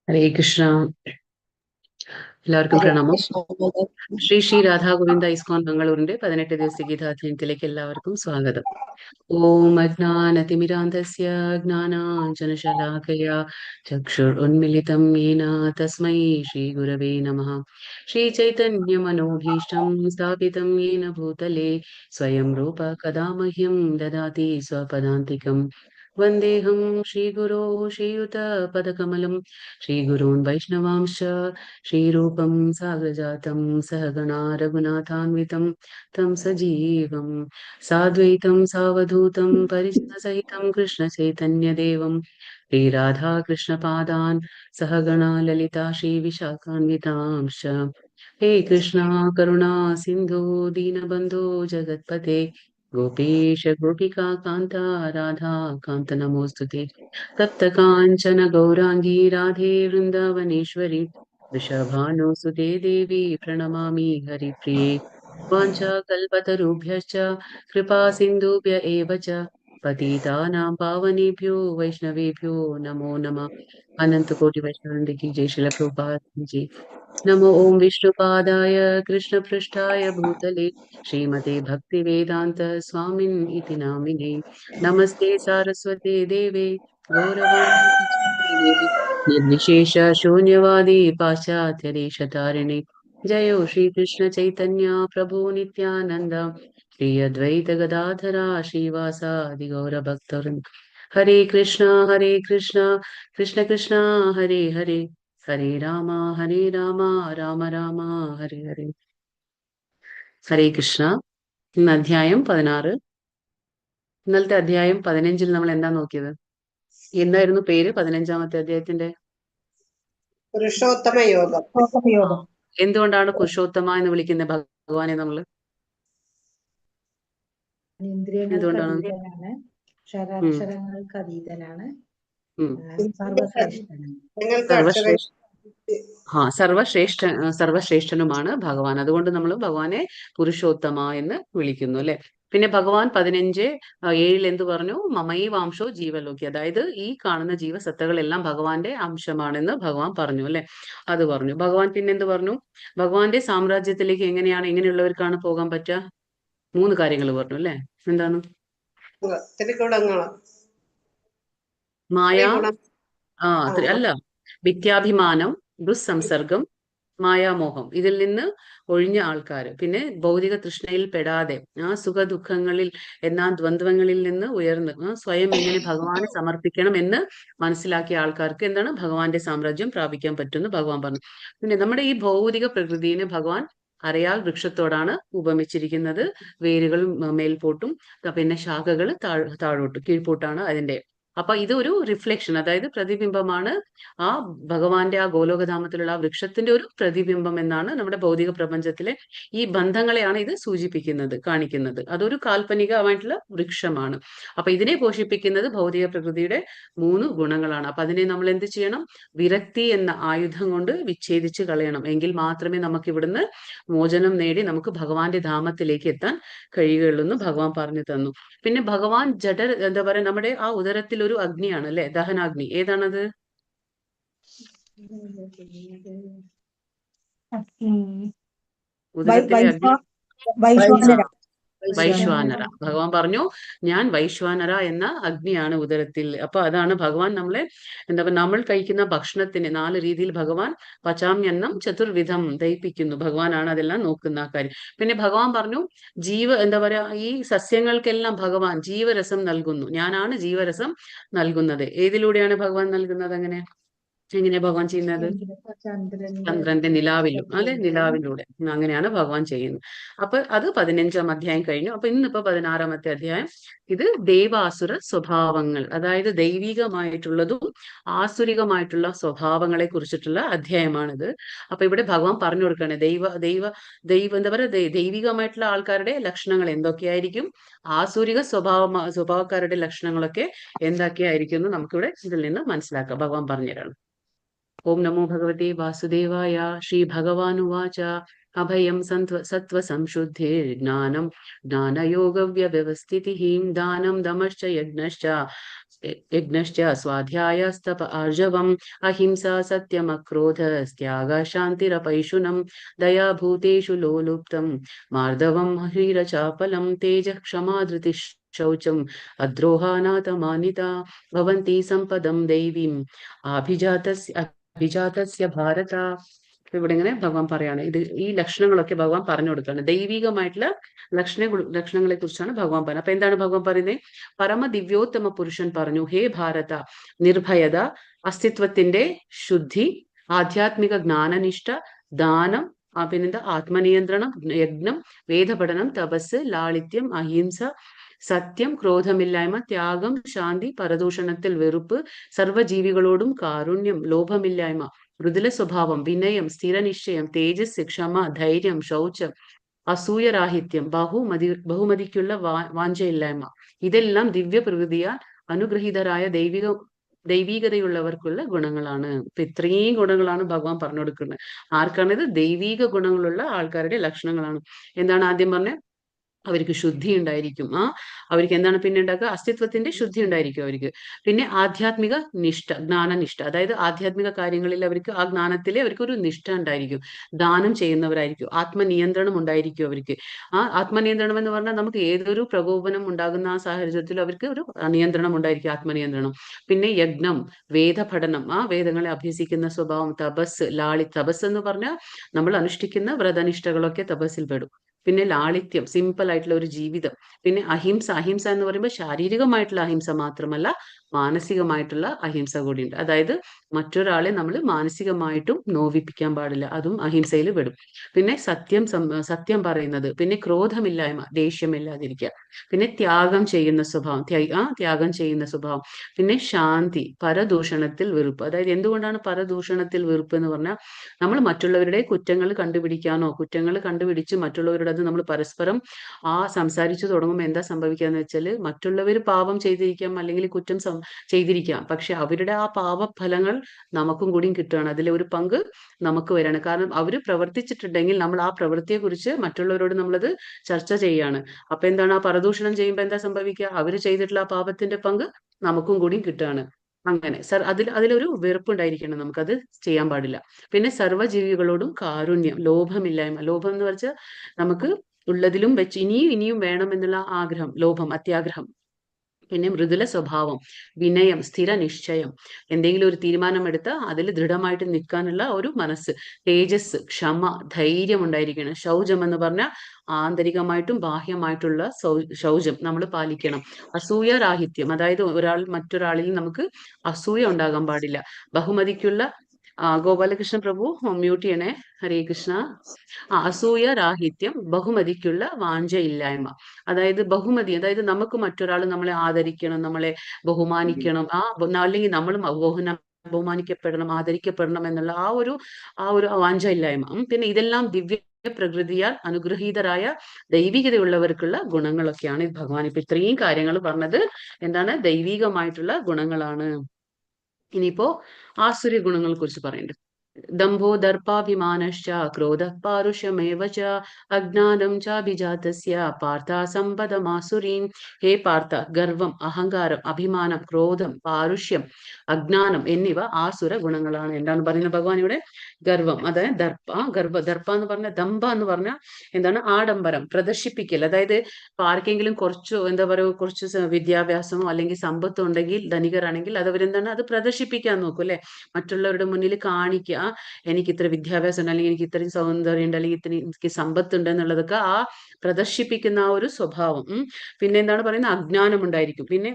ഹരേ കൃഷ്ണ. എല്ലാവർക്കും ഹരേ പ്രണാമം. കൃഷ്ണ മദർ. ശ്രീ ശ്രീ രാധാഗോവിന്ദ ഇസ്കോൺ ബംഗളൂരിന്റെ 18 ദിവസ ഗീതാധ്യയനത്തിലേക്ക് എല്ലാവർക്കും സ്വാഗതം. ഓം അജ്ഞാനതിമിരാന്ധസ്യ ജ്ഞാനാഞ്ജനശലാകയ ചക്ഷുരുന്മിലിതം യേന തസ്മൈ ശ്രീ ഗുരവേ നമഃ. ശ്രീചൈതന്യമനോഭീഷ്ടം സ്ഥാപിതം യേന ഭൂതലേ സ്വയം രൂപ കഥാ മഹ്യം ദദാതി സ്വപദാന്തികം. വന്ദേഹം ശ്രീഗുരോ ശ്രീയുതപദകമലം ശ്രീഗുरून् वैष्णवांश्च श्रीरूपं साग्रजातं सहगणा रघुनाथान्वितं तं सजीवं साद्वैतं सावधूतं परिजनसहितं कृष्णचैतन्यदेवं श्रीराधाकृष्णपादान् सहगणा ललिता श्रीविशाखान्वितांश्च। हे कृष्णा करुणा सिन्धु दीनबन्धो जगत्पते गोपीश गोपिका कान्ता राधा कान्त नमोऽस्तुते। तप्त काञ्चन गौराङ्गी राधे वृन्दावनेश्वरी वृषभानुसुते देवी प्रणमामि हरिप्रिये। वाञ्छाकल्पतरुभ्यश्च कृपा सिन्धुभ्य एव च पतितानां पावनेभ्यो वैष्णवेभ्यो नमो नमः। अनंत कोटि वैष्णव की जय। श्रील प्रभुपाद जी। नमो ओम विष्णुपादाय कृष्णपृष्ठाय भूतले श्रीमते भक्तिवेदांत स्वामिन् इति नामिने। नमस्ते सारस्वते देवे गौरवाणी प्रचारिणे निर्विशेष शून्यवादी पाश्चात्य देशतारिणे। जयो श्री कृष्ण चैतन्य प्रभु नित्यानंद श्री अद्वैत गदाधरा श्रीवासादि गौर भक्तवृंद। हरे कृष्णा कृष्ण कृष्ण हरे हरे हरे राम राम राम हरे हरे। ഹരേ കൃഷ്ണ. ഇന്ന് അധ്യായം 16. ഇന്നലത്തെ അധ്യായം 15 നമ്മൾ എന്താ നോക്കിയത്? എന്തായിരുന്നു പേര് 15-ാമത്തെ അധ്യായത്തിന്റെ? പുരുഷോത്തമ യോഗം. എന്തുകൊണ്ടാണ് പുരുഷോത്തമ എന്ന് വിളിക്കുന്ന ഭഗവാനെ നമ്മള്? ഇന്ദ്രിയങ്ങൾക്ക് അതീതനാണ്, ക്ഷരാക്ഷരങ്ങൾക്ക് അതീതനാണ്, സർവശ്രേഷ്ഠനുമാണ് ഭഗവാൻ. അതുകൊണ്ട് നമ്മൾ ഭഗവാനെ പുരുഷോത്തമ എന്ന് വിളിക്കുന്നു അല്ലെ. പിന്നെ ഭഗവാൻ 15:7 എന്ത് പറഞ്ഞു? മമൈ വാംശോ ജീവലോകി, അതായത് ഈ കാണുന്ന ജീവസത്തകളെല്ലാം ഭഗവാന്റെ അംശമാണെന്ന് ഭഗവാൻ പറഞ്ഞു അല്ലെ. അത് പറഞ്ഞു ഭഗവാൻ. പിന്നെ എന്ത് പറഞ്ഞു? ഭഗവാന്റെ സാമ്രാജ്യത്തിലേക്ക് എങ്ങനെയുള്ളവർക്കാണ് പോകാൻ പറ്റുക? 3 കാര്യങ്ങൾ പറഞ്ഞു അല്ലെ. എന്താണ്? മായ അല്ല, വിദ്യാഭിമാനം, ദുസ്സംസർഗം, മായാമോഹം, ഇതിൽ നിന്ന് ഒഴിഞ്ഞ ആൾക്കാർ. പിന്നെ ഭൗതിക തൃഷ്ണയിൽ പെടാതെ ആ സുഖ ദുഃഖങ്ങളിൽ എന്നാ ദ്വന്ദ്വങ്ങളിൽ നിന്ന് ഉയർന്ന് സ്വയം എങ്ങനെ ഭഗവാനെ സമർപ്പിക്കണം എന്ന് മനസ്സിലാക്കിയ ആൾക്കാർക്ക് എന്താണ് ഭഗവാന്റെ സാമ്രാജ്യം പ്രാപിക്കാൻ പറ്റുമെന്ന് ഭഗവാൻ പറഞ്ഞു. പിന്നെ നമ്മുടെ ഈ ഭൗതിക പ്രകൃതിനെ ഭഗവാൻ അരയാൽ വൃക്ഷത്തോടാണ് ഉപമിച്ചിരിക്കുന്നത്. വേരുകൾ മേൽപോട്ടും പിന്നെ ശാഖകൾ താഴോട്ടും കീഴ്പോട്ടാണ് അതിന്റെ. അപ്പൊ ഇതൊരു റിഫ്ലക്ഷൻ, അതായത് പ്രതിബിംബമാണ്. ആ ഭഗവാന്റെ ആ ഗോലോകധാമത്തിലുള്ള ആ വൃക്ഷത്തിന്റെ ഒരു പ്രതിബിംബം എന്നാണ് നമ്മുടെ ഭൗതിക പ്രപഞ്ചത്തിലെ ഈ ബന്ധങ്ങളെയാണ് ഇത് സൂചിപ്പിക്കുന്നത്, കാണിക്കുന്നത്. അതൊരു കാൽപ്പനികമായിട്ടുള്ള വൃക്ഷമാണ്. അപ്പൊ ഇതിനെ പോഷിപ്പിക്കുന്നത് ഭൗതിക പ്രകൃതിയുടെ 3 ഗുണങ്ങളാണ്. അപ്പൊ അതിനെ നമ്മൾ എന്ത് ചെയ്യണം? വിരക്തി എന്ന ആയുധം കൊണ്ട് വിച്ഛേദിച്ച് കളയണം. എങ്കിൽ മാത്രമേ നമുക്ക് ഇവിടുന്ന് മോചനം നേടി നമുക്ക് ഭഗവാന്റെ ധാമത്തിലേക്ക് എത്താൻ കഴിയുകയുള്ളൂ എന്ന് ഭഗവാൻ പറഞ്ഞു തന്നു. പിന്നെ ഭഗവാൻ എന്താ പറയാ, നമ്മുടെ ആ ഉദരത്തിൽ ഒരു അഗ്നിയാണ് അല്ലെ, ദഹനാഗ്നി. ഏതാണത്? ഉദരത്തിലെ അഗ്നി വൈശ്വാനര. ഭഗവാൻ പറഞ്ഞു ഞാൻ വൈശ്വാനര എന്ന അഗ്നിയാണ് ഉദരത്തിൽ. അപ്പൊ അതാണ് ഭഗവാൻ നമ്മളെ എന്താ പറയുക, നമ്മൾ കഴിക്കുന്ന ഭക്ഷണത്തിന് 4 രീതിയിൽ ഭഗവാൻ പചാമ്യന്നം ചതുർവിധം ദഹിപ്പിക്കുന്നു. ഭഗവാനാണ് അതെല്ലാം നോക്കുന്ന കാര്യം. പിന്നെ ഭഗവാൻ പറഞ്ഞു എന്താ പറയാ, ഈ സസ്യങ്ങൾക്കെല്ലാം ഭഗവാൻ ജീവരസം നൽകുന്നു. ഞാനാണ് ജീവരസം നൽകുന്നത്. ഏതിലൂടെയാണ് ഭഗവാൻ നൽകുന്നത്? എങ്ങനെയാ ഭഗവാൻ ചെയ്യുന്നത്? ചന്ദ്രന്റെ നിലാവിലും അല്ലെ, നിലാവിലൂടെ അങ്ങനെയാണ് ഭഗവാൻ ചെയ്യുന്നത്. അപ്പൊ അത് 15-ാം അധ്യായം കഴിഞ്ഞു. അപ്പൊ ഇന്നിപ്പോ 16-ാമത്തെ അധ്യായം. ഇത് ദൈവാസുര സ്വഭാവങ്ങൾ, അതായത് ദൈവികമായിട്ടുള്ളതും ആസുരികമായിട്ടുള്ള സ്വഭാവങ്ങളെ കുറിച്ചിട്ടുള്ള അധ്യായമാണിത്. അപ്പൊ ഇവിടെ ഭഗവാൻ പറഞ്ഞു കൊടുക്കുകയാണ് എന്താ പറയുക, ദൈവികമായിട്ടുള്ള ആൾക്കാരുടെ ലക്ഷണങ്ങൾ എന്തൊക്കെയായിരിക്കും, ആസുരിക സ്വഭാവക്കാരുടെ ലക്ഷണങ്ങളൊക്കെ എന്തൊക്കെയായിരിക്കും എന്ന് നമുക്കിവിടെ ഇതിൽ നിന്ന് മനസ്സിലാക്കാം. ഭഗവാൻ പറഞ്ഞുതരാണ്. ഓം നമോ ഭഗവതേ വാസുദേവായ. ശ്രീ ഭഗവാനുവാച അഭയം സത്വ സംശുദ്ധിർജ്ഞാനം ജ്ഞാനയോഗ വ്യവസ്ഥിതിഃ ദാനം ദമശ്ച യജ്ഞശ്ച യജ്ഞശ്ച സ്വാധ്യായസ്തപ ആർജവം അഹിംസ സത്യമക്രോധസ്ത്യാഗ ശാന്തിരപൈശുനം ദയാഭൂതേഷു ലോലുപ്തം മാർദവം ഹീരചാപലം തേജ ക്ഷമാ ധൃതി ശൗചം അദ്രോഹാനാഥമാനിത ഭവന്തി സമ്പദം ദൈവീം അഭിജാതസ്യ ഭാരത. ഇവിടെ ഇങ്ങനെ ഭഗവാൻ പറയാണ്, ഇത് ഈ ലക്ഷണങ്ങളൊക്കെ ഭഗവാൻ പറഞ്ഞു കൊടുക്കുകയാണ്. ദൈവികമായിട്ടുള്ള ലക്ഷണങ്ങളെ കുറിച്ചാണ് ഭഗവാൻ പറയുന്നത്. അപ്പൊ എന്താണ് ഭഗവാൻ പറയുന്നത്? പരമ ദിവ്യോത്തമ പുരുഷൻ പറഞ്ഞു, ഹേ ഭാരത, നിർഭയത, അസ്തിത്വത്തിന്റെ ശുദ്ധി, ആധ്യാത്മിക ജ്ഞാനനിഷ്ഠ, ദാനം, പിന്നെന്താ, ആത്മനിയന്ത്രണം, യജ്ഞം, വേദപഠനം, തപസ്, ലാളിത്യം, അഹിംസ, സത്യം, ക്രോധമില്ലായ്മ, ത്യാഗം, ശാന്തി, പരദൂഷണത്തിൽ വെറുപ്പ്, സർവ്വജീവികളോടും കാരുണ്യം, ലോഭമില്ലായ്മ, മൃദുല സ്വഭാവം, വിനയം, സ്ഥിരനിശ്ചയം, തേജസ്, ക്ഷമ, ധൈര്യം, ശൗചം, അസൂയരാഹിത്യം, ബഹുമതിക്കുള്ള വാഞ്ചയില്ലായ്മ, ഇതെല്ലാം ദിവ്യ പ്രകൃതിയാൽ അനുഗ്രഹീതരായ ദൈവീകതയുള്ളവർക്കുള്ള ഗുണങ്ങളാണ്. ഇപ്പൊ ഇത്രയും ഗുണങ്ങളാണ് ഭഗവാൻ പറഞ്ഞു കൊടുക്കുന്നത്. ആർക്കാണിത്? ദൈവീക ഗുണങ്ങളുള്ള ആൾക്കാരുടെ ലക്ഷണങ്ങളാണ്. എന്താണ് ആദ്യം പറഞ്ഞത്? അവർക്ക് ശുദ്ധി ഉണ്ടായിരിക്കും. അവർക്ക് എന്താണ് പിന്നെ ഉണ്ടാക്കുക? അസ്തിത്വത്തിന്റെ ശുദ്ധി ഉണ്ടായിരിക്കും അവർക്ക്. പിന്നെ ആധ്യാത്മിക നിഷ്ഠ, ജ്ഞാനനിഷ്ഠ, അതായത് ആധ്യാത്മിക കാര്യങ്ങളിൽ അവർക്ക് ആ ജ്ഞാനത്തിലെ അവർക്ക് ഒരു നിഷ്ഠ ഉണ്ടായിരിക്കും. ദാനം ചെയ്യുന്നവരായിരിക്കും. ആത്മനിയന്ത്രണം ഉണ്ടായിരിക്കും അവർക്ക്. ആത്മനിയന്ത്രണം എന്ന് പറഞ്ഞാൽ നമുക്ക് ഏതൊരു പ്രകോപനം ഉണ്ടാകുന്ന ആ സാഹചര്യത്തിൽ അവർക്ക് ഒരു നിയന്ത്രണം ഉണ്ടായിരിക്കും, ആത്മനിയന്ത്രണം. പിന്നെ യജ്ഞം, വേദപഠനം, വേദങ്ങളെ അഭ്യസിക്കുന്ന സ്വഭാവം, തപസ്, തപസ് എന്ന് പറഞ്ഞാൽ നമ്മൾ അനുഷ്ഠിക്കുന്ന വ്രതനിഷ്ഠകളൊക്കെ തപസ്സിൽ പെടും. പിന്നെ ലാളിത്യം, സിമ്പിൾ ആയിട്ടുള്ള ഒരു ജീവിതം. പിന്നെ അഹിംസ, അഹിംസ എന്ന് പറയുമ്പോൾ ശാരീരികമായിട്ടുള്ള അഹിംസ മാത്രമല്ല, മാനസികമായിട്ടുള്ള അഹിംസ കൂടിയുണ്ട്. അതായത് മറ്റൊരാളെ നമ്മൾ മാനസികമായിട്ടും നോവിപ്പിക്കാൻ പാടില്ല, അതും അഹിംസയിൽ പെടും. പിന്നെ സത്യം പറയുന്നത്, പിന്നെ ക്രോധമില്ലായ്മ, ദേഷ്യമില്ലാതിരിക്കുക, പിന്നെ ത്യാഗം ചെയ്യുന്ന സ്വഭാവം, ത്യാഗം ചെയ്യുന്ന സ്വഭാവം, പിന്നെ ശാന്തി, പരദൂഷണത്തിൽ വെറുപ്പ്. അതായത് എന്തുകൊണ്ടാണ് പരദൂഷണത്തിൽ വെറുപ്പ് എന്ന് പറഞ്ഞാൽ, നമ്മൾ മറ്റുള്ളവരുടെ കുറ്റങ്ങൾ കണ്ടുപിടിക്കാനോ, കുറ്റങ്ങൾ കണ്ടുപിടിച്ച് മറ്റുള്ളവരുടെ അത് നമ്മൾ പരസ്പരം സംസാരിച്ചു തുടങ്ങുമ്പോൾ എന്താ സംഭവിക്കാന്ന് വെച്ചാൽ, മറ്റുള്ളവർ പാപം ചെയ്തിരിക്കാം, അല്ലെങ്കിൽ കുറ്റം ചെയ്തിരിക്കാം, പക്ഷെ അവരുടെ ആ പാപഫലങ്ങൾ നമുക്കും കൂടിയും കിട്ടുകയാണ്. അതിലെ ഒരു പങ്ക് നമുക്ക് വരാണ്. കാരണം അവർ പ്രവർത്തിച്ചിട്ടുണ്ടെങ്കിൽ നമ്മൾ ആ പ്രവൃത്തിയെ കുറിച്ച് മറ്റുള്ളവരോട് നമ്മളത് ചർച്ച ചെയ്യാണ്. അപ്പൊ എന്താണ്, ആ പരദൂഷണം ചെയ്യുമ്പോൾ എന്താ സംഭവിക്കുക? അവർ ചെയ്തിട്ടുള്ള ആ പാപത്തിന്റെ പങ്ക് നമുക്കും കൂടിയും കിട്ടുകയാണ്. അങ്ങനെ അതിലൊരു വെറുപ്പുണ്ടായിരിക്കണം, നമുക്കത് ചെയ്യാൻ പാടില്ല. പിന്നെ സർവ്വജീവികളോടും കാരുണ്യം, ലോഭമില്ലായ്മ. ലോഭം എന്ന് വെച്ചാൽ നമുക്ക് ഉള്ളതിലും വെച്ച് ഇനിയും ഇനിയും വേണം എന്നുള്ള ആഗ്രഹം, ലോഭം, അത്യാഗ്രഹം. പിന്നെ മൃദുല സ്വഭാവം, വിനയം, സ്ഥിര നിശ്ചയം, എന്തെങ്കിലും ഒരു തീരുമാനമെടുത്താൽ അതിൽ ദൃഢമായിട്ട് നിൽക്കാനുള്ള ഒരു മനസ്സ്, തേജസ്, ക്ഷമ, ധൈര്യം ഉണ്ടായിരിക്കണം. ശൗചം എന്ന് പറഞ്ഞാൽ ആന്തരികമായിട്ടും ബാഹ്യമായിട്ടുള്ള ശൗചം നമ്മൾ പാലിക്കണം. അസൂയരാഹിത്യം, അതായത് മറ്റൊരാളിൽ നമുക്ക് അസൂയ ഉണ്ടാകാൻ പാടില്ല. ബഹുമതിക്കുള്ള ഗോപാലകൃഷ്ണ പ്രഭു മ്യൂട്ട് ചെയ്യണേ. ഹരേ കൃഷ്ണ. അസൂയ രാഹിത്യം, ബഹുമതിക്കുള്ള വാഞ്ചയില്ലായ്മ. അതായത് ബഹുമതി, അതായത് നമുക്ക് മറ്റൊരാൾ നമ്മളെ ആദരിക്കണം, നമ്മളെ ബഹുമാനിക്കണം, അല്ലെങ്കിൽ നമ്മൾ ബഹുമാനിക്കപ്പെടണം, ആദരിക്കപ്പെടണം എന്നുള്ള ആ ഒരു വാഞ്ചയില്ലായ്മ. പിന്നെ ഇതെല്ലാം ദിവ്യ പ്രകൃതിയാൽ അനുഗ്രഹീതരായ ദൈവികതയുള്ളവർക്കുള്ള ഗുണങ്ങളൊക്കെയാണ് ഭഗവാൻ ഇപ്പൊ ഇത്രയും കാര്യങ്ങൾ പറഞ്ഞത്. എന്താണ്? ദൈവികമായിട്ടുള്ള ഗുണങ്ങളാണ്. ഇനിയിപ്പോ ആസുരി ഗുണങ്ങളെ കുറിച്ച് പറയുന്നുണ്ട്. ദംഭോ ദർപ്പാഭിമാനശ്ച ക്രോധഃ പാരുഷമേവ ച അജ്ഞാനം ചാഭിജാതസ്യ പാർത്ഥ സമ്പദമാസുരീം. ഹേ പാർത്ഥ, ഗർവം, അഹങ്കാരം, അഭിമാനം, ക്രോധം, പാരുഷ്യം, അജ്ഞാനം എന്നിവ ആസുര ഗുണങ്ങളാണ്. എന്താണ് പറയുന്നത് ഭഗവാൻ ഇവിടെ? ഗർവം, അതായത് ദർപ്പ എന്ന് പറഞ്ഞ, ദമ്പ എന്ന് പറഞ്ഞാൽ എന്താണ്? ആഡംബരം, പ്രദർശിപ്പിക്കൽ. അതായത് ആർക്കെങ്കിലും കുറച്ച് എന്താ പറയുക, കുറച്ച് വിദ്യാഭ്യാസമോ അല്ലെങ്കിൽ സമ്പത്തോ ഉണ്ടെങ്കിൽ, ധനികരാണെങ്കിൽ അത് അവരെന്താണ്, അത് പ്രദർശിപ്പിക്കാൻ നോക്കും അല്ലെ, മറ്റുള്ളവരുടെ മുന്നിൽ കാണിക്കുക, എനിക്ക് ഇത്ര വിദ്യാഭ്യാസം ഉണ്ട്, അല്ലെങ്കിൽ എനിക്ക് ഇത്രയും സൗന്ദര്യം ഉണ്ട്, അല്ലെങ്കിൽ എനിക്ക് സമ്പത്ത് ഉണ്ട് എന്നുള്ളതൊക്കെ പ്രദർശിപ്പിക്കുന്ന ആ ഒരു സ്വഭാവം. പിന്നെ എന്താണ് പറയുന്നത്? അജ്ഞാനം ഉണ്ടായിരിക്കും. പിന്നെ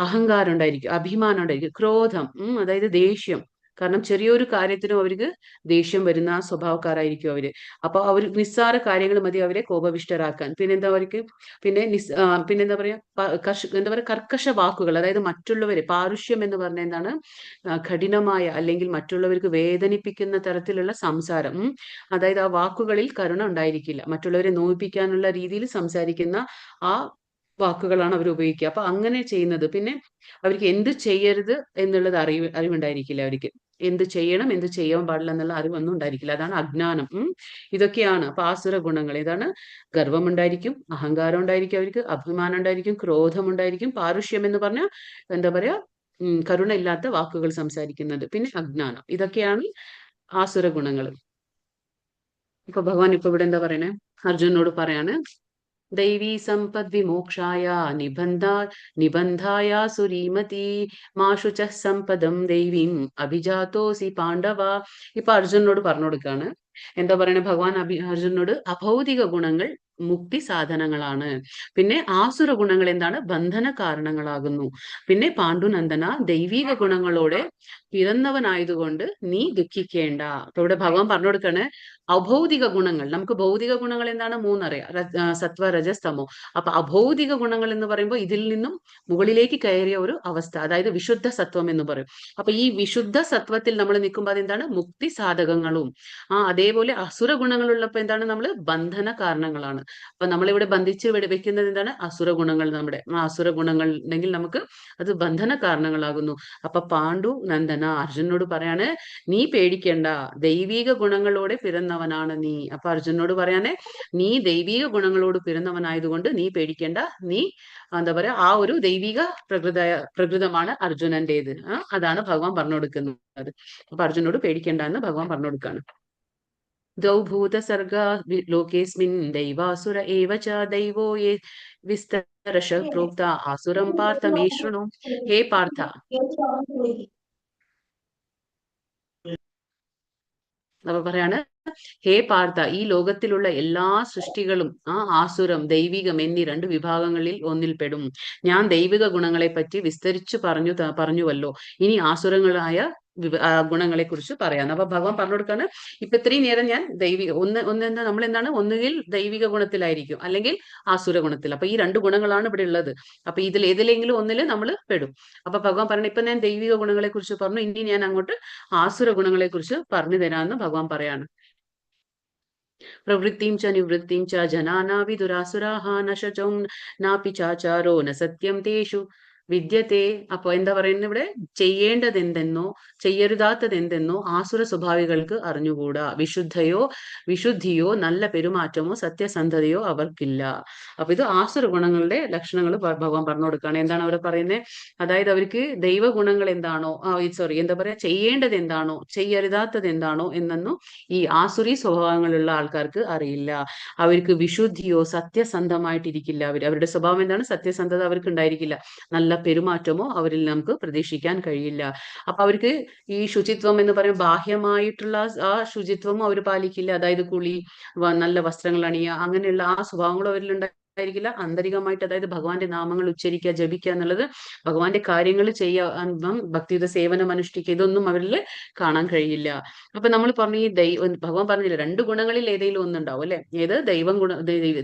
അഹങ്കാരം ഉണ്ടായിരിക്കും, അഭിമാനം ഉണ്ടായിരിക്കും, ക്രോധം, അതായത് ദേഷ്യം. കാരണം ചെറിയൊരു കാര്യത്തിനും അവർക്ക് ദേഷ്യം വരുന്ന സ്വഭാവക്കാരായിരിക്കും അവര്. അപ്പൊ അവർ നിസ്സാര കാര്യങ്ങൾ മതി അവരെ കോപവിഷ്ടരാക്കാൻ. പിന്നെന്താ അവർക്ക് പിന്നെന്താ പറയാ, എന്താ പറയാ, കർക്കശ വാക്കുകൾ, അതായത് മറ്റുള്ളവരെ, പാരുഷ്യം എന്ന് പറഞ്ഞ എന്താണ്? കഠിനമായ അല്ലെങ്കിൽ മറ്റുള്ളവർക്ക് വേദനിപ്പിക്കുന്ന തരത്തിലുള്ള സംസാരം. അതായത് ആ വാക്കുകളിൽ കരുണ ഉണ്ടായിരിക്കില്ല, മറ്റുള്ളവരെ നോവിപ്പിക്കാനുള്ള രീതിയിൽ സംസാരിക്കുന്ന ആ വാക്കുകളാണ് അവർ ഉപയോഗിക്കുക. അപ്പൊ അങ്ങനെ ചെയ്യുന്നത്. പിന്നെ അവർക്ക് എന്ത് ചെയ്യരുത് എന്നുള്ളത് അറിവുണ്ടായിരിക്കില്ല അവർക്ക്. എന്ത് ചെയ്യണം എന്ത് ചെയ്യാൻ പാടില്ല എന്നുള്ള അറിവൊന്നും ഉണ്ടായിരിക്കില്ല. അതാണ് അജ്ഞാനം. ഇതൊക്കെയാണ് അപ്പൊ ആസുര ഗുണങ്ങൾ. ഏതാണ്? ഗർവം ഉണ്ടായിരിക്കും, അഹങ്കാരം ഉണ്ടായിരിക്കും, അവർക്ക് അഭിമാനം ഉണ്ടായിരിക്കും, ക്രോധം ഉണ്ടായിരിക്കും, പാരുഷ്യം എന്ന് പറഞ്ഞാൽ എന്താ പറയാ കരുണ ഇല്ലാത്ത വാക്കുകൾ സംസാരിക്കുന്നത്, പിന്നെ അജ്ഞാനം. ഇതൊക്കെയാണ് ആസുര ഗുണങ്ങൾ. ഇപ്പൊ ഭഗവാൻ ഇപ്പൊ ഇവിടെ എന്താ പറയണേ? അർജുനോട് പറയാണ്, ദൈവീ സമ്പദ് വിമോക്ഷായ നിബന്ധായ സുരീമതി മാഷുച സമ്പദം ദൈവീം അഭിജാതോസി പാണ്ഡവ. ഇപ്പൊ അർജുനോട് പറഞ്ഞു കൊടുക്കാണ്. എന്താ പറയണേ ഭഗവാൻ? അർജുനോട് അഭൗതിക ഗുണങ്ങൾ മുക്തി സാധനങ്ങളാണ്. പിന്നെ ആസുര ഗുണങ്ങൾ എന്താണ്? ബന്ധന കാരണങ്ങളാകുന്നു. പിന്നെ പാണ്ഡുനന്ദന, ദൈവീക ഗുണങ്ങളോടെ പിറന്നവനായതുകൊണ്ട് നീ ദുഃഖിക്കേണ്ട. അപ്പൊ ഇവിടെ ഭഗവാൻ പറഞ്ഞു കൊടുക്കാണ്, അഭൗതിക ഗുണങ്ങൾ, നമുക്ക് ഭൗതിക ഗുണങ്ങൾ എന്താണ്? മൂന്നറിയാം, സത്വ രജസ് തമോ. അപ്പൊ അഭൗതിക ഗുണങ്ങൾ എന്ന് പറയുമ്പോൾ ഇതിൽ നിന്നും മുകളിലേക്ക് കയറിയ ഒരു അവസ്ഥ, അതായത് വിശുദ്ധ സത്വം എന്ന് പറയും. അപ്പൊ ഈ വിശുദ്ധ സത്വത്തിൽ നമ്മൾ നിൽക്കുമ്പോൾ അതെന്താണ്? മുക്തി സാധകങ്ങളും. അതേപോലെ അസുര ഗുണങ്ങളുള്ളപ്പോ എന്താണ്? നമ്മൾ ബന്ധന കാരണങ്ങളാണ്. അപ്പൊ നമ്മളിവിടെ ബന്ധിച്ച് വെക്കുന്നത് എന്താണ്? അസുര ഗുണങ്ങൾ. നമ്മുടെ അസുര ഗുണങ്ങൾ ഉണ്ടെങ്കിൽ നമുക്ക് അത് ബന്ധന കാരണങ്ങളാകുന്നു. അപ്പൊ പാണ്ഡു നന്ദന അർജുനോട് പറയാണ്, നീ പേടിക്കേണ്ട, ദൈവീക ഗുണങ്ങളോടെ പിറന്നവനാണ് നീ. അപ്പൊ അർജുനോട് പറയാനേ, നീ ദൈവീക ഗുണങ്ങളോട് പിറന്നവനായതുകൊണ്ട് നീ പേടിക്കേണ്ട. നീ എന്താ പറയാ, ആ ഒരു ദൈവിക പ്രകൃതമാണ് അർജുനന്റേത്. അതാണ് ഭഗവാൻ പറഞ്ഞു കൊടുക്കുന്നത്. അപ്പൊ അർജുനോട് പേടിക്കേണ്ട എന്ന് ഭഗവാൻ പറഞ്ഞു കൊടുക്കാണ്. ദ്വൗ ഭൂതസർഗാ ലോകേസ്മിൻ ദൈവാസുര ഏവ ച ദൈവോ യേ വിസ്തരശ പ്രോക്ത ആസുരം പാർത്ഥ മേ ശൃണു. ഹേ പാർത്ഥ, അപ്പൊ പറയാണ്, ഹേ പാർത്ഥ, ഈ ലോകത്തിലുള്ള എല്ലാ സൃഷ്ടികളും ആസുരം ദൈവികം എന്നീ രണ്ട് വിഭാഗങ്ങളിൽ ഒന്നിൽ പെടും. ഞാൻ ദൈവിക ഗുണങ്ങളെ പറ്റി വിസ്തരിച്ചു പറഞ്ഞുവല്ലോ, ഇനി ആസുരങ്ങളായ ഗുണങ്ങളെ കുറിച്ച് പറയാം. അപ്പൊ ഭഗവാൻ പറഞ്ഞു കൊടുക്കാണ്, ഇപ്പൊ ഇത്രയും നേരം ഞാൻ എന്താ നമ്മൾ എന്താണ്? ഒന്നുകിൽ ദൈവിക ഗുണത്തിലായിരിക്കും, അല്ലെങ്കിൽ ആസുര ഗുണത്തിൽ. അപ്പൊ ഈ രണ്ട് ഗുണങ്ങളാണ് ഇവിടെ ഉള്ളത്. അപ്പൊ ഇതിൽ ഏതിലെങ്കിലും ഒന്നില് നമ്മൾ പെടും. അപ്പൊ ഭഗവാൻ പറഞ്ഞു, ഇപ്പൊ ഞാൻ ദൈവിക ഗുണങ്ങളെ കുറിച്ച് പറഞ്ഞു, ഇനി ഞാൻ അങ്ങോട്ട് ആസുര ഗുണങ്ങളെ കുറിച്ച് പറഞ്ഞു തരാമെന്ന് ഭഗവാൻ പറയാണ്. പ്രവൃത്തിം ച നിവൃത്തിം ച ജനാനാ വിദുരാസുരാഹ നശചം നാപി ചാചാരോ ന സത്യം തേഷു വിദ്യത്തെ. അപ്പൊ എന്താ പറയുന്നത് ഇവിടെ? ചെയ്യേണ്ടത് എന്തെന്നോ ചെയ്യരുതാത്തത് എന്തെന്നോ ആസുര സ്വഭാവികൾക്ക് അറിഞ്ഞുകൂടാ. വിശുദ്ധിയോ നല്ല പെരുമാറ്റമോ സത്യസന്ധതയോ അവർക്കില്ല. അപ്പൊ ഇത് ആസുര ഗുണങ്ങളുടെ ലക്ഷണങ്ങൾ ഭഗവാൻ പറഞ്ഞു കൊടുക്കുകയാണ്. എന്താണ് അവിടെ പറയുന്നത്? അതായത് അവർക്ക് ദൈവഗുണങ്ങൾ എന്താണോ, എന്താ പറയാ, ചെയ്യേണ്ടത് എന്താണോ ചെയ്യരുതാത്തത് എന്താണോ എന്നൊന്നും ഈ ആസുരി സ്വഭാവങ്ങളുള്ള ആൾക്കാർക്ക് അറിയില്ല. അവർക്ക് വിശുദ്ധിയോ സത്യസന്ധമായിട്ടിരിക്കില്ല. അവരുടെ സ്വഭാവം എന്താണ്? സത്യസന്ധത അവർക്ക് ഉണ്ടായിരിക്കില്ല. നല്ല പെരുമാറ്റമോ അവരിൽ നമുക്ക് പ്രതീക്ഷിക്കാൻ കഴിയില്ല. അപ്പൊ അവർക്ക് ഈ ശുചിത്വം എന്ന് പറയുമ്പോൾ ബാഹ്യമായിട്ടുള്ള ആ ശുചിത്വം അവർ പാലിക്കില്ല. അതായത് കുളി, നല്ല വസ്ത്രങ്ങൾ അണിയുക, അങ്ങനെയുള്ള ആ സ്വഭാവങ്ങളും അവരിൽ ായിരിക്കില്ല. ആന്തരികമായിട്ട്, അതായത് ഭഗവാന്റെ നാമങ്ങൾ ഉച്ചരിക്കുക, ജപിക്കുക എന്നുള്ളത്, ഭഗവാന്റെ കാര്യങ്ങൾ ചെയ്യുക, ഭക്തിയുടെ സേവനം അനുഷ്ഠിക്കുക, ഇതൊന്നും അവരിൽ കാണാൻ കഴിയില്ല. അപ്പൊ നമ്മൾ പറഞ്ഞു, ഈ ഭഗവാൻ പറഞ്ഞില്ല, രണ്ട് ഗുണങ്ങളിൽ ഏതെങ്കിലും ഒന്നുണ്ടാവും അല്ലെ? ഏത്?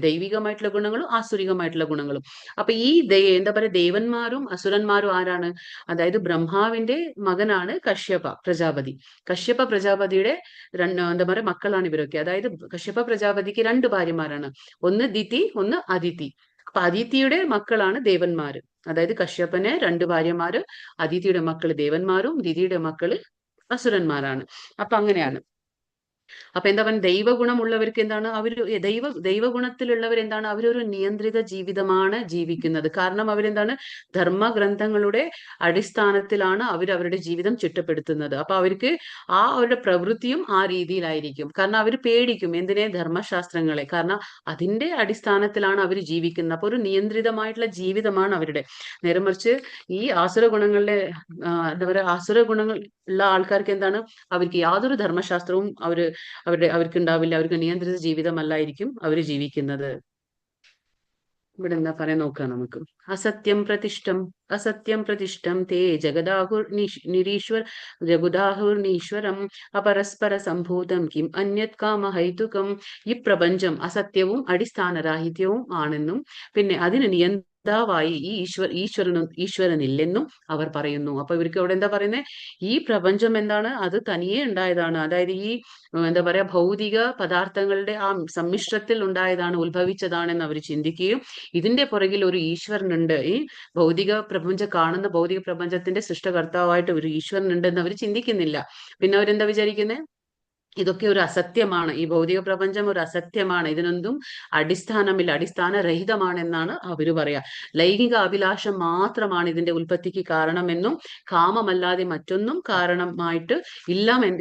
ദൈവികമായിട്ടുള്ള ഗുണങ്ങളും ആസുരികമായിട്ടുള്ള ഗുണങ്ങളും. അപ്പൊ ഈ എന്താ പറയാ, ദേവന്മാരും അസുരന്മാരും ആരാണ്? അതായത് ബ്രഹ്മാവിന്റെ മകനാണ് കശ്യപ പ്രജാപതി. കശ്യപ പ്രജാപതിയുടെ എന്താ പറയാ മക്കളാണ് ഇവരൊക്കെ. അതായത് കശ്യപ പ്രജാപതിക്ക് രണ്ട് ഭാര്യമാരാണ്, ഒന്ന് ദിതി, ഒന്ന് അദിതി. അപ്പൊ അദിതിയുടെ മക്കളാണ് ദേവന്മാര്. അതായത് കശ്യപന് രണ്ട് ഭാര്യമാര്, അദിതിയുടെ മക്കള് ദേവന്മാരും ദിതിയുടെ മക്കള് അസുരന്മാരാണ്. അപ്പൊ അങ്ങനെയാണ്. അപ്പൊ എന്താ പറയുക, ദൈവഗുണമുള്ളവർക്ക് എന്താണ്? ദൈവഗുണത്തിലുള്ളവർ എന്താണ്? അവരൊരു നിയന്ത്രിത ജീവിതമാണ് ജീവിക്കുന്നത്. കാരണം അവരെന്താണ്? ധർമ്മഗ്രന്ഥങ്ങളുടെ അടിസ്ഥാനത്തിലാണ് അവരുടെ ജീവിതം ചിട്ടപ്പെടുത്തുന്നത്. അപ്പൊ അവർക്ക് അവരുടെ പ്രവൃത്തിയും ആ രീതിയിലായിരിക്കും. കാരണം അവർ പേടിക്കും എന്തിനെ? ധർമ്മശാസ്ത്രങ്ങളെ. കാരണം അതിന്റെ അടിസ്ഥാനത്തിലാണ് അവർ ജീവിക്കുന്നത്. അപ്പൊ ഒരു നിയന്ത്രിതമായിട്ടുള്ള ജീവിതമാണ് അവരുടെ. നേരെ മറിച്ച് ഈ ആസുര ഗുണങ്ങളുടെ എന്താ പറയുക, ആസുര ഗുണങ്ങൾ ഉള്ള ആൾക്കാർക്ക് എന്താണ്? അവർക്ക് യാതൊരു ധർമ്മശാസ്ത്രവും അവർക്ക് ഉണ്ടാവില്ല. അവർക്ക് നിയന്ത്രിത ജീവിതമല്ലായിരിക്കും അവർ ജീവിക്കുന്നത്. ഇവിടെ എന്താ പറയാൻ നോക്കുക നമുക്ക്. അസത്യം പ്രതിഷ്ഠം തേ ജഗുദാഹുർനീശ്വരം അപരസ്പര സംഭൂതം കിം അന്യത് കാമഹൈതുകം. ഈ പ്രപഞ്ചം അസത്യവും അടിസ്ഥാനരാഹിത്യവും ആണെന്നും പിന്നെ അതിന് ദാതാവായി ഈ ഈശ്വരനില്ലെന്നും അവർ പറയുന്നു. അപ്പൊ ഇവർക്ക് അവിടെ എന്താ പറയുന്നത്? ഈ പ്രപഞ്ചം എന്താണ്? അത് തനിയെ ഉണ്ടായതാണ്. അതായത് ഈ എന്താ പറയാ ഭൗതിക പദാർത്ഥങ്ങളുടെ ആ സമ്മിശ്രത്തിൽ ഉണ്ടായതാണ്, ഉത്ഭവിച്ചതാണെന്ന് അവർ ചിന്തിക്കുകയും ഇതിന്റെ പുറകിൽ ഒരു ഈശ്വരനുണ്ട്, ഈ കാണുന്ന ഭൗതിക പ്രപഞ്ചത്തിന്റെ സൃഷ്ടകർത്താവായിട്ട് ഒരു ഈശ്വരനുണ്ട് എന്ന് അവർ ചിന്തിക്കുന്നില്ല. പിന്നെ അവരെന്താ വിചാരിക്കുന്നത്? ഇതൊക്കെ ഒരു അസത്യമാണ്, ഈ ഭൗതിക പ്രപഞ്ചം ഒരു അസത്യമാണ്, ഇതിനൊന്നും അടിസ്ഥാനമില്ല, അടിസ്ഥാനരഹിതമാണെന്നാണ് അവര് പറയാ. ലൈംഗിക അഭിലാഷം മാത്രമാണ് ഇതിന്റെ ഉൽപ്പത്തിക്ക് കാരണമെന്നും കാമമല്ലാതെ മറ്റൊന്നും കാരണമായിട്ട്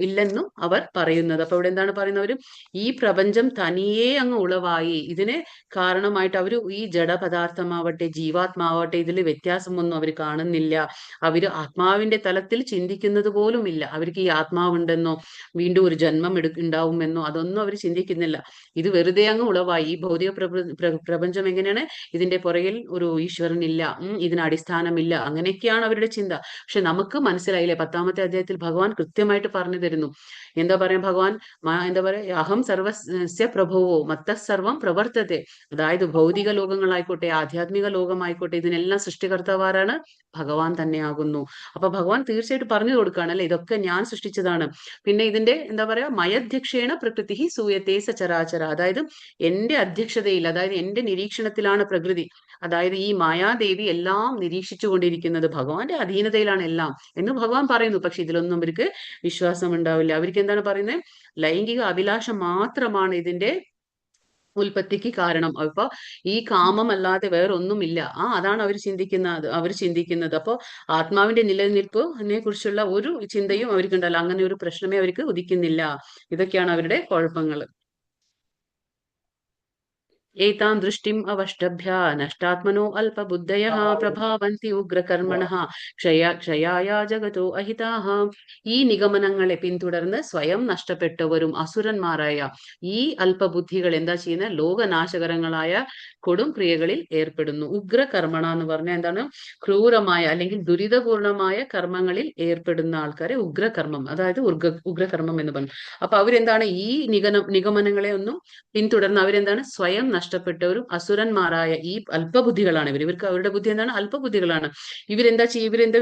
ഇല്ലെന്നും അവർ പറയുന്നത്. അപ്പൊ ഇവിടെ എന്താണ് പറയുന്നവര്? ഈ പ്രപഞ്ചം തനിയെ അങ്ങ് ഉളവായി, ഇതിനെ കാരണമായിട്ട് അവര് ഈ ജഡപദാർത്ഥമാവട്ടെ ജീവാത്മാവട്ടെ ഇതിൽ വ്യത്യാസമൊന്നും അവർ കാണുന്നില്ല. അവര് ആത്മാവിന്റെ തലത്തിൽ ചിന്തിക്കുന്നത് പോലുമില്ല. അവർക്ക് ഈ ആത്മാവുണ്ടെന്നോ വീണ്ടും ഒരു ജന്മം ഉണ്ടാവുമെന്നോ അതൊന്നും അവർ ചിന്തിക്കുന്നില്ല. ഇത് വെറുതെ അങ്ങ് ഉളവായി. ഈ ഭൗതിക പ്രപഞ്ചം എങ്ങനെയാണ്? ഇതിന്റെ പുറകിൽ ഒരു ഈശ്വരൻ ഇല്ല, ഇതിന് അടിസ്ഥാനമില്ല, അങ്ങനെയൊക്കെയാണ് അവരുടെ ചിന്ത. പക്ഷെ നമുക്ക് മനസ്സിലായില്ലേ, 10ാമത്തെ അധ്യായത്തിൽ ഭഗവാൻ കൃത്യമായിട്ട് പറഞ്ഞു തരുന്നു. എന്താ പറയാ ഭഗവാൻ? എന്താ പറയാ? അഹം സർവസ്യ പ്രഭുവോ മത്തസർവം പ്രവർത്തത്തെ. അതായത് ഭൗതിക ലോകങ്ങളായിക്കോട്ടെ ആധ്യാത്മിക ലോകമായിക്കോട്ടെ ഇതിനെല്ലാം സൃഷ്ടികർത്താവാരാണ്? ഭഗവാൻ തന്നെയാകുന്നു. അപ്പൊ ഭഗവാൻ തീർച്ചയായിട്ടും പറഞ്ഞു കൊടുക്കുകയാണ്, അല്ലെ, ഇതൊക്കെ ഞാൻ സൃഷ്ടിച്ചതാണ്. പിന്നെ ഇതിന്റെ എന്താ പറയാ? മയധ്യക്ഷേണ പ്രകൃതി സൂയത്തെ സചരാചര. അതായത് എന്റെ അധ്യക്ഷതയിൽ, അതായത് എന്റെ നിരീക്ഷണത്തിലാണ് പ്രകൃതി, അതായത് ഈ മായാദേവി എല്ലാം നിരീക്ഷിച്ചു കൊണ്ടിരിക്കുന്നത്, ഭഗവാന്റെ അധീനതയിലാണ് എല്ലാം എന്ന് ഭഗവാൻ പറയുന്നു. പക്ഷെ ഇതിലൊന്നും അവർക്ക് വിശ്വാസം ഉണ്ടാവില്ല. അവർക്ക് എന്താണ് പറയുന്നത്? ലൈംഗിക അഭിലാഷം മാത്രമാണ് ഇതിന്റെ ഉൽപ്പത്തിക്ക് കാരണം. അപ്പൊ ഈ കാമം അല്ലാതെ വേറൊന്നുമില്ല. അതാണ് അവർ ചിന്തിക്കുന്നത്. അപ്പൊ ആത്മാവിന്റെ നിലനിൽപ്പിനെ കുറിച്ചുള്ള ഒരു ചിന്തയും അവർക്കുണ്ടല്ലോ, അങ്ങനെ ഒരു പ്രശ്നമേ അവർക്ക് ഉദിക്കുന്നില്ല. ഇതൊക്കെയാണ് അവരുടെ കുഴപ്പങ്ങൾ. एतां दृष्टिम् अवष्टभ्य नष्टात्मनो अल्पबुद्धयः प्रभावन्ति उग्रकर्मणः ക്ഷയായ ജഗതോ അഹിതാഹ. ഈ നിഗമനങ്ങളെ പിന്തുടർന്ന് സ്വയം നഷ്ടപ്പെട്ടവരും അസുരന്മാരായ ഈ അല്പബുദ്ധികൾ എന്താ ചെയ്യുന്ന? ലോകനാശകരങ്ങളായ കൊടും ക്രിയകളിൽ ഏർപ്പെടുന്നു. ഉഗ്രകർമ്മണ എന്ന് പറഞ്ഞാൽ എന്താണ്? ക്രൂരമായ അല്ലെങ്കിൽ ദുരിതപൂർണമായ കർമ്മങ്ങളിൽ ഏർപ്പെടുന്ന ആൾക്കാരെ ഉഗ്രകർമ്മം, അതായത് ഉഗ്രകർമ്മം എന്ന് പറഞ്ഞു. അപ്പൊ അവരെന്താണ്? ഈ നിഗമനങ്ങളെ ഒന്നും പിന്തുടർന്ന് അവരെന്താണ്? സ്വയം നഷ്ടപ്പെട്ടവരും അസുരന്മാരായ ഈ അല്പബുദ്ധികളാണ് ഇവർക്ക് അവരുടെ ബുദ്ധി എന്താണ്? അല്പബുദ്ധികളാണ്. ഇവരെന്താ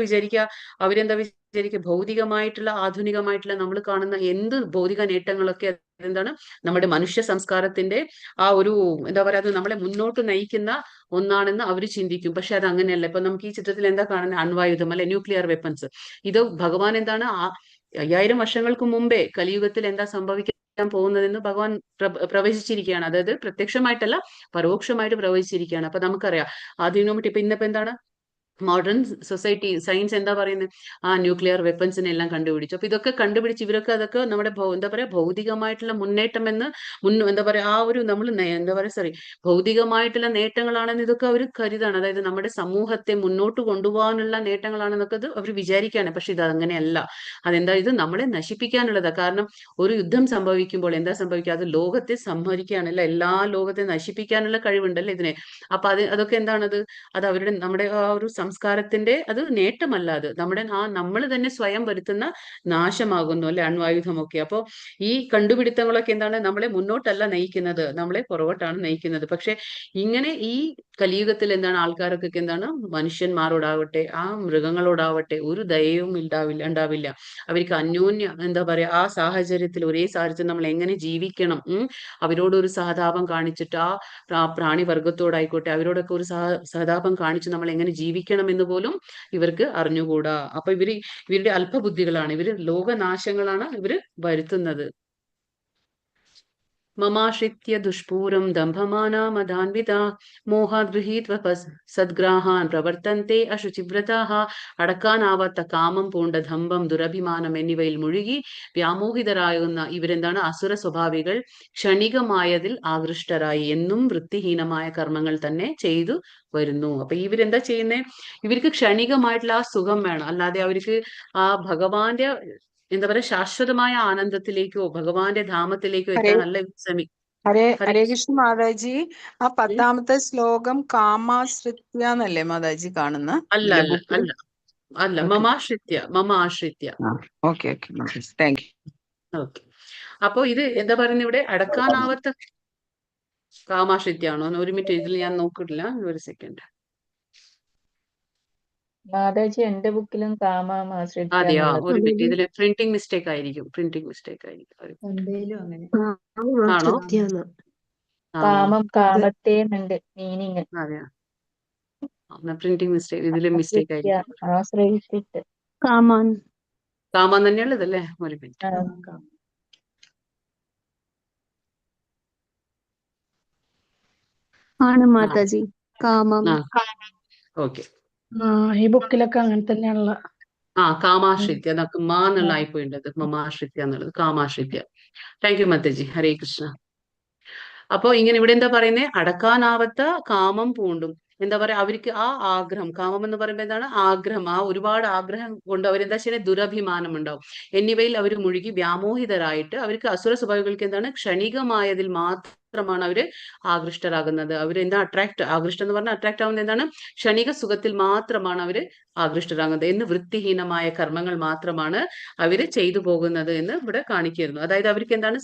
വിചാരിക്കുക? അവരെന്താ വിചാരിക്കുക? ഭൗതികമായിട്ടുള്ള ആധുനികമായിട്ടുള്ള നമ്മൾ കാണുന്ന എന്ത് ഭൗതിക നേട്ടങ്ങളൊക്കെ എന്താണ്? നമ്മുടെ മനുഷ്യ സംസ്കാരത്തിന്റെ ആ ഒരു എന്താ പറയാ, അത് നമ്മളെ മുന്നോട്ട് നയിക്കുന്ന ഒന്നാണെന്ന് അവർ ചിന്തിക്കും. പക്ഷെ അത് അങ്ങനെയല്ല. ഇപ്പൊ നമുക്ക് ഈ ചിത്രത്തിൽ എന്താ കാണുന്നത്? അണ്വായുധം, അല്ലെ, ന്യൂക്ലിയർ വെപ്പൺസ്. ഇത് ഭഗവാൻ എന്താണ് 5000 വർഷങ്ങൾക്ക് മുമ്പേ കലിയുഗത്തിൽ എന്താ സംഭവിക്കാൻ പോകുന്നതെന്ന് ഭഗവാൻ പ്രവചിച്ചിരിക്കുകയാണ്. അതായത് പ്രത്യക്ഷമായിട്ടല്ല, പരോക്ഷമായിട്ട് പ്രവചിച്ചിരിക്കുകയാണ്. അപ്പൊ നമുക്കറിയാം അതിനു വേണ്ടി ഇപ്പൊ ഇന്നിപ്പോ എന്താണ് മോഡേൺ സൊസൈറ്റി, സയൻസ് എന്താ പറയുന്നത്? ന്യൂക്ലിയർ വെപ്പൺസിനെ എല്ലാം കണ്ടുപിടിച്ചു. അപ്പൊ ഇതൊക്കെ കണ്ടുപിടിച്ച് ഇവരൊക്കെ അതൊക്കെ നമ്മുടെ എന്താ പറയാ ഭൗതികമായിട്ടുള്ള മുന്നേറ്റം എന്ന് എന്താ പറയാ ആ ഒരു നമ്മൾ എന്താ പറയാ ഭൗതികമായിട്ടുള്ള നേട്ടങ്ങളാണെന്ന് ഇതൊക്കെ അവർ കരുതാണ്. അതായത് നമ്മുടെ സമൂഹത്തെ മുന്നോട്ട് കൊണ്ടുപോകാനുള്ള നേട്ടങ്ങളാണെന്നൊക്കെ അവർ വിചാരിക്കുകയാണ്. പക്ഷെ ഇത് അങ്ങനെയല്ല. അതെന്താ? ഇത് നമ്മളെ നശിപ്പിക്കാനുള്ളതാ. കാരണം ഒരു യുദ്ധം സംഭവിക്കുമ്പോൾ എന്താ സംഭവിക്കുക? അത് ലോകത്തെ സംഹരിക്കാനല്ല, എല്ലാ ലോകത്തെ നശിപ്പിക്കാനുള്ള കഴിവുണ്ടല്ലേ ഇതിനെ. അപ്പൊ അതൊക്കെ എന്താണത്? അത് അവരുടെ നമ്മുടെ ആ ഒരു സംസ്കാരത്തിന്റെ അത് നേട്ടമല്ല, അത് നമ്മൾ തന്നെ സ്വയം വരുത്തുന്ന നാശമാകുന്നു, അല്ലെ, അണ്വായുധമൊക്കെ. അപ്പൊ ഈ കണ്ടുപിടുത്തങ്ങളൊക്കെ എന്താണ്? നമ്മളെ മുന്നോട്ടല്ല നയിക്കുന്നത്, നമ്മളെ പുറകോട്ടാണ് നയിക്കുന്നത്. പക്ഷെ ഇങ്ങനെ ഈ കലിയുഗത്തിൽ എന്താണ്? ആൾക്കാരൊക്കെ എന്താണ്? മനുഷ്യന്മാരോടാവട്ടെ മൃഗങ്ങളോടാവട്ടെ ഒരു ദയവും ഉണ്ടാവില്ല. അവർക്ക് അന്യോന്യം എന്താ പറയാ ആ സാഹചര്യത്തിൽ, ഒരേ സാഹചര്യത്തിൽ നമ്മൾ എങ്ങനെ ജീവിക്കണം, അവരോടൊരു സഹതാപം കാണിച്ചിട്ട് ആ പ്രാണിവർഗത്തോടായിക്കോട്ടെ അവരോടൊക്കെ ഒരു സഹതാപം കാണിച്ച് നമ്മൾ എങ്ങനെ ജീവിക്കണം എന്ന് പോലും ഇവർക്ക് അറിഞ്ഞുകൂടാ. അപ്പൊ ഇവരുടെ അല്പബുദ്ധികളാണ്, ഇവര് ലോകനാശങ്ങളാണ് ഇവര് വരുത്തുന്നത്. മമാശ്രിത്യ ദുഷ്പൂരം ദംഭമാനാ മദാൻവിതാ മോഹാത് ഗൃഹീത്വ സദ്ഗ്രാഹാൻ പ്രവർത്തന്തെ അശുചിവ്രതാഹ. അടക്കാനാവാത്ത കാമം പൂണ്ട ദമ്പം ദുരഭിമാനം എന്നിവയിൽ മുഴുകി വ്യാമോഹിതരാകുന്ന ഇവരെന്താണ്? അസുര സ്വഭാവികൾ. ക്ഷണികമായതിൽ ആകൃഷ്ടരായി എന്നും വൃത്തിഹീനമായ കർമ്മങ്ങൾ തന്നെ ചെയ്തു വരുന്നു. അപ്പൊ ഇവരെന്താ ചെയ്യുന്നേ? ഇവർക്ക് ക്ഷണികമായിട്ടുള്ള ആ സുഖം വേണം, അല്ലാതെ അവർക്ക് ആ ഭഗവാന്റെ എന്താ പറയാ ശാശ്വതമായ ആനന്ദത്തിലേക്കോ ഭഗവാന്റെ ധാമത്തിലേക്കോ ഹരേ എത്താൻ അല്ല ഹരേ ഹരേ ഹരേ കൃഷ്ണ മാതാജി. ആ 10ാമത്തെ ശ്ലോകം കാമാശ്രിത്യ എന്നല്ലേ മാതാജി കാണുന്ന അല്ല ഇതിലെ അല്ല ബുക്കിൽ? അല്ല അല്ല, മമ ആശ്രിത്യ. Okay thank you. ഓക്കെ. അപ്പൊ ഇത് എന്താ പറയുന്നത് ഇവിടെ? അടക്കാനാവാത്ത കാമാശ്രിത്യാണോ? ഒരു മിനിറ്റ്, ഇതിൽ ഞാൻ നോക്കിട്ടില്ല, ഒരു സെക്കൻഡ്. മാതാജി എന്റെ ബുക്കിലും കാമമാശ്രിത്യ അതെയോ, എന്നുള്ളത്. ഒരു മിനിറ്റ്, ഇതില് പ്രിന്റിംഗ് മിസ്റ്റേക്ക് ആയിരിക്കും. എന്തേലും അങ്ങനെ. ആണോ? ആ, കാമം കാമത്തെ എന്നുണ്ട് മീനിങ്. അതെയോ, പ്രിന്റിംഗ് മിസ്റ്റേക്ക്, ഇതില് മിസ്റ്റേക്ക് ആയിരിക്കും. ആശ്രയിച്ചിട്ട് കാമാൻ തന്നെയുള്ളതല്ലേ? ഒരു മിനിറ്റ്. ആ, ആണ് മാതാജി, കാമം. ഓക്കെ. ഈ ബുക്കിലൊക്കെ അങ്ങനെ തന്നെയാണുള്ള. കാമാശ്രിത്യ, നമുക്ക് മാ എന്നുള്ള ആയിപ്പോയിണ്ടത്, മമാശ്രിത്യ എന്നുള്ളത് കാമാശ്രിത്യ. താങ്ക് യു മാതാജി. ഹരേ കൃഷ്ണ. അപ്പൊ ഇങ്ങനെ ഇവിടെ എന്താ പറയുന്നത്? അടക്കാനാവാത്ത കാമം പൂണ്ടും, എന്താ പറയാ, അവർക്ക് ആ ആഗ്രഹം, കാമം എന്ന് പറയുമ്പോൾ എന്താണ്? ആഗ്രഹം. ആ ഒരുപാട് ആഗ്രഹം കൊണ്ട് അവരെന്താ ചെയ്യുന്നത്? ദുരഭിമാനം ഉണ്ടാവും. എന്നിവയിൽ അവർ മുഴുകി വ്യാമോഹിതരായിട്ട് അവർക്ക് അസുര സ്വഭാവികൾക്ക് എന്താണ്? ക്ഷണികമായതിൽ മാത്രമാണ് അവര് ആകൃഷ്ടരാകുന്നത്. അവരെന്താ ആകൃഷ്ടം എന്ന് പറഞ്ഞാൽ അട്രാക്ട് ആവുന്നത് എന്താണ്? ക്ഷണിക സുഖത്തിൽ മാത്രമാണ് അവര് ആകൃഷ്ടരാകുന്നത് എന്ന് വൃത്തിഹീനമായ കർമ്മങ്ങൾ മാത്രമാണ് അവര് ചെയ്തു പോകുന്നത് എന്ന് ഇവിടെ കാണിക്കുന്നു. അതായത് അവർക്ക് എന്താണ്?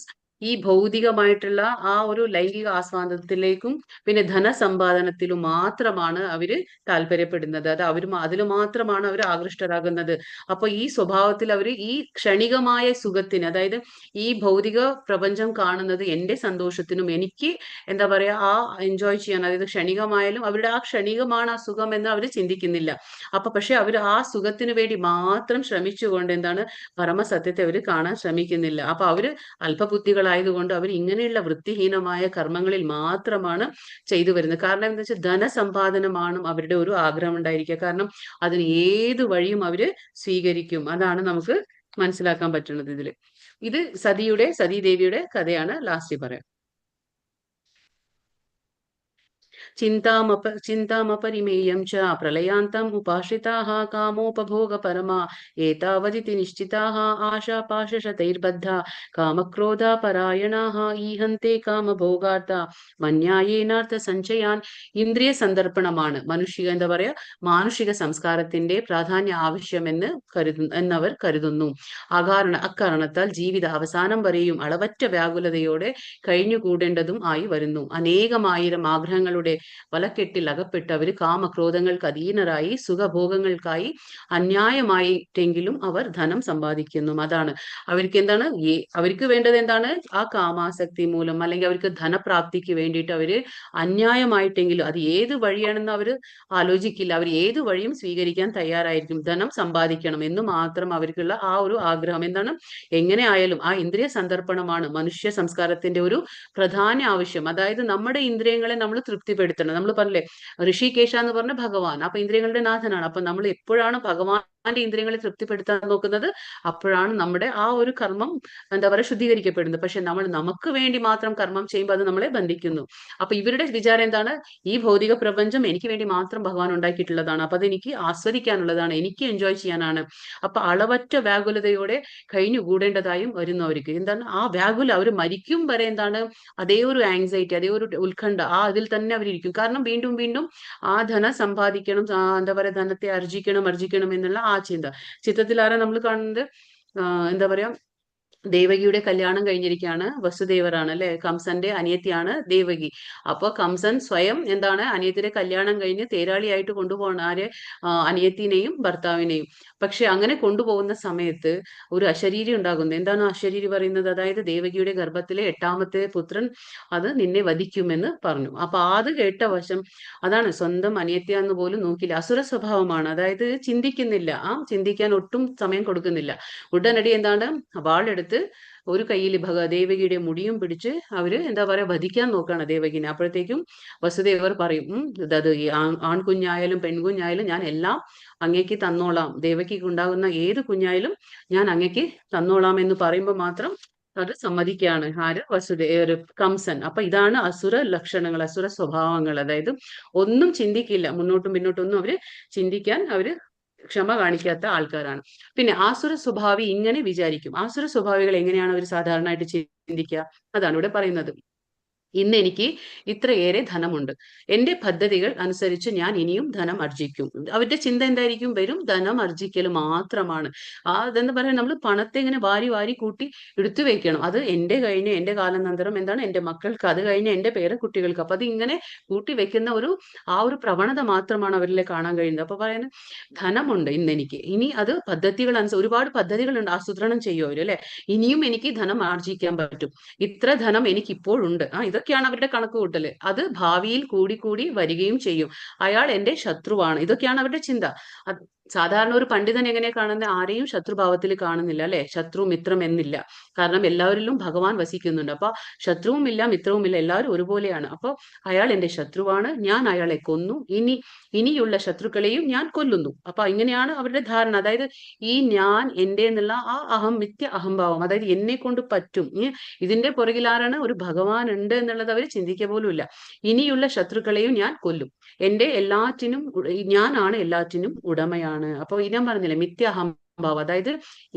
ഈ ഭൗതികമായിട്ടുള്ള ആ ഒരു ലൈംഗിക ആസ്വാദനത്തിലേക്കും പിന്നെ ധനസമ്പാദനത്തിലും മാത്രമാണ് അവര് താല്പര്യപ്പെടുന്നത്. അത് അതിൽ മാത്രമാണ് അവർ ആകൃഷ്ടരാകുന്നത്. അപ്പൊ ഈ സ്വഭാവത്തിൽ അവർ ഈ ക്ഷണികമായ സുഖത്തിന്, അതായത് ഈ ഭൗതിക പ്രപഞ്ചം കാണുന്നത് എന്റെ സന്തോഷത്തിനും എനിക്ക് എന്താ പറയാ ആ എൻജോയ് ചെയ്യാൻ, അതായത് ക്ഷണികമായാലും അവരുടെ ആ ക്ഷണികമാണ് ആ സുഖം എന്ന് അവർ ചിന്തിക്കുന്നില്ല. അപ്പൊ പക്ഷെ അവർ ആ സുഖത്തിന് വേണ്ടി മാത്രം ശ്രമിച്ചുകൊണ്ട് എന്താണ്? പരമസത്യത്തെ അവർ കാണാൻ ശ്രമിക്കുന്നില്ല. അപ്പൊ അവര് അല്പബുദ്ധികളായതുകൊണ്ട് അവർ ഇങ്ങനെയുള്ള വൃത്തിഹീനമായ കർമ്മങ്ങളിൽ മാത്രമാണ് ചെയ്തു വരുന്നത്. കാരണം എന്താ വെച്ചാൽ ധനസമ്പാദനമാണ് അവരുടെ ഒരു ആഗ്രഹം ഉണ്ടായിരിക്കുക. കാരണം അതിന് ഏത് വഴിയും അവര് സ്വീകരിക്കും. അതാണ് നമുക്ക് മനസ്സിലാക്കാൻ പറ്റുന്നത് ഇതില്. ഇത് സതീദേവിയുടെ കഥയാണ്. ലാസ്റ്റ് പറയാം. ചിന്താമപരിമേയം ച പ്രളയാന്തം ഉപാശ്രിതാഃ കാമോപഭോഗപരമാ ഏതാവദിതി നിശ്ചിതാഃ ആശാപാശശതൈർബദ്ധാ കാമക്രോധാപരായണാഃ ഈഹന്തെ കാമഭോഗാർത്ഥ മന്യായേനാർത്ഥ സഞ്ചയാൻ. ഇന്ദ്രിയ സന്ദർപ്പണമാണ് എന്താ പറയാ, മാനുഷിക സംസ്കാരത്തിന്റെ പ്രാധാന്യ ആവശ്യമെന്ന് എന്നവർ കരുതുന്നു. അക്കാരണത്താൽ ജീവിത അവസാനം വരെയും അളവറ്റ വ്യാകുലതയോടെ കഴിഞ്ഞുകൂടേണ്ടതും ആയി വരുന്നു. അനേകമായിരം ആഗ്രഹങ്ങളുടെ വലക്കെട്ടിൽ അകപ്പെട്ട് അവർ കാമക്രോധങ്ങൾക്ക് അധീനരായി സുഖഭോഗങ്ങൾക്കായി അന്യായമായിട്ടെങ്കിലും അവർ ധനം സമ്പാദിക്കുന്നു. അതാണ് അവർക്ക് എന്താണ്? അവർക്ക് വേണ്ടത് എന്താണ്? ആ കാമാസക്തി മൂലം അല്ലെങ്കിൽ അവർക്ക് ധനപ്രാപ്തിക്ക് വേണ്ടിയിട്ട് അവര് അന്യായമായിട്ടെങ്കിലും, അത് ഏത് വഴിയാണെന്ന് അവർ ആലോചിക്കില്ല, അവർ ഏത് വഴിയും സ്വീകരിക്കാൻ തയ്യാറായിരിക്കും. ധനം സമ്പാദിക്കണം എന്ന് മാത്രം അവർക്കുള്ള ആ ഒരു ആഗ്രഹം എന്താണ്? എങ്ങനെ ആയാലും ആ ഇന്ദ്രിയ സന്ദർപ്പണമാണ് മനുഷ്യ സംസ്കാരത്തിന്റെ ഒരു പ്രധാന ആവശ്യം. അതായത് നമ്മുടെ ഇന്ദ്രിയങ്ങളെ നമ്മൾ തൃപ്തിപ്പെടുത്തണം. നമ്മൾ പറഞ്ഞില്ലേ, ഋഷികേശ എന്ന് പറഞ്ഞ ഭഗവാൻ, അപ്പൊ ഇന്ദ്രിയങ്ങളുടെ നാഥനാണ്. അപ്പൊ നമ്മൾ എപ്പോഴാണ് ഭഗവാന്റെ ഇന്ദ്രിയങ്ങളെ തൃപ്തിപ്പെടുത്താൻ നോക്കുന്നത്, അപ്പോഴാണ് നമ്മുടെ ആ ഒരു കർമ്മം എന്താ പറയുക ശുദ്ധീകരിക്കപ്പെടുന്നത്. പക്ഷെ നമ്മൾ നമുക്ക് വേണ്ടി മാത്രം കർമ്മം ചെയ്യുമ്പോൾ അത് നമ്മളെ ബന്ധിക്കുന്നു. അപ്പൊ ഇവരുടെ വിചാരം എന്താണ്? ഈ ഭൗതിക പ്രപഞ്ചം എനിക്ക് വേണ്ടി മാത്രം ഭഗവാൻ ഉണ്ടാക്കിയിട്ടുള്ളതാണ്. അപ്പൊ അത് എനിക്ക് ആസ്വദിക്കാനുള്ളതാണ്, എനിക്ക് എൻജോയ് ചെയ്യാനാണ്. അപ്പൊ അളവറ്റ വ്യാകുലതയോടെ കഴിഞ്ഞുകൂടേണ്ടതായും വരുന്നവർക്ക് എന്താണ്? ആ വ്യാകുല അവർ മരിക്കും വരെ എന്താണ്? അതേ ഒരു ആങ്സൈറ്റി, അതേ ഒരു ഉത്കണ്ഠ, അതിൽ തന്നെ അവരിയ്ക്കും. കാരണം വീണ്ടും വീണ്ടും ആ ധനം സമ്പാദിക്കണം, എന്താ പറയാ, ധനത്തെ അർജിക്കണം എന്നുള്ള ആ ചിത്തത്തിലാണ് നമ്മൾ കാണുന്നത്. എന്താ പറയാ, ദേവകിയുടെ കല്യാണം കഴിഞ്ഞിരിക്കുകയാണ്. വസുദേവരാണ് അല്ലെ, കംസന്റെ അനിയത്തിയാണ് ദേവകി. അപ്പൊ കംസൻ സ്വയം എന്താണ്? അനിയത്തിയുടെ കല്യാണം കഴിഞ്ഞ് തേരാളിയായിട്ട് കൊണ്ടുപോകണം ആരെ? അനിയത്തിനെയും ഭർത്താവിനെയും. പക്ഷെ അങ്ങനെ കൊണ്ടുപോകുന്ന സമയത്ത് ഒരു അശരീരി ഉണ്ടാകുന്നു. എന്താണ് അശരീരി പറയുന്നത്? അതായത് ദേവകിയുടെ ഗർഭത്തിലെ 8ാമത്തെ പുത്രൻ അത് നിന്നെ വധിക്കുമെന്ന് പറഞ്ഞു. അപ്പൊ അത് കേട്ട വശം അതാണ്, സ്വന്തം അനിയത്തിയാന്ന് പോലും നോക്കില്ല. അസുര സ്വഭാവമാണ്, അതായത് ചിന്തിക്കുന്നില്ല, ചിന്തിക്കാൻ ഒട്ടും സമയം കൊടുക്കുന്നില്ല. ഉടനടി എന്താണ്? വാളെടുത്ത് ഒരു കയ്യിൽ ദേവകിയുടെ മുടിയും പിടിച്ച് അവര് എന്താ പറയാ വധിക്കാൻ നോക്കാണ് ദേവകിനെ. അപ്പോഴത്തേക്കും വസുദേവർ പറയും, അത് ആൺകുഞ്ഞായാലും പെൺകുഞ്ഞായാലും ഞാൻ എല്ലാം അങ്ങേക്ക് തന്നോളാം, ദേവകിക്ക് ഉണ്ടാകുന്ന ഏത് കുഞ്ഞായാലും ഞാൻ അങ്ങേക്ക് തന്നോളാം എന്ന് പറയുമ്പോൾ മാത്രം അത് സമ്മതിക്കുകയാണ് ആര്? കംസൻ. അപ്പൊ ഇതാണ് അസുര ലക്ഷണങ്ങൾ, അസുര സ്വഭാവങ്ങൾ. അതായത് ഒന്നും ചിന്തിക്കില്ല, മുന്നോട്ടും പിന്നോട്ടും ഒന്നും അവര് ചിന്തിക്കാൻ ക്ഷമ കാണിക്കാത്ത ആൾക്കാരാണ്. പിന്നെ ആസുര സ്വഭാവി ഇങ്ങനെ വിചാരിക്കും. ആസുര സ്വഭാവികൾ എങ്ങനെയാണ് അവർ സാധാരണയായിട്ട് ചിന്തിക്കുക? അതാണ് ഇവിടെ പറയുന്നത്. ഇന്ന് എനിക്ക് ഇത്രയേറെ ധനമുണ്ട്. എന്റെ പദ്ധതികൾ അനുസരിച്ച് ഞാൻ ഇനിയും ധനം ആർജിക്കും. അവരുടെ ചിന്ത എന്തായിരിക്കും? വരും ധനം ആർജിക്കൽ മാത്രമാണ്. അതെന്താ പറയാ, നമ്മൾ പണത്തെ ഇങ്ങനെ വാരി വാരി കൂട്ടി എടുത്തു വെക്കണം. അത് എന്റെ കഴിഞ്ഞ് എന്റെ കാലാനന്തരം എന്താണ് എന്റെ മക്കൾക്ക്, അത് കഴിഞ്ഞ് എന്റെ പേരക്കുട്ടികൾക്ക്. അപ്പൊ അത് ഇങ്ങനെ കൂട്ടി വെക്കുന്ന ഒരു പ്രവണത മാത്രമാണ് അവരിൽ കാണാൻ കഴിയുന്നത്. അപ്പൊ പറയുന്നത് ധനമുണ്ട് ഇന്ന് എനിക്ക്, ഇനി അത് പദ്ധതികൾ ഒരുപാട് പദ്ധതികളുണ്ട്, ആസൂത്രണം ചെയ്യും അവര് അല്ലെ. ഇനിയും എനിക്ക് ധനം ആർജിക്കാൻ പറ്റും. ഇത്ര ധനം എനിക്ക് ഇപ്പോഴുണ്ട്. ഇതൊക്കെയാണ് അവരുടെ കണക്ക് കൂട്ടല്. അത് ഭാവിയിൽ കൂടി കൂടി വരികയും ചെയ്യും. അയാൾ എന്റെ ശത്രുവാണ്. ഇതൊക്കെയാണ് അവരുടെ ചിന്ത. സാധാരണ ഒരു പണ്ഡിതൻ എങ്ങനെ കാണുന്നത്? ആരെയും ശത്രുഭാവത്തിൽ കാണുന്നില്ല അല്ലെ, ശത്രു മിത്രം എന്നില്ല. കാരണം എല്ലാവരിലും ഭഗവാൻ വസിക്കുന്നുണ്ട്. അപ്പൊ ശത്രുവും ഇല്ല മിത്രവും ഇല്ല, എല്ലാവരും ഒരുപോലെയാണ്. അപ്പൊ അയാൾ എന്റെ ശത്രുവാണ്, ഞാൻ അയാളെ കൊന്നു, ഇനിയുള്ള ശത്രുക്കളെയും ഞാൻ കൊല്ലുന്നു. അപ്പൊ ഇങ്ങനെയാണ് അവരുടെ ധാരണ. അതായത് ഈ ഞാൻ എന്റെ എന്നുള്ള ആ മിഥ്യ അഹംഭാവം, അതായത് എന്നെ കൊണ്ട് പറ്റും, ഇതിന്റെ പുറകിലാരാണ്? ഒരു ഭഗവാൻ ഉണ്ട് എന്നുള്ളത് അവർ ചിന്തിക്കുക പോലും ഇല്ല. ഇനിയുള്ള ശത്രുക്കളെയും ഞാൻ കൊല്ലും, എന്റെ എല്ലാറ്റിനും ഞാനാണ് എല്ലാറ്റിനും ഉടമയാണ്. അപ്പൊ ഞാൻ പറഞ്ഞില്ലേ മിഥ്യ അഹംഭാവം, അതായത്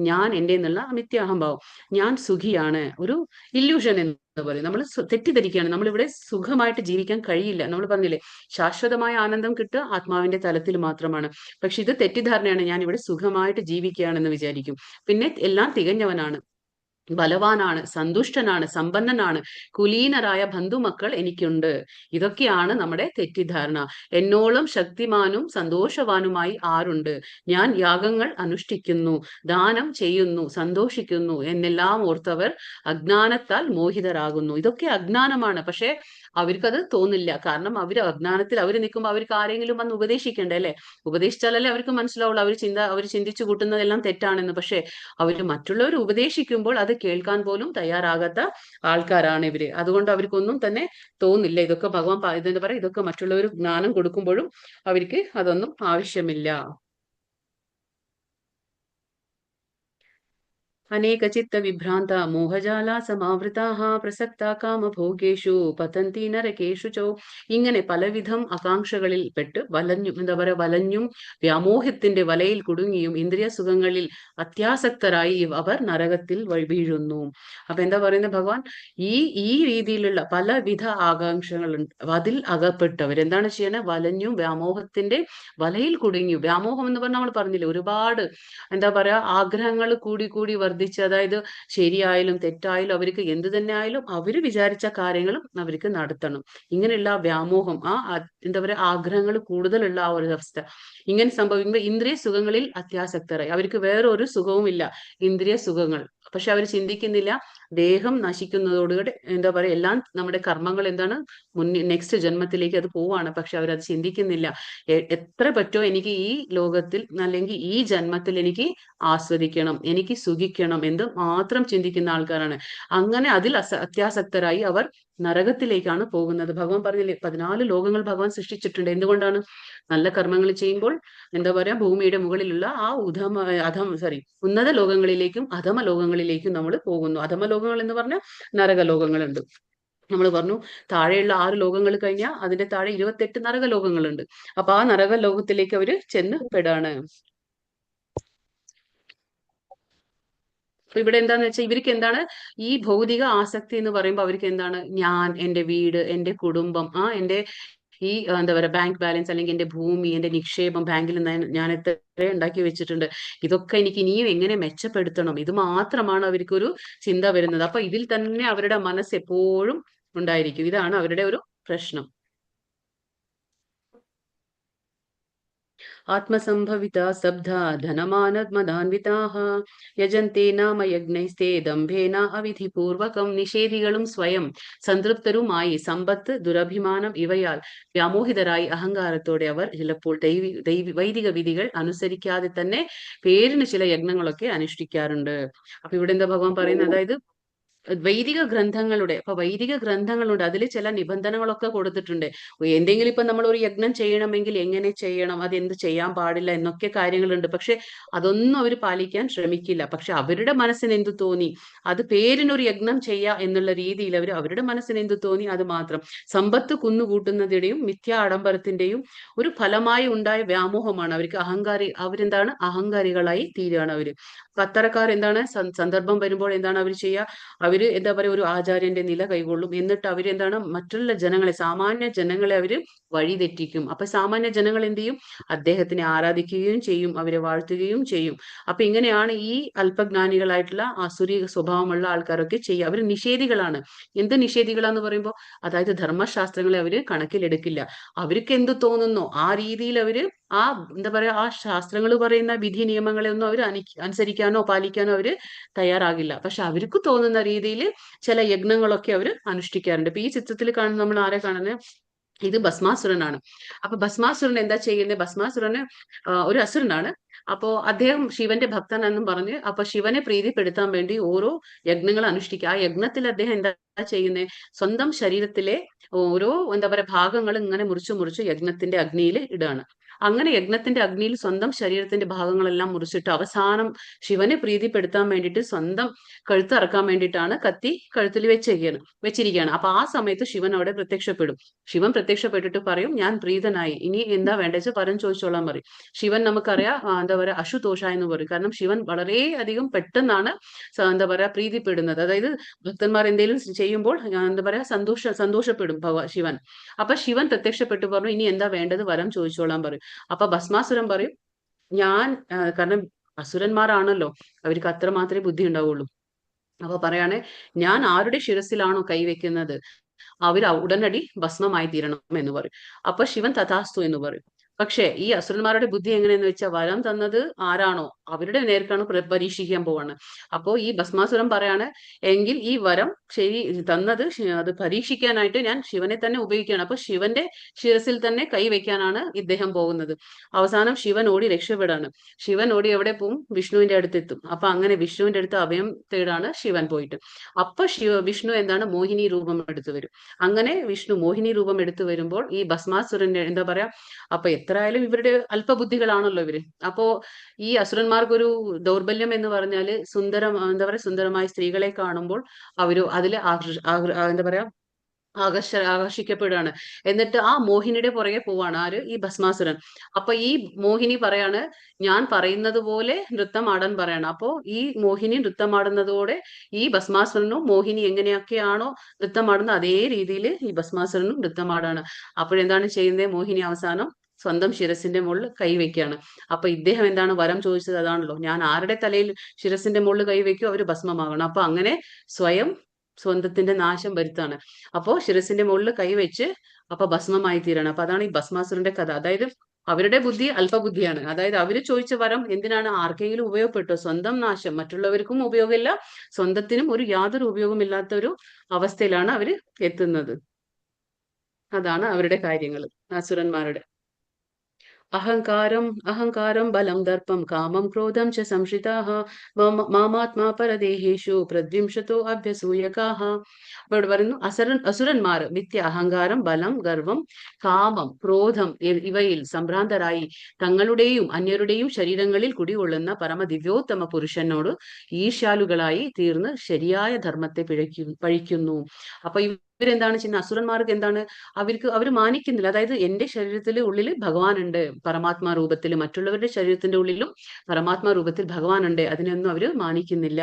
ഞാൻ എന്റെ എന്നുള്ള മിഥ്യ അഹംഭാവം. ഞാൻ സുഖിയാണ്, ഒരു ഇല്യൂഷൻ എന്ന് പറയും. നമ്മൾ തെറ്റിദ്ധരിക്കുകയാണ്. നമ്മളിവിടെ സുഖമായിട്ട് ജീവിക്കാൻ കഴിയില്ല. നമ്മൾ പറഞ്ഞില്ലേ ശാശ്വതമായ ആനന്ദം കിട്ടുക ആത്മാവിന്റെ തലത്തിൽ മാത്രമാണ്. പക്ഷെ ഇത് തെറ്റിദ്ധാരണയാണ്. ഞാൻ ഇവിടെ സുഖമായിട്ട് ജീവിക്കുകയാണെന്ന് വിചാരിക്കും. പിന്നെ എല്ലാം തികഞ്ഞവനാണ്, ബലവാനാണ്, സന്തുഷ്ടനാണ്, സമ്പന്നനാണ്, കുലീനരായ ബന്ധുമക്കൾ എനിക്കുണ്ട്. ഇതൊക്കെയാണ് നമ്മുടെ തെറ്റിദ്ധാരണ. എന്നോളം ശക്തിമാനും സന്തോഷവാനുമായി ആരുണ്ട്? ഞാൻ യാഗങ്ങൾ അനുഷ്ഠിക്കുന്നു, ദാനം ചെയ്യുന്നു, സന്തോഷിക്കുന്നു എന്നെല്ലാം ഓർത്തവർ അജ്ഞാനത്താൽ മോഹിതരാകുന്നു. ഇതൊക്കെ അജ്ഞാനമാണ്. പക്ഷെ അവർക്കത് തോന്നില്ല. കാരണം അജ്ഞാനത്തിൽ അവർ നിൽക്കുമ്പോൾ അവർക്ക് ആരെങ്കിലും വന്ന് ഉപദേശിക്കണ്ടേ അല്ലെ. ഉപദേശിച്ചാലല്ലേ അവർക്ക് മനസ്സിലാവുള്ളൂ. അവർ ചിന്തിച്ചു കൂട്ടുന്നതെല്ലാം തെറ്റാണെന്ന്. പക്ഷെ അവർ മറ്റുള്ളവർ ഉപദേശിക്കുമ്പോൾ അത് കേൾക്കാൻ പോലും തയ്യാറാകാത്ത ആൾക്കാരാണ് ഇവര്. അതുകൊണ്ട് അവർക്കൊന്നും തന്നെ തോന്നില്ല. ഇതൊക്കെ ഭഗവാൻ ഇതെന്താ പറയാ, ഇതൊക്കെ മറ്റുള്ളവർ ജ്ഞാനം കൊടുക്കുമ്പോഴും അവർക്ക് അതൊന്നും ആവശ്യമില്ല. അനേകചിത്ത വിഭ്രാന്ത മോഹജാല സമാവൃതാഹ പ്രസക്ത കാമഭോഗേഷു പതന്തി നരകേഷു ചോ. ഇങ്ങനെ പലവിധം ആകാംക്ഷകളിൽ പെട്ട് വലഞ്ഞും വ്യാമോഹത്തിന്റെ വലയിൽ കുടുങ്ങിയും ഇന്ദ്രിയ സുഖങ്ങളിൽ അത്യാസക്തരായി അവർ നരകത്തിൽ വീഴുന്നു. അപ്പൊ എന്താ പറയുന്നത് ഭഗവാൻ? ഈ രീതിയിലുള്ള പലവിധ ആകാംക്ഷകളുണ്ട്, അതിൽ അകപ്പെട്ടവർ എന്താണ് ചെയ്യണേ? വലഞ്ഞും വ്യാമോഹത്തിന്റെ വലയിൽ കുടുങ്ങിയും. വ്യാമോഹം എന്ന് പറഞ്ഞാൽ നമ്മൾ പറഞ്ഞില്ലേ, ഒരുപാട് എന്താ പറയാ ആഗ്രഹങ്ങൾ കൂടി കൂടി വർദ്ധിച്ച്, അതായത് ശരിയായാലും തെറ്റായാലും അവർക്ക് എന്ത് തന്നെ ആയാലും അവര് വിചാരിച്ച കാര്യങ്ങളും അവർക്ക് നടത്തണം. ഇങ്ങനെയുള്ള വ്യാമോഹം, എന്താ പറയാ ആഗ്രഹങ്ങൾ കൂടുതലുള്ള ആ ഒരു അവസ്ഥ ഇങ്ങനെ സംഭവിക്കുമ്പോൾ ഇന്ദ്രിയ സുഖങ്ങളിൽ അത്യാസക്തരായി. അവർക്ക് വേറൊരു സുഖവും ഇല്ല, ഇന്ദ്രിയ സുഖങ്ങൾ. പക്ഷെ അവർ ചിന്തിക്കുന്നില്ല ദേഹം നശിക്കുന്നതോടുകൂടി എന്താ പറയാ എല്ലാം നമ്മുടെ കർമ്മങ്ങൾ എന്താണ് നെക്സ്റ്റ് ജന്മത്തിലേക്ക് അത് പോവാണ്. പക്ഷെ അവരത് ചിന്തിക്കുന്നില്ല. എത്ര പറ്റോ എനിക്ക് ഈ ലോകത്തിൽ അല്ലെങ്കിൽ ഈ ജന്മത്തിൽ എനിക്ക് ആസ്വദിക്കണം, എനിക്ക് സുഖിക്കണം എന്ന് മാത്രം ചിന്തിക്കുന്ന ആൾക്കാരാണ്. അങ്ങനെ അതിൽ അത്യാസക്തരായി അവർ നരകത്തിലേക്കാണ് പോകുന്നത്. ഭഗവാൻ പറഞ്ഞില്ലേ 14 ലോകങ്ങൾ ഭഗവാൻ സൃഷ്ടിച്ചിട്ടുണ്ട്. എന്തുകൊണ്ടാണ്? നല്ല കർമ്മങ്ങൾ ചെയ്യുമ്പോൾ എന്താ പറയാ ഭൂമിയുടെ മുകളിലുള്ള ആ ഉന്നത ലോകങ്ങളിലേക്കും അധമ ലോകങ്ങളിലേക്കും നമ്മൾ പോകുന്നു. അധമ ലോകങ്ങൾ എന്ന് പറഞ്ഞാൽ നരക ലോകങ്ങളുണ്ട്. നമ്മൾ പറഞ്ഞു താഴെയുള്ള 6 ലോകങ്ങൾ കഴിഞ്ഞാൽ അതിന്റെ താഴെ 28 നരക ലോകങ്ങളുണ്ട്. അപ്പൊ ആ നരക ലോകത്തിലേക്ക് അവര് ചെന്ന് പെടാണ്. അപ്പൊ ഇവിടെ എന്താന്ന് വെച്ചാൽ ഇവർക്ക് എന്താണ് ഈ ഭൗതിക ആസക്തി എന്ന് പറയുമ്പോൾ അവർക്ക് എന്താണ്? ഞാൻ, എന്റെ വീട്, എന്റെ കുടുംബം, എന്റെ ഈ എന്താ പറയുക ബാങ്ക് ബാലൻസ് അല്ലെങ്കിൽ എന്റെ ഭൂമി, എന്റെ നിക്ഷേപം ബാങ്കിൽ ഞാൻ എത്ര ഉണ്ടാക്കി വെച്ചിട്ടുണ്ട്, ഇതൊക്കെ എനിക്ക് ഇനിയും എങ്ങനെ മെച്ചപ്പെടുത്തണം, ഇത് മാത്രമാണ് അവർക്കൊരു ചിന്ത വരുന്നത്. അപ്പൊ ഇതിൽ തന്നെ അവരുടെ മനസ്സ് എപ്പോഴും ഉണ്ടായിരിക്കും. ഇതാണ് അവരുടെ ഒരു പ്രശ്നം. ആത്മസംഭവിത സ്തബ്ധ ധനമാനമദാൻവിതാഹ യജന്തി നാമ യജ്ഞൈസ്തേ ദംഭേന അവിധിപൂർവകം. നിഷേധികളും സ്വയം സംതൃപ്തരുമായി സമ്പത്ത്, ദുരഭിമാനം ഇവയാൽ വ്യാമോഹിതരായി അഹങ്കാരത്തോടെ അവർ ചിലപ്പോൾ വൈദിക വിധികൾ അനുസരിക്കാതെ തന്നെ പേരിന് ചില യജ്ഞങ്ങളൊക്കെ അനുഷ്ഠിക്കാറുണ്ട്. അപ്പൊ ഇവിടെ എന്താ ഭഗവാൻ പറയുന്നത്? അതായത് വൈദിക ഗ്രന്ഥങ്ങളുണ്ട്, അതിൽ ചില നിബന്ധനകളൊക്കെ കൊടുത്തിട്ടുണ്ട്. എന്തെങ്കിലും ഇപ്പൊ നമ്മൾ ഒരു യജ്ഞം ചെയ്യണമെങ്കിൽ എങ്ങനെ ചെയ്യണം, അത് എന്ത് ചെയ്യാൻ പാടില്ല എന്നൊക്കെ കാര്യങ്ങളുണ്ട്. പക്ഷെ അതൊന്നും അവർ പാലിക്കാൻ ശ്രമിക്കില്ല. പക്ഷെ അവരുടെ മനസ്സിന് എന്തു തോന്നി, അത് പേരിനൊരു യജ്ഞം ചെയ്യാം എന്നുള്ള രീതിയിൽ അവരുടെ മനസ്സിന് എന്തു തോന്നി അത് മാത്രം. സമ്പത്ത് കുന്നുകൂട്ടുന്നതിന്റെയും മിഥ്യാ ആഡംബരത്തിന്റെയും ഒരു ഫലമായി ഉണ്ടായ വ്യാമോഹമാണ് അവർക്ക്. അവരെന്താണ്? അഹങ്കാരികളായി തീരുകയാണ് അവര്. പത്തരക്കാർ എന്താണ് സന്ദർഭം വരുമ്പോൾ എന്താണ് അവർ ചെയ്യുക? അവര് എന്താ പറയുക, ഒരു ആചാര്യന്റെ നില കൈകൊള്ളും. എന്നിട്ട് അവരെന്താണ് മറ്റുള്ള ജനങ്ങളെ, സാമാന്യ ജനങ്ങളെ അവര് വഴിതെറ്റിക്കും. അപ്പൊ സാമാന്യ ജനങ്ങൾ എന്ത് ചെയ്യും? അദ്ദേഹത്തിനെ ആരാധിക്കുകയും ചെയ്യും, അവരെ വാഴ്ത്തുകയും ചെയ്യും. അപ്പൊ ഇങ്ങനെയാണ് ഈ അല്പജ്ഞാനികളായിട്ടുള്ള ആസുരി സ്വഭാവമുള്ള ആൾക്കാരൊക്കെ ചെയ്യുക. അവർ നിഷേധികളാണ്. എന്ത് നിഷേധികളാന്ന് പറയുമ്പോൾ, അതായത് ധർമ്മശാസ്ത്രങ്ങളെ അവര് കണക്കിലെടുക്കില്ല. അവർക്ക് എന്ത് തോന്നുന്നോ ആ രീതിയിൽ അവര് ആ എന്താ പറയാ, ആ ശാസ്ത്രങ്ങൾ പറയുന്ന വിധി നിയമങ്ങളെ ഒന്നും അവർ അനുസരിക്കാനോ പാലിക്കാനോ അവര് തയ്യാറാകില്ല. പക്ഷെ അവർക്ക് തോന്നുന്ന രീതിയിൽ ചില യജ്ഞങ്ങളൊക്കെ അവർ അനുഷ്ഠിക്കാറുണ്ട്. ഇപ്പൊ ഈ ചിത്രത്തിൽ കാണുന്ന നമ്മൾ ആരെ കാണുന്നത്? ഇത് ഭസ്മാസുരനാണ്. അപ്പൊ ഭസ്മാസുരൻ എന്താ ചെയ്യുന്നത്? ഭസ്മാസുരന് ഒരു അസുരനാണ്. അപ്പോ അദ്ദേഹം ശിവന്റെ ഭക്തൻ എന്നും പറഞ്ഞ് അപ്പൊ ശിവനെ പ്രീതിപ്പെടുത്താൻ വേണ്ടി ഓരോ യജ്ഞങ്ങൾ അനുഷ്ഠിക്കുക. ആ യജ്ഞത്തിൽ അദ്ദേഹം എന്താ ചെയ്യുന്നത്? സ്വന്തം ശരീരത്തിലെ ഓരോ എന്താ പറയാ ഭാഗങ്ങൾ ഇങ്ങനെ മുറിച്ച് യജ്ഞത്തിന്റെ അഗ്നിയിൽ ഇടാണ്. അങ്ങനെ യജ്ഞത്തിന്റെ അഗ്നിയിൽ സ്വന്തം ശരീരത്തിന്റെ ഭാഗങ്ങളെല്ലാം മുറിച്ചിട്ട് അവസാനം ശിവനെ പ്രീതിപ്പെടുത്താൻ വേണ്ടിയിട്ട് സ്വന്തം കഴുത്തറക്കാൻ വേണ്ടിയിട്ടാണ് കത്തി കഴുത്തിൽ വെച്ചിരിക്കുകയാണ്. അപ്പൊ ആ സമയത്ത് ശിവൻ അവിടെ പ്രത്യക്ഷപ്പെടും. ശിവൻ പ്രത്യക്ഷപ്പെട്ടിട്ട് പറയും, ഞാൻ പ്രീതനായി, ഇനി എന്താ വേണ്ടത് പരം ചോദിച്ചോളാൻ പറയും. ശിവൻ നമുക്കറിയാം എന്താ പറയാ അശുതോഷ എന്ന് പറയും. കാരണം ശിവൻ വളരെ അധികം പെട്ടെന്നാണ് എന്താ പറയാ പ്രീതിപ്പെടുന്നത്. അതായത് ഭക്തന്മാർ എന്തെങ്കിലും ചെയ്യുമ്പോൾ എന്താ പറയാ സന്തോഷപ്പെടും ശിവൻ. അപ്പൊ ശിവൻ പ്രത്യക്ഷപ്പെട്ടു പറഞ്ഞു, ഇനി എന്താ വേണ്ടത് വരം ചോദിച്ചോളാൻ പറയും. അപ്പൊ ഭസ്മാസുരൻ പറയും, ഞാൻ കാരണം അസുരന്മാരാണല്ലോ, അവർക്ക് അത്ര മാത്രമേ ബുദ്ധി ഉണ്ടാവുള്ളൂ. അപ്പൊ പറയാണ്, ഞാൻ ആരുടെ ശിരസിലാണോ കൈവെക്കുന്നത് അവർ ഉടനടി ഭസ്മമായി തീരണം എന്ന് പറയും. അപ്പൊ ശിവൻ തഥാസ്തു എന്ന് പറയും. പക്ഷേ ഈ അസുരന്മാരുടെ ബുദ്ധി എങ്ങനെയെന്ന് വെച്ചാൽ, വരം തന്നത് ആരാണോ അവരുടെ നേർക്കാണ് പരീക്ഷിക്കാൻ പോവാണ്. അപ്പോ ഈ ഭസ്മാസുരൻ പറയാണ്, എങ്കിൽ ഈ വരം ശരി തന്നത് അത് പരീക്ഷിക്കാനായിട്ട് ഞാൻ ശിവനെ തന്നെ ഉപയോഗിക്കുകയാണ്. അപ്പൊ ശിവന്റെ ശിരസിൽ തന്നെ കൈവയ്ക്കാനാണ് ഇദ്ദേഹം പോകുന്നത്. അവസാനം ശിവൻ ഓടി രക്ഷപ്പെടാണ്. ശിവൻ ഓടി എവിടെ പോവും? വിഷ്ണുവിന്റെ അടുത്തെത്തും. അപ്പൊ അങ്ങനെ വിഷ്ണുവിന്റെ അടുത്ത് അഭയം തേടാണ് ശിവൻ പോയിട്ട്. അപ്പൊ വിഷ്ണു എന്താണ് മോഹിനി രൂപം എടുത്തു വരും. അങ്ങനെ വിഷ്ണു മോഹിനി രൂപം എടുത്തു വരുമ്പോൾ ഈ ഭസ്മാസുരന്റെ എന്താ പറയാ, അപ്പൊ എത്രയായാലും ഇവരുടെ അല്പബുദ്ധികളാണല്ലോ ഇവര്. അപ്പോ ഈ അസുരന്മാർക്കൊരു ദൗർബല്യം എന്ന് പറഞ്ഞാല് എന്താ പറയാ സുന്ദരമായ സ്ത്രീകളെ കാണുമ്പോൾ അവര് അതില് എന്താ പറയാ ആകർഷിക്കപ്പെടുകയാണ്. എന്നിട്ട് ആ മോഹിനിയുടെ പുറകെ പോവാണ് ആര്? ഈ ഭസ്മാസുരൻ. അപ്പൊ ഈ മോഹിനി പറയാണ്, ഞാൻ പറയുന്നത് പോലെ നൃത്തം ആടാൻ പറയാണ്. അപ്പോ ഈ മോഹിനി നൃത്തം ആടുന്നതോടെ ഈ ഭസ്മാസുരനും മോഹിനി എങ്ങനെയൊക്കെയാണോ നൃത്തം ആടുന്നത് അതേ രീതിയിൽ ഈ ഭസ്മാസുരനും നൃത്തം ആടാണ്. അപ്പോഴെന്താണ് ചെയ്യുന്നത്? മോഹിനി അവസാനം സ്വന്തം ശിരസിന്റെ മുകളിൽ കൈവയ്ക്കുകയാണ്. അപ്പൊ ഇദ്ദേഹം എന്താണ് വരം ചോദിച്ചത്? അതാണല്ലോ, ഞാൻ ആരുടെ തലയിൽ ശിരസിന്റെ മുകളിൽ കൈവയ്ക്കോ അവര് ഭസ്മമാകണം. അപ്പൊ അങ്ങനെ സ്വന്തത്തിന്റെ നാശം വരുത്താണ്. അപ്പോ ശിരസിന്റെ മുകളിൽ കൈവച്ച് അപ്പൊ ഭസ്മമായി തീരണം. അപ്പൊ അതാണ് ഈ ഭസ്മാസുരന്റെ കഥ. അതായത് അവരുടെ ബുദ്ധി അല്പബുദ്ധിയാണ്. അതായത് അവര് ചോദിച്ച വരം എന്തിനാണ്? ആർക്കെങ്കിലും ഉപയോഗപ്പെട്ടോ? സ്വന്തം നാശം, മറ്റുള്ളവർക്കും ഉപയോഗമില്ല, സ്വന്തത്തിനും യാതൊരു ഉപയോഗമില്ലാത്ത ഒരു അവസ്ഥയിലാണ് അവര് എത്തുന്നത്. അതാണ് അവരുടെ കാര്യങ്ങൾ, അസുരന്മാരുടെ. അഹങ്കാരം ബലം ദർപ്പം കാമം ക്രോധം ച സംശ്രിതാഃ മാമാത്മാ പരദേഹേഷു പ്രദ്വിംശതോ അഭ്യസൂയകാഃ. അപ്പൊ ഇവിടെ പറയുന്നു, അസുരന്മാർ മിഥ്യ അഹങ്കാരം, ബലം, ഗർവം, കാമം, ക്രോധം ഇവയിൽ സംഭ്രാന്തരായി തങ്ങളുടെയും അന്യരുടെയും ശരീരങ്ങളിൽ കുടികൊള്ളുന്ന പരമദിവ്യോത്തമ പുരുഷനോട് ഈർഷ്യാലുകളായി തീർന്ന് ശരിയായ ധർമ്മത്തെ പഴിക്കുന്നു. അപ്പൊ ഇവരെന്താണ് ചെയ്യുന്നത്? അസുരന്മാർക്ക് എന്താണ്? അവർ മാനിക്കുന്നില്ല. അതായത് എന്റെ ശരീരത്തിലെ ഉള്ളിൽ ഭഗവാൻ ഉണ്ട് പരമാത്മാ രൂപത്തിൽ, മറ്റുള്ളവരുടെ ശരീരത്തിന്റെ ഉള്ളിലും പരമാത്മാ രൂപത്തിൽ ഭഗവാൻ ഉണ്ട്. അതിനൊന്നും അവര് മാനിക്കുന്നില്ല.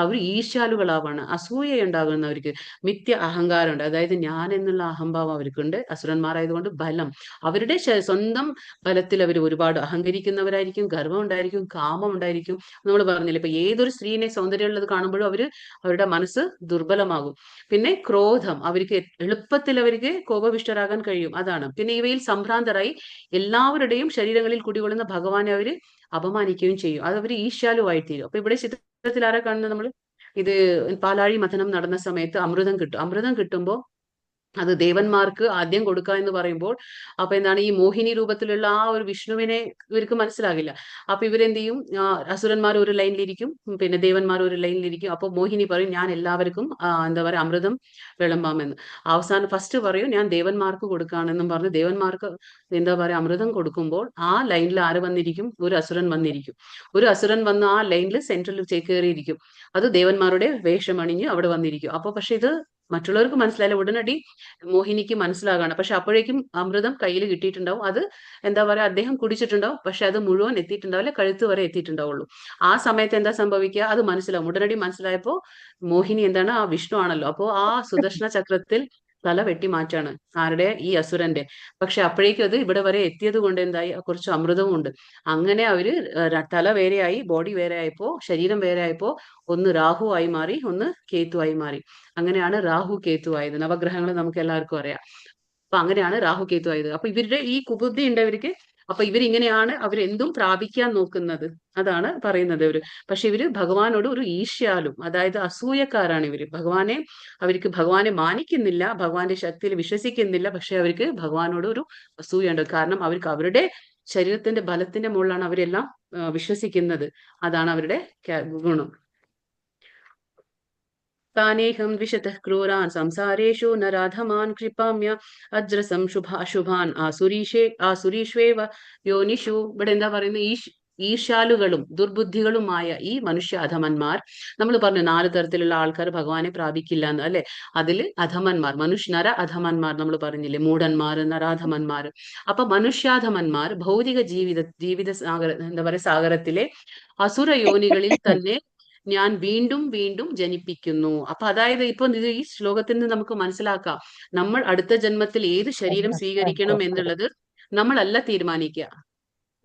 അവർ ഈർഷ്യാലുകളാവാണ്, അസൂയ ഉണ്ടാകുന്നവർക്ക്, മിഥ്യ അഹങ്കാരം ഉണ്ട്. അതായത് ഞാൻ എന്നുള്ള അഹംഭാവം അവർക്കുണ്ട്. അസുരന്മാരായതുകൊണ്ട് ബലം, അവരുടെ സ്വന്തം ബലത്തിൽ അവർ ഒരുപാട് അഹങ്കരിക്കുന്നവരായിരിക്കും, ഗർവം ഉണ്ടായിരിക്കും, കാമം ഉണ്ടായിരിക്കും. നമ്മൾ പറഞ്ഞില്ലേ, ഇപ്പൊ ഏതൊരു സ്ത്രീനെ സൗന്ദര്യമുള്ളത് കാണുമ്പോഴും അവരുടെ മനസ്സ് ദുർബലമാകും. പിന്നെ ക്രോധം, അവർക്ക് എളുപ്പത്തിൽ അവർക്ക് കോപവിഷ്ടരാകാൻ കഴിയും, അതാണ്. പിന്നെ ഇവയിൽ സംഭ്രാന്തരായി എല്ലാവരുടെയും ശരീരങ്ങളിൽ കുടികൊള്ളുന്ന ഭഗവാനെ അവര് അപമാനിക്കുകയും ചെയ്യും. അത് അവർ ഈർഷ്യാലുവായി തീരും. അപ്പൊ ഇവിടെ ചിത്രത്തിൽ ആരാ കാണുന്നത്? നമ്മൾ ഇത് പാലാഴി മഥനം നടന്ന സമയത്ത് അമൃതം കിട്ടുമ്പോൾ അത് ദേവന്മാർക്ക് ആദ്യം കൊടുക്കുക എന്ന് പറയുമ്പോൾ അപ്പൊ എന്താണ്, ഈ മോഹിനി രൂപത്തിലുള്ള ആ ഒരു വിഷ്ണുവിനെ ഇവർക്ക് മനസ്സിലാകില്ല. അപ്പൊ ഇവരെന്ത് ചെയ്യും? അസുരന്മാർ ഒരു ലൈനിലിരിക്കും, പിന്നെ ദേവന്മാർ ഒരു ലൈനിലിരിക്കും. അപ്പൊ മോഹിനി പറയും, ഞാൻ എല്ലാവർക്കും എന്താ പറയാ അമൃതം വിളമ്പാമെന്ന്. അവസാനം ഫസ്റ്റ് പറയും, ഞാൻ ദേവന്മാർക്ക് കൊടുക്കുകയാണെന്നും പറഞ്ഞ് ദേവന്മാർക്ക് എന്താ പറയാ അമൃതം കൊടുക്കുമ്പോൾ ആ ലൈനിൽ ആര് വന്നിരിക്കും? ഒരു അസുരൻ വന്നിരിക്കും. ഒരു അസുരൻ വന്ന് ആ ലൈനിൽ സെൻട്രൽ കയറിയിരിക്കും. അത് ദേവന്മാരുടെ വേഷമണിഞ്ഞ് അവിടെ വന്നിരിക്കും. അപ്പൊ പക്ഷെ ഇത് മറ്റുള്ളവർക്ക് മനസ്സിലായില്ല, ഉടനടി മോഹിനിക്ക് മനസ്സിലാകാണ്. പക്ഷെ അപ്പോഴേക്കും അമൃതം കയ്യിൽ കിട്ടിയിട്ടുണ്ടാവും. അത് എന്താ പറയാ, അദ്ദേഹം കുടിച്ചിട്ടുണ്ടാവും, പക്ഷെ അത് മുഴുവൻ എത്തിയിട്ടുണ്ടാവില്ല, കഴുത്ത് വരെ എത്തിയിട്ടുണ്ടാവുള്ളൂ. ആ സമയത്ത് എന്താ സംഭവിക്കുക, അത് മനസ്സിലാവും. ഉടനടി മനസ്സിലായപ്പോ മോഹിനി എന്താണ്, ആ വിഷ്ണു ആണല്ലോ. അപ്പോ ആ സുദർശന ചക്രത്തിൽ തല വെട്ടി മാറ്റാണ്, ആരുടെ, ഈ അസുരന്റെ. പക്ഷെ അപ്പോഴേക്കും അത് ഇവിടെ വരെ എത്തിയത് കൊണ്ട് എന്തായി, കുറച്ച് അമൃതവും ഉണ്ട്. അങ്ങനെ അവര് തല വേറെയായി, ബോഡി വേറെ ആയപ്പോ, ശരീരം വേറെ ആയപ്പോ ഒന്ന് രാഹു ആയി മാറി, ഒന്ന് കേതു ആയി മാറി. അങ്ങനെയാണ് രാഹു കേതു ആയത്. നവഗ്രഹങ്ങൾ നമുക്ക് എല്ലാവർക്കും അറിയാം. അപ്പൊ അങ്ങനെയാണ് രാഹു കേതു ആയത്. അപ്പൊ ഇവരുടെ ഈ കുബുദ്ധി ഉണ്ട് ഇവർക്ക്. അപ്പൊ ഇവരിങ്ങനെയാണ് അവരെന്തും പ്രാപിക്കാൻ നോക്കുന്നത്, അതാണ് പറയുന്നത് ഇവര്. പക്ഷെ ഇവര് ഭഗവാനോട് ഒരു ഈർഷ്യാലും, അതായത് അസൂയക്കാരാണ് ഇവര്. ഭഗവാനെ മാനിക്കുന്നില്ല, ഭഗവാന്റെ ശക്തിയിൽ വിശ്വസിക്കുന്നില്ല, പക്ഷെ അവർക്ക് ഭഗവാനോട് ഒരു അസൂയുണ്ട്. കാരണം അവർക്ക് അവരുടെ ശരീരത്തിന്റെ ബലത്തിന്റെ മുകളിലാണ് അവരെല്ലാം വിശ്വസിക്കുന്നത്. അതാണ് അവരുടെ ഗുണം. താനേഹം ദ്വിഷതഃ ക്രൂരാൻ സംസാരേഷു നരാധമാൻ കൃപാമ്യ അജ്രസം അശുഭാൻ ആസുരീഷ്വേവ യോനിഷു. ഇവിടെ എന്താ പറയുന്നത്, ഈർഷ്യാലുകളും ദുർബുദ്ധികളുമായ ഈ മനുഷ്യാധമന്മാർ. നമ്മൾ പറഞ്ഞു 4 തരത്തിലുള്ള ആൾക്കാർ ഭഗവാനെ പ്രാപിക്കില്ല എന്ന്, അല്ലെ? അതിൽ അധമന്മാർ, നര അധമന്മാർ നമ്മൾ പറഞ്ഞില്ലേ, മൂഢന്മാർ, നരാധമന്മാർ. അപ്പൊ മനുഷ്യാധമന്മാർ ഭൗതിക ജീവിത എന്താ പറയുക, സാഗരത്തിലെ അസുര യോനികളിൽ തന്നെ ഞാൻ വീണ്ടും വീണ്ടും ജനിപ്പിക്കുന്നു. അപ്പൊ അതായത് ഇപ്പൊ ഈ ശ്ലോകത്തിൽ നിന്ന് നമുക്ക് മനസ്സിലാക്കാം, നമ്മൾ അടുത്ത ജന്മത്തിൽ ഏത് ശരീരം സ്വീകരിക്കണം എന്നുള്ളത് നമ്മളല്ല തീരുമാനിക്കുക.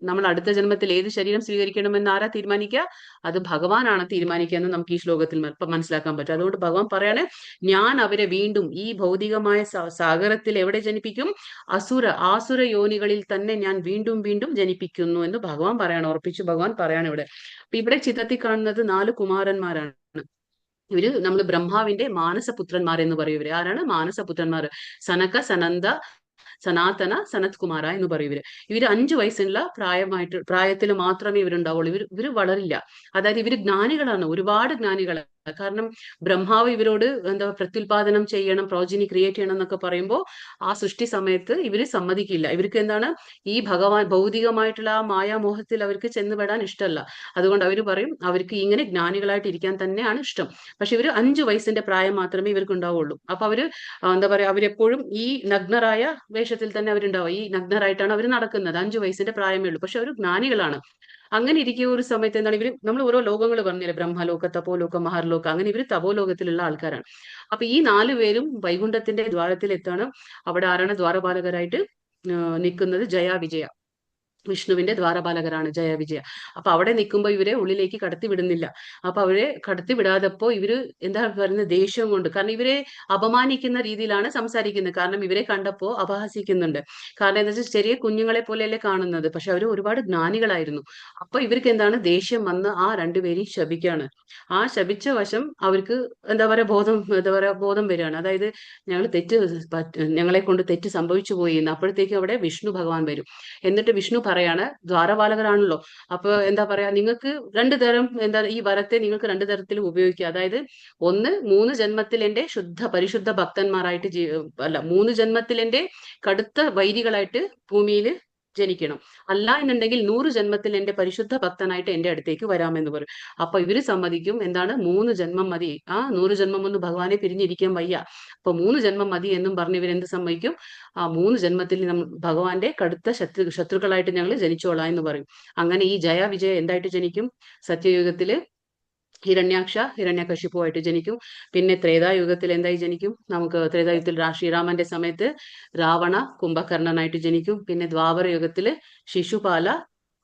നമ്മൾ അടുത്ത ജന്മത്തിൽ ഏത് ശരീരം സ്വീകരിക്കണമെന്ന് ആരാ തീരുമാനിക്കുക? അത് ഭഗവാനാണ് തീരുമാനിക്കുക എന്ന് നമുക്ക് ഈ ശ്ലോകത്തിൽ മനസ്സിലാക്കാൻ പറ്റും. അതുകൊണ്ട് ഭഗവാൻ പറയാണ്, ഞാൻ അവരെ വീണ്ടും ഈ ഭൗതികമായ സാഗരത്തിൽ എവിടെ ജനിപ്പിക്കും? ആസുര യോനികളിൽ തന്നെ ഞാൻ വീണ്ടും വീണ്ടും ജനിപ്പിക്കുന്നു എന്ന് ഭഗവാൻ പറയാണ്, ഉറപ്പിച്ചു ഭഗവാൻ പറയാണ് ഇവിടെ. അപ്പൊ ഇവിടെ ചിത്രത്തിൽ കാണുന്നത് 4 കുമാരന്മാരാണ്. ഇവര് നമ്മൾ ബ്രഹ്മാവിന്റെ മാനസപുത്രന്മാർ എന്ന് പറയും. ഇവര് ആരാണ്? മാനസപുത്രന്മാർ. സനക, സനന്ദ, സനാതന, സനത് കുമാര എന്ന് പറയും. ഇവര് 5 വയസ്സുള്ള പ്രായത്തിൽ മാത്രമേ ഇവരുണ്ടാവുള്ളൂ. ഇവര് വളരില്ല. അതായത് ഇവര് ജ്ഞാനികളാണ്, ഒരുപാട് ജ്ഞാനികളാണ്. കാരണം ബ്രഹ്മാവ് ഇവരോട് എന്താ പ്രത്യുൽപാദനം ചെയ്യണം, പ്രോജിനി ക്രിയേറ്റ് ചെയ്യണം എന്നൊക്കെ പറയുമ്പോൾ ആ സൃഷ്ടി സമയത്ത് ഇവര് സമ്മതിക്കില്ല. ഇവർക്ക് എന്താണ്, ഈ ഭൗതികമായിട്ടുള്ള ആ മായാമോഹത്തിൽ അവർക്ക് ചെന്നുപെടാൻ ഇഷ്ടമല്ല. അതുകൊണ്ട് അവർ പറയും അവർക്ക് ഇങ്ങനെ ജ്ഞാനികളായിട്ട് ഇരിക്കാൻ തന്നെയാണ് ഇഷ്ടം. പക്ഷെ ഇവര് 5 വയസ്സിന്റെ പ്രായം മാത്രമേ ഇവർക്ക് ഉണ്ടാവുള്ളൂ. അപ്പൊ അവര് എന്താ പറയാ, അവരെപ്പോഴും ഈ നഗ്നരായ വേഷത്തിൽ തന്നെ അവരുണ്ടാവുക. ഈ നഗ്നരായിട്ടാണ് അവർ നടക്കുന്നത്. 5 വയസ്സിന്റെ പ്രായമേ ഉള്ളൂ, പക്ഷെ അവർ ജ്ഞാനികളാണ്. അങ്ങനെ ഇരിക്കുന്ന ഒരു സമയത്ത് എന്താണ്, ഇവര് നമ്മൾ ഓരോ ലോകങ്ങൾ പറഞ്ഞില്ലേ, ബ്രഹ്മലോക, തപോലോക, മഹർലോക. അങ്ങനെ ഇവര് തപോലോകത്തിലുള്ള ആൾക്കാരാണ്. അപ്പൊ ഈ 4 പേരും വൈകുണ്ഠത്തിന്റെ ദ്വാരത്തിൽ എത്താണ്. അവിടെ ആരാണ് ദ്വാരപാലകരായിട്ട് നിൽക്കുന്നത്? ജയ വിജയ, വിഷ്ണുവിന്റെ ദ്വാരപാലകരാണ് ജയ വിജയ. അപ്പൊ അവിടെ നിൽക്കുമ്പോൾ ഇവരെ ഉള്ളിലേക്ക് കടത്തി വിടുന്നില്ല. അപ്പൊ അവരെ കടത്തി വിടാതപ്പോ ഇവര് എന്താ പറയുന്നത്, ദേഷ്യം കൊണ്ട്. കാരണം ഇവരെ അപമാനിക്കുന്ന രീതിയിലാണ് സംസാരിക്കുന്നത്. കാരണം ഇവരെ കണ്ടപ്പോ അപഹസിക്കുന്നുണ്ട്. കാരണം എന്താ വെച്ചാൽ ചെറിയ കുഞ്ഞുങ്ങളെ പോലെയല്ലേ കാണുന്നത്, പക്ഷെ അവര് ഒരുപാട് ജ്ഞാനികളായിരുന്നു. അപ്പൊ ഇവർക്ക് എന്താണ്, ദേഷ്യം വന്ന് ആ 2 പേരെയും ശപിക്കാണ്. ആ ശപിച്ച വശം അവർക്ക് എന്താ പറയാ, ബോധം വരികയാണ്. അതായത് ഞങ്ങളെ കൊണ്ട് തെറ്റ് സംഭവിച്ചു പോയി എന്ന്. അപ്പോഴത്തേക്കും അവിടെ വിഷ്ണു ഭഗവാൻ വരും. എന്നിട്ട് വിഷ്ണു പറയാണ്, ദ്വാരപാലകരാണല്ലോ, അപ്പൊ എന്താ പറയാ, നിങ്ങൾക്ക് 2 തരം ഈ വരത്തെ നിങ്ങൾക്ക് 2 തരത്തിൽ ഉപയോഗിക്കുക. അതായത് ഒന്ന്, 3 ജന്മത്തിൽ എന്റെ പരിശുദ്ധ ഭക്തന്മാരായിട്ട് 3 ജന്മത്തിൽ എന്റെ കടുത്ത വൈരികളായിട്ട് ഭൂമിയിൽ ജനിക്കണം. അല്ല എന്നുണ്ടെങ്കിൽ 100 ജന്മത്തിൽ എന്റെ പരിശുദ്ധ ഭക്തനായിട്ട് എന്റെ അടുത്തേക്ക് വരാമെന്ന് പറയും. അപ്പൊ ഇവര് സമ്മതിക്കും. എന്താണ്, 3 ജന്മം മതി. 100 ജന്മം ഒന്നും ഭഗവാനെ പിരിഞ്ഞിരിക്കാൻ വയ്യ. അപ്പൊ 3 ജന്മം മതി എന്നും പറഞ്ഞ് ഇവരെന്ത് സമ്മതിക്കും? 3 ജന്മത്തിൽ ഭഗവാന്റെ കടുത്ത ശത്രുക്കളായിട്ട് ഞങ്ങൾ ജനിച്ചോളാം എന്ന് പറയും. അങ്ങനെ ഈ ജയ വിജയ എന്തായിട്ട് ജനിക്കും? സത്യയുഗത്തില് ഹിരണ്യകശിപുവായിട്ട് ജനിക്കും. പിന്നെ ത്രേതായുഗത്തിൽ എന്തായി ജനിക്കും? നമുക്ക് ത്രേതായുഗത്തിൽ ശ്രീരാമന്റെ സമയത്ത് രാവണ കുംഭകർണനായിട്ട് ജനിക്കും. പിന്നെ ദ്വാപര യുഗത്തില് ശിശുപാല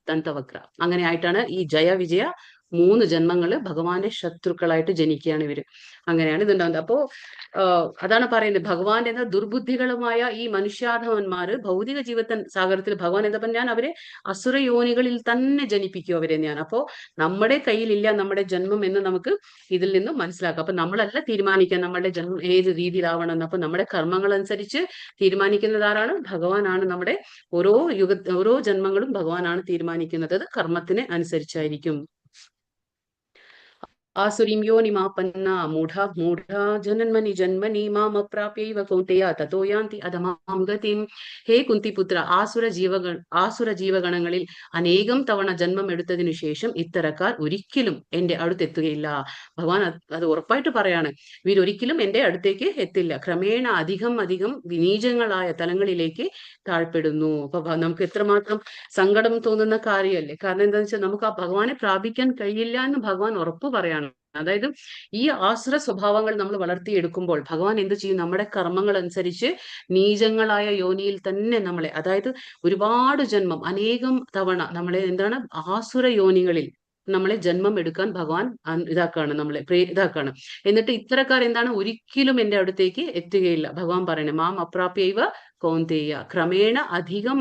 ദന്തവക്ര. അങ്ങനെ ആയിട്ടാണ് ഈ ജയ വിജയ 3 ജന്മങ്ങള് ഭഗവാന്റെ ശത്രുക്കളായിട്ട് ജനിക്കുകയാണ് ഇവര്. അങ്ങനെയാണ് ഇതുണ്ടാവുന്നത്. അപ്പോ അതാണ് പറയുന്നത്, ഭഗവാൻ എന്ന ദുർബുദ്ധികളുമായ ഈ മനുഷ്യാധമന്മാര് ഭൗതിക സാഗരത്തിൽ ഭഗവാൻ എന്താ പറഞ്ഞാൽ, ഞാൻ അവരെ അസുര യോനികളിൽ തന്നെ ജനിപ്പിക്കും അവരെ ഞാൻ. അപ്പോ നമ്മുടെ കയ്യിലില്ല നമ്മുടെ ജന്മം എന്ന് നമുക്ക് ഇതിൽ നിന്നും മനസ്സിലാക്കാം. അപ്പൊ നമ്മളല്ല തീരുമാനിക്കാൻ നമ്മുടെ ജന്മം ഏത് രീതിയിലാവണം എന്ന്. അപ്പൊ നമ്മുടെ കർമ്മങ്ങൾ അനുസരിച്ച് തീരുമാനിക്കുന്നത് ആരാണ്? ഭഗവാനാണ്. നമ്മുടെ ഓരോ ജന്മങ്ങളും ഭഗവാനാണ് തീരുമാനിക്കുന്നത്. അത് കർമ്മത്തിന് അനുസരിച്ചായിരിക്കും. ആസുരീം യോനിമാപന്ന മൂഢ ജനന്മനി ജന്മനി മാമപ്രാപ്യൈവ കൗന്തെയ തതോ യാന്തി അധമാം ഗതിം. ഹേ കുന്തിപുത്ര, ആസുര ജീവഗണങ്ങളിൽ അനേകം തവണ ജന്മം എടുത്തതിനു ശേഷം ഇത്തരക്കാർ ഒരിക്കലും എന്റെ അടുത്തെത്തുകയില്ല. ഭഗവാൻ അത് ഉറപ്പായിട്ട് പറയാണ്, ഇവരൊരിക്കലും എന്റെ അടുത്തേക്ക് എത്തില്ല. ക്രമേണ അധികം വിനീചങ്ങളായ തലങ്ങളിലേക്ക് താഴ്പ്പെടുന്നു. അപ്പൊ നമുക്ക് എത്രമാത്രം സങ്കടം തോന്നുന്ന കാര്യമല്ലേ. കാരണം എന്താണെന്ന് വെച്ചാൽ നമുക്ക് ആ ഭഗവാനെ പ്രാപിക്കാൻ കഴിയില്ല എന്ന് ഭഗവാൻ ഉറപ്പ് പറയാണ്. അതായത് ഈ ആസുര സ്വഭാവങ്ങൾ നമ്മൾ വളർത്തിയെടുക്കുമ്പോൾ ഭഗവാൻ എന്ത് ചെയ്യും? നമ്മുടെ കർമ്മങ്ങൾ അനുസരിച്ച് നീചങ്ങളായ യോനിയിൽ തന്നെ നമ്മളെ, അതായത് ഒരുപാട് ജന്മം അനേകം തവണ നമ്മളെ എന്താണ് ആസുര യോനികളിൽ നമ്മളെ ജന്മം എടുക്കാൻ ഭഗവാൻ ഇതാക്കാണ്, നമ്മളെ ഇതാക്കാണ്. എന്നിട്ട് ഇത്തരക്കാർ എന്താണ് ഒരിക്കലും എന്റെ അടുത്തേക്ക് എത്തുകയില്ല. ഭഗവാൻ പറയണേ മാം അപ്രാപ്യൈവ കൗന്തെയ, ക്രമേണ അധികം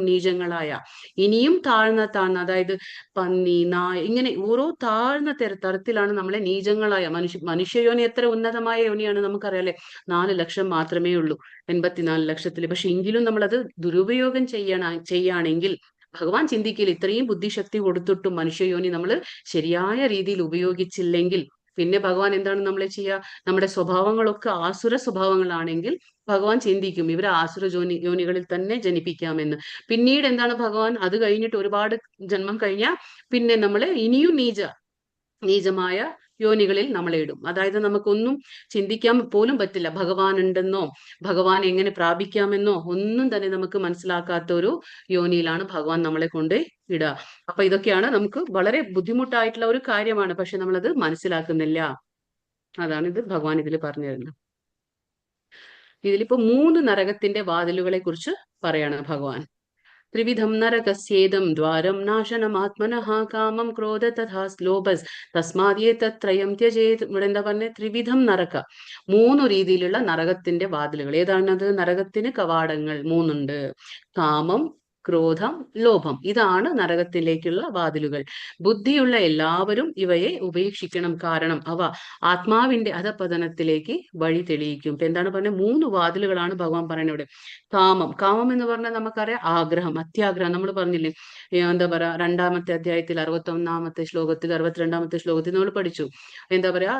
നീചങ്ങളായ, ഇനിയും താഴ്ന്ന അതായത് പന്നി, നായ, ഇങ്ങനെ ഓരോ താഴ്ന്ന തരത്തിലാണ് നമ്മളെ നീചങ്ങളായ മനുഷ്യയോനി എത്ര ഉന്നതമായ യോനിയാണ് നമുക്കറിയാലേ. 4 ലക്ഷം മാത്രമേ ഉള്ളൂ 84 ലക്ഷത്തിൽ. പക്ഷെ എങ്കിലും നമ്മളത് ദുരുപയോഗം ചെയ്യുകയാണെങ്കിൽ ഭഗവാൻ ചിന്തിക്കില്ല, ഇത്രയും ബുദ്ധിശക്തി കൊടുത്തിട്ടും മനുഷ്യയോനി നമ്മൾ ശരിയായ രീതിയിൽ ഉപയോഗിച്ചില്ലെങ്കിൽ പിന്നെ ഭഗവാൻ എന്താണ് നമ്മളെ ചെയ്യുക? നമ്മുടെ സ്വഭാവങ്ങളൊക്കെ ആസുര സ്വഭാവങ്ങളാണെങ്കിൽ ഭഗവാൻ ചിന്തിക്കും ഇവരെ ആസുര യോനികളിൽ തന്നെ ജനിപ്പിക്കാമെന്ന്. പിന്നീട് എന്താണ് ഭഗവാൻ അത് കഴിഞ്ഞിട്ട് ഒരുപാട് ജന്മം കഴിഞ്ഞാൽ പിന്നെ നമ്മളെ ഇനിയും നീചമായ യോനികളിൽ നമ്മളെ ഇടും. അതായത് നമുക്കൊന്നും ചിന്തിക്കാൻ പോലും പറ്റില്ല. ഭഗവാൻ ഉണ്ടെന്നോ ഭഗവാൻ എങ്ങനെ പ്രാപിക്കാമെന്നോ ഒന്നും തന്നെ നമുക്ക് മനസ്സിലാക്കാത്ത ഒരു യോനിയിലാണ് ഭഗവാൻ നമ്മളെ കൊണ്ട് ഇടുക. അപ്പൊ ഇതൊക്കെയാണ് നമുക്ക് വളരെ ബുദ്ധിമുട്ടായിട്ടുള്ള ഒരു കാര്യമാണ്. പക്ഷെ നമ്മളത് മനസ്സിലാക്കുന്നില്ല. അതാണ് ഇത് ഭഗവാൻ ഇതിൽ പറഞ്ഞു തരുന്നത്. ഇതിലിപ്പോ 3 നരകത്തിന്റെ വാതിലുകളെ കുറിച്ച് പറയാണ് ഭഗവാൻ. ത്രിവിധം നരകസ്യേദം ദ്വാരം നാശനമാത്മനഃ കാമം ക്രോധ തഥാ ലോഭസ് തസ്മാദേതത്രയം ത്യജേത്. ഇവിടെ എന്താ പറഞ്ഞ? ത്രിവിധം നരക, 3 രീതിയിലുള്ള നരകത്തിന്റെ വാതിലുകൾ. ഏതാണത്? നരകത്തിന് കവാടങ്ങൾ 3 ഉണ്ട്. കാമം, ക്രോധം, ലോഭം, ഇതാണ് നരകത്തിലേക്കുള്ള വാതിലുകൾ. ബുദ്ധിയുള്ള എല്ലാവരും ഇവയെ ഉപേക്ഷിക്കണം. കാരണം അവ ആത്മാവിന്റെ അധപതനത്തിലേക്ക് വഴി തെളിയിക്കും. ഇപ്പൊ എന്താണ് പറഞ്ഞത്? 3 വാതിലുകളാണ് ഭഗവാൻ പറയുന്നത് ഇവിടെ. കാമം എന്ന് പറഞ്ഞാൽ നമുക്കറിയാം ആഗ്രഹം, അത്യാഗ്രഹം. നമ്മൾ പറഞ്ഞില്ലേ എന്താ പറയാ 2-ാമത്തെ അധ്യായത്തിൽ 61-ാമത്തെ ശ്ലോകത്തിൽ 62-ാമത്തെ ശ്ലോകത്തിൽ നമ്മൾ പഠിച്ചു. എന്താ പറയാ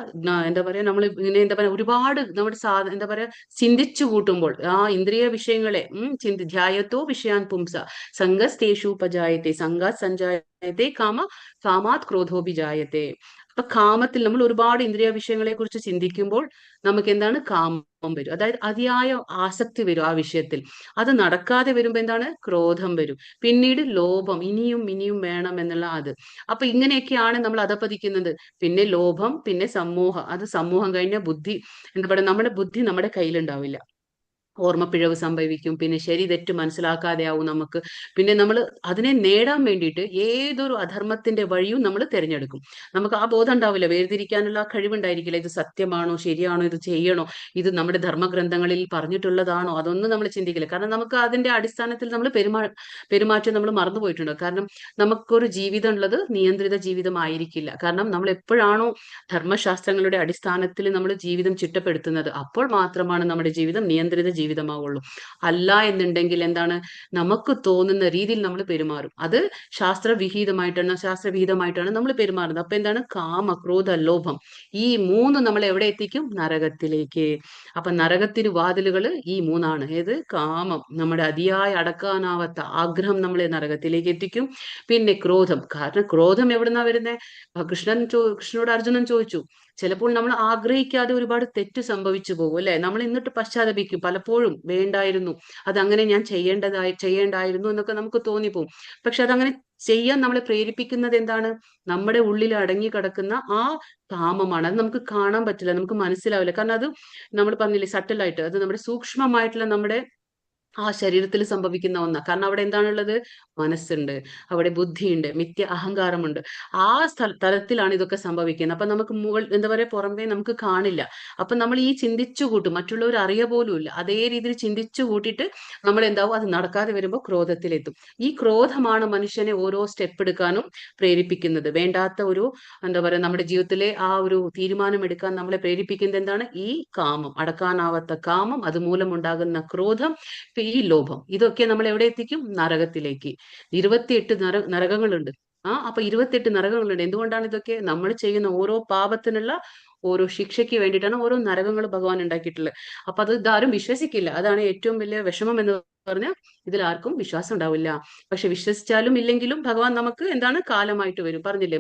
നമ്മൾ ഇങ്ങനെ എന്താ പറയാ ഒരുപാട് നമ്മുടെ എന്താ പറയാ ചിന്തിച്ചു കൂട്ടുമ്പോൾ ആ ഇന്ദ്രിയ വിഷയങ്ങളെ ധ്യായത്തോ വിഷയാൻ പുംസ സംഗസ്തേഷുപജായത്തെ സംഗാത് സഞ്ജായത്തെ കാമാത് ക്രോധോഭിജായത്തെ. അപ്പൊ കാമത്തിൽ നമ്മൾ ഒരുപാട് ഇന്ദ്രിയ വിഷയങ്ങളെ കുറിച്ച് ചിന്തിക്കുമ്പോൾ നമുക്ക് എന്താണ്? കാമം വരും. അതായത് അതിയായ ആസക്തി വരും ആ വിഷയത്തിൽ. അത് നടക്കാതെ വരുമ്പോ എന്താണ്? ക്രോധം വരും. പിന്നീട് ലോഭം, ഇനിയും വേണം എന്നുള്ള അത്. അപ്പൊ ഇങ്ങനെയൊക്കെയാണ് നമ്മൾ അധപതിക്കുന്നത്. പിന്നെ ലോഭം, പിന്നെ സമൂഹം. അത് സമൂഹം കഴിഞ്ഞ ബുദ്ധി എന്താ പറയുക, നമ്മുടെ ബുദ്ധി നമ്മുടെ കയ്യിലുണ്ടാവില്ല. ഓർമ്മപ്പിഴവ് സംഭവിക്കും. പിന്നെ ശരി തെറ്റ് മനസ്സിലാക്കാതെ ആവും നമുക്ക്. പിന്നെ നമ്മൾ അതിനെ നേടാൻ വേണ്ടിയിട്ട് ഏതൊരു അധർമ്മത്തിന്റെ വഴിയും നമ്മൾ തിരഞ്ഞെടുക്കും. നമുക്ക് ആ ബോധം ഉണ്ടാവില്ല, വേർതിരിക്കാനുള്ള കഴിവുണ്ടായിരിക്കില്ല. ഇത് സത്യമാണോ, ശരിയാണോ, ഇത് ചെയ്യണോ, ഇത് നമ്മുടെ ധർമ്മഗ്രന്ഥങ്ങളിൽ പറഞ്ഞിട്ടുള്ളതാണോ, അതൊന്നും നമ്മൾ ചിന്തിക്കില്ല. കാരണം നമുക്ക് അതിന്റെ അടിസ്ഥാനത്തിൽ നമ്മൾ പെരുമാറ്റം നമ്മൾ മറന്നുപോയിട്ടുണ്ട്. കാരണം നമുക്കൊരു ജീവിതം ഉള്ളത് നിയന്ത്രിത ജീവിതമായിരിക്കില്ല. കാരണം നമ്മൾ എപ്പോഴാണോ ധർമ്മശാസ്ത്രങ്ങളുടെ അടിസ്ഥാനത്തിൽ നമ്മൾ ജീവിതം ചിട്ടപ്പെടുത്തുന്നത് അപ്പോൾ മാത്രമാണ് നമ്മുടെ ജീവിതം നിയന്ത്രിത ജീവിതമാവുള്ളൂ. അല്ല എന്നുണ്ടെങ്കിൽ എന്താണ്? നമുക്ക് തോന്നുന്ന രീതിയിൽ നമ്മൾ പെരുമാറും. അത് ശാസ്ത്രവിഹിതമായിട്ടാണ് നമ്മൾ പെരുമാറുന്നത്. അപ്പൊ എന്താണ്? കാമ, ക്രോധ, ലോഭം, ഈ 3 നമ്മളെ എവിടെ എത്തിക്കും? നരകത്തിലേക്ക്. അപ്പൊ നരകത്തിന് വാതിലുകൾ ഈ 3 ഏത്? കാമം, നമ്മുടെ അതിയായ അടക്കാനാവാത്ത ആഗ്രഹം നമ്മളെ നരകത്തിലേക്ക് എത്തിക്കും. പിന്നെ ക്രോധം. കാരണം ക്രോധം എവിടുന്നാ വരുന്നത്? കൃഷ്ണനോട് അർജുനൻ ചോദിച്ചു. ചിലപ്പോൾ നമ്മൾ ആഗ്രഹിക്കാതെ ഒരുപാട് തെറ്റ് സംഭവിച്ചു പോകും അല്ലെ. നമ്മൾ എന്നിട്ട് പശ്ചാത്തപിക്കും. പലപ്പോഴും വേണ്ടായിരുന്നു, അതങ്ങനെ ഞാൻ ചെയ്യേണ്ടായിരുന്നു എന്നൊക്കെ നമുക്ക് തോന്നിപ്പോവും. പക്ഷെ അതങ്ങനെ ചെയ്യാൻ നമ്മളെ പ്രേരിപ്പിക്കുന്നത് എന്താണ്? നമ്മുടെ ഉള്ളിൽ അടങ്ങി കിടക്കുന്ന ആ കാമമാണ്. അത് നമുക്ക് കാണാൻ പറ്റില്ല, നമുക്ക് മനസ്സിലാവില്ല. കാരണം അത് നമ്മൾ പറഞ്ഞില്ലേ സട്ടിലായിട്ട്, അത് നമ്മുടെ സൂക്ഷ്മമായിട്ടുള്ള നമ്മുടെ ആ ശരീരത്തിൽ സംഭവിക്കുന്ന ഒന്നാ. കാരണം അവിടെ എന്താണുള്ളത്? മനസ്സുണ്ട്, അവിടെ ബുദ്ധിയുണ്ട്, അഹങ്കാരമുണ്ട്. ആ തലത്തിലാണ് ഇതൊക്കെ സംഭവിക്കുന്നത്. അപ്പൊ നമുക്ക് എന്താ പറയാ പുറമേ നമുക്ക് കാണില്ല. അപ്പൊ നമ്മൾ ഈ ചിന്തിച്ചു കൂട്ടും, മറ്റുള്ളവർ അറിയ പോലും ഇല്ല. അതേ രീതിയിൽ ചിന്തിച്ചു കൂട്ടിയിട്ട് നമ്മൾ എന്താവും? അത് നടക്കാതെ വരുമ്പോൾ ക്രോധത്തിലെത്തും. ഈ ക്രോധമാണ് മനുഷ്യനെ ഓരോ സ്റ്റെപ്പ് എടുക്കാനും പ്രേരിപ്പിക്കുന്നത്. വേണ്ടാത്ത ഒരു എന്താ പറയാ നമ്മുടെ ജീവിതത്തിലെ ആ ഒരു തീരുമാനം എടുക്കാൻ നമ്മളെ പ്രേരിപ്പിക്കുന്നത് എന്താണ്? ഈ കാമം, അടക്കാനാവാത്ത കാമം, അതുമൂലം ഉണ്ടാകുന്ന ക്രോധം, ഈ ലോഭം. ഇതൊക്കെ നമ്മൾ എവിടെ എത്തിക്കും? നരകത്തിലേക്ക്. 28 നരകങ്ങളുണ്ട്. അപ്പൊ 28 നരകങ്ങളുണ്ട്. എന്തുകൊണ്ടാണ് ഇതൊക്കെ? നമ്മൾ ചെയ്യുന്ന ഓരോ പാപത്തിനുള്ള ഓരോ ശിക്ഷയ്ക്ക് വേണ്ടിയിട്ടാണ് ഓരോ നരകങ്ങൾ ഭഗവാൻ ഉണ്ടാക്കിയിട്ടുള്ളത്. അപ്പൊ അത് ഇതാരും വിശ്വസിക്കില്ല. അതാണ് ഏറ്റവും വലിയ വിഷമം എന്ന് പറഞ്ഞാൽ ഇതിൽ ആർക്കും വിശ്വാസം ഉണ്ടാവില്ല. പക്ഷെ വിശ്വസിച്ചാലും ഇല്ലെങ്കിലും ഭഗവാൻ നമുക്ക് എന്താണ് കാലമായിട്ട് വരും. പറഞ്ഞില്ലേ,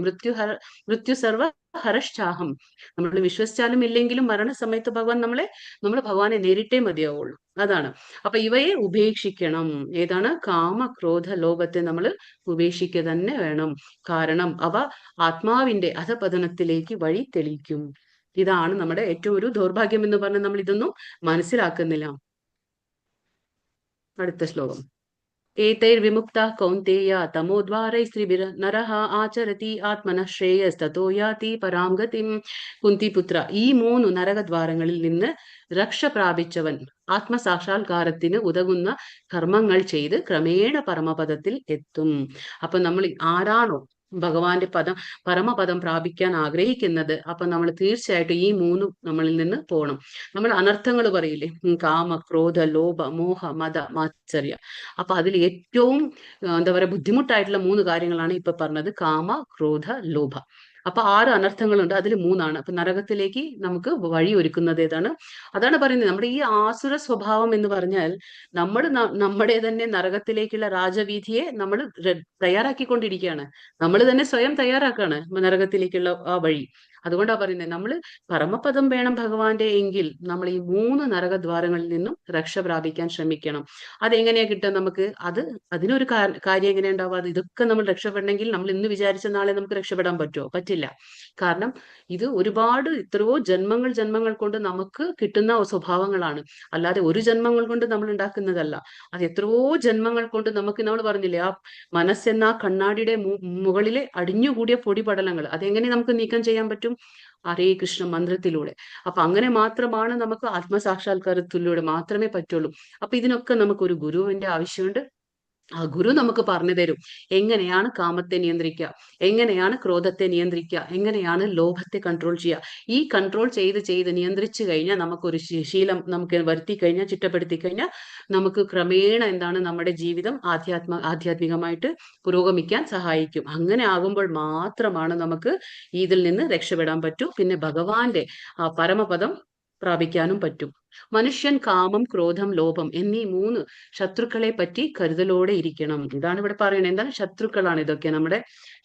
മൃത്യു സർവ ഹരശ്ചാഹം. നമ്മൾ വിശ്വസിച്ചാലും ഇല്ലെങ്കിലും മരണസമയത്ത് നമ്മൾ ഭഗവാനെ നേരിട്ടേ മതിയാവുള്ളൂ. അതാണ്. അപ്പൊ ഇവയെ ഉപേക്ഷിക്കണം. ഏതാണ്? കാമ, ക്രോധ, ലോഭത്തെ നമ്മൾ ഉപേക്ഷിക്കുക തന്നെ വേണം. കാരണം അവ ആത്മാവിന്റെ അധപതനത്തിലേക്ക് വഴി തെളിയിക്കും. ഇതാണ് നമ്മുടെ ഏറ്റവും ഒരു ദൗർഭാഗ്യം എന്ന് പറഞ്ഞാൽ നമ്മൾ ഇതൊന്നും മനസ്സിലാക്കുന്നില്ല. അടുത്ത ശ്ലോകം. ഏതൈർവിമുക്ത കൗന്തേയ തമോദ്വാരൈസ്ത്രിഭിർ നരഃ ആചരതി ആത്മനഃ ശ്രേയസ്തതോ യാതി പരാം ഗതിം. കുന്തിപുത്ര, ഈ 3 നരകദ്വാരങ്ങളിൽ നിന്ന് രക്ഷ പ്രാപിച്ചവൻ ആത്മസാക്ഷാത്കാരത്തിന് ഉതകുന്ന കർമ്മങ്ങൾ ചെയ്ത് ക്രമേണ പരമപദത്തിൽ എത്തും. അപ്പൊ നമ്മൾ ആരാണോ ഭഗവാന്റെ പരമപദം പ്രാപിക്കാൻ ആഗ്രഹിക്കുന്നത്, അപ്പൊ നമ്മൾ തീർച്ചയായിട്ടും ഈ 3 നമ്മളിൽ നിന്ന് പോകണം. നമ്മൾ അനർത്ഥങ്ങൾ പറയില്ലേ, കാമ, ക്രോധ, ലോഭ, മോഹ, മത, മാത്സര്യ. അപ്പൊ അതിൽ ഏറ്റവും എന്താ പറയുക ബുദ്ധിമുട്ടായിട്ടുള്ള 3 കാര്യങ്ങളാണ് ഇപ്പൊ പറഞ്ഞത്. കാമ, ക്രോധ, ലോഭ. അപ്പൊ 6 അനർത്ഥങ്ങളുണ്ട്, അതിൽ 3ആണ്. അപ്പൊ നരകത്തിലേക്ക് നമുക്ക് വഴി ഒരുക്കുന്നത് ഏതാണ്? അതാണ് പറയുന്നത്. നമ്മുടെ ഈ ആസുര സ്വഭാവം എന്ന് പറഞ്ഞാൽ നമ്മുടെ തന്നെ നരകത്തിലേക്കുള്ള രാജവീഥിയെ നമ്മൾ തയ്യാറാക്കിക്കൊണ്ടിരിക്കുകയാണ്. നമ്മൾ തന്നെ സ്വയം തയ്യാറാക്കാണ് നരകത്തിലേക്കുള്ള ആ വഴി. അതുകൊണ്ടാണ് പറയുന്നത്, നമ്മൾ പരമപദം വേണം ഭഗവാന്റെ എങ്കിൽ നമ്മൾ ഈ 3 നരകദ്വാരങ്ങളിൽ നിന്നും രക്ഷ പ്രാപിക്കാൻ ശ്രമിക്കണം. അതെങ്ങനെയാ കിട്ടുക നമുക്ക്? അതിനൊരു കാര്യം എങ്ങനെയാ ഉണ്ടാവുക? ഇതൊക്കെ നമ്മൾ രക്ഷപ്പെടണമെങ്കിൽ നമ്മൾ ഇന്ന് വിചാരിച്ച നാളെ നമുക്ക് രക്ഷപ്പെടാൻ പറ്റുമോ? പറ്റില്ല. കാരണം ഇത് ഒരുപാട് എത്രയോ ജന്മങ്ങൾ കൊണ്ട് നമുക്ക് കിട്ടുന്ന സ്വഭാവങ്ങളാണ്. അല്ലാതെ ഒരു ജന്മങ്ങൾ കൊണ്ട് നമ്മൾ ഉണ്ടാക്കുന്നതല്ല. അത് എത്രയോ ജന്മങ്ങൾ കൊണ്ട് നമ്മൾ പറഞ്ഞില്ലേ, ആ മനസ്സെന്ന കണ്ണാടിയുടെ മുകളിലെ അടിഞ്ഞുകൂടിയ പൊടിപടലങ്ങൾ അതെങ്ങനെ നമുക്ക് നീക്കം ചെയ്യാൻ പറ്റും? ഹരേ കൃഷ്ണ മന്ത്രത്തിലൂടെ. അപ്പൊ അങ്ങനെ മാത്രമാണ് നമുക്ക് ആത്മസാക്ഷാത്കാരത്തിലൂടെ മാത്രമേ പറ്റുള്ളൂ. അപ്പൊ ഇതിനൊക്കെ നമുക്ക് ഒരു ഗുരുവിന്റെ ആവശ്യമുണ്ട്. ആ ഗുരു നമുക്ക് പറഞ്ഞു തരും എങ്ങനെയാണ് കാമത്തെ നിയന്ത്രിക്കുക, എങ്ങനെയാണ് ക്രോധത്തെ നിയന്ത്രിക്കുക, എങ്ങനെയാണ് ലോഭത്തെ കൺട്രോൾ ചെയ്യുക. ഈ കൺട്രോൾ ചെയ്ത് നിയന്ത്രിച്ചു കഴിഞ്ഞാൽ നമുക്കൊരു ശീലം നമുക്ക് വരുത്തി കഴിഞ്ഞാൽ, ചിട്ടപ്പെടുത്തി കഴിഞ്ഞാൽ നമുക്ക് ക്രമേണ എന്താണ് നമ്മുടെ ജീവിതം ആധ്യാത്മികമായിട്ട് പുരോഗമിക്കാൻ സഹായിക്കും. അങ്ങനെ ആകുമ്പോൾ മാത്രമാണ് നമുക്ക് ഇതിൽ നിന്ന് രക്ഷപ്പെടാൻ പറ്റൂ. പിന്നെ ഭഗവാന്റെ ആ പരമപദം പ്രാപിക്കാനും പറ്റും. മനുഷ്യൻ കാമം, ക്രോധം, ലോഭം എന്നീ 3 ശത്രുക്കളെ പറ്റി കരുതലോടെ ഇരിക്കണം. ഇതാണ് ഇവിടെ പറയുന്നത്. എന്താണ്? ശത്രുക്കളാണ് ഇതൊക്കെ, നമ്മുടെ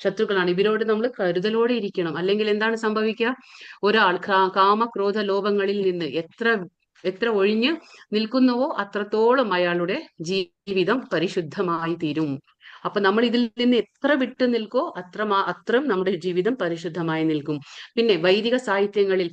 ശത്രുക്കളാണ്. ഇവരോട് നമ്മൾ കരുതലോടെ ഇരിക്കണം. അല്ലെങ്കിൽ എന്താണ് സംഭവിക്കുക? ഒരാൾ കാമ, ക്രോധ, ലോഭങ്ങളിൽ നിന്ന് എത്ര ഒഴിഞ്ഞ് നിൽക്കുന്നുവോ അത്രത്തോളം അയാളുടെ ജീവിതം പരിശുദ്ധമായി തീരും. അപ്പൊ നമ്മൾ ഇതിൽ നിന്ന് എത്ര വിട്ടു നിൽക്കോ അത്രയും നമ്മുടെ ജീവിതം പരിശുദ്ധമായി നിൽക്കും. പിന്നെ വൈദിക സാഹിത്യങ്ങളിൽ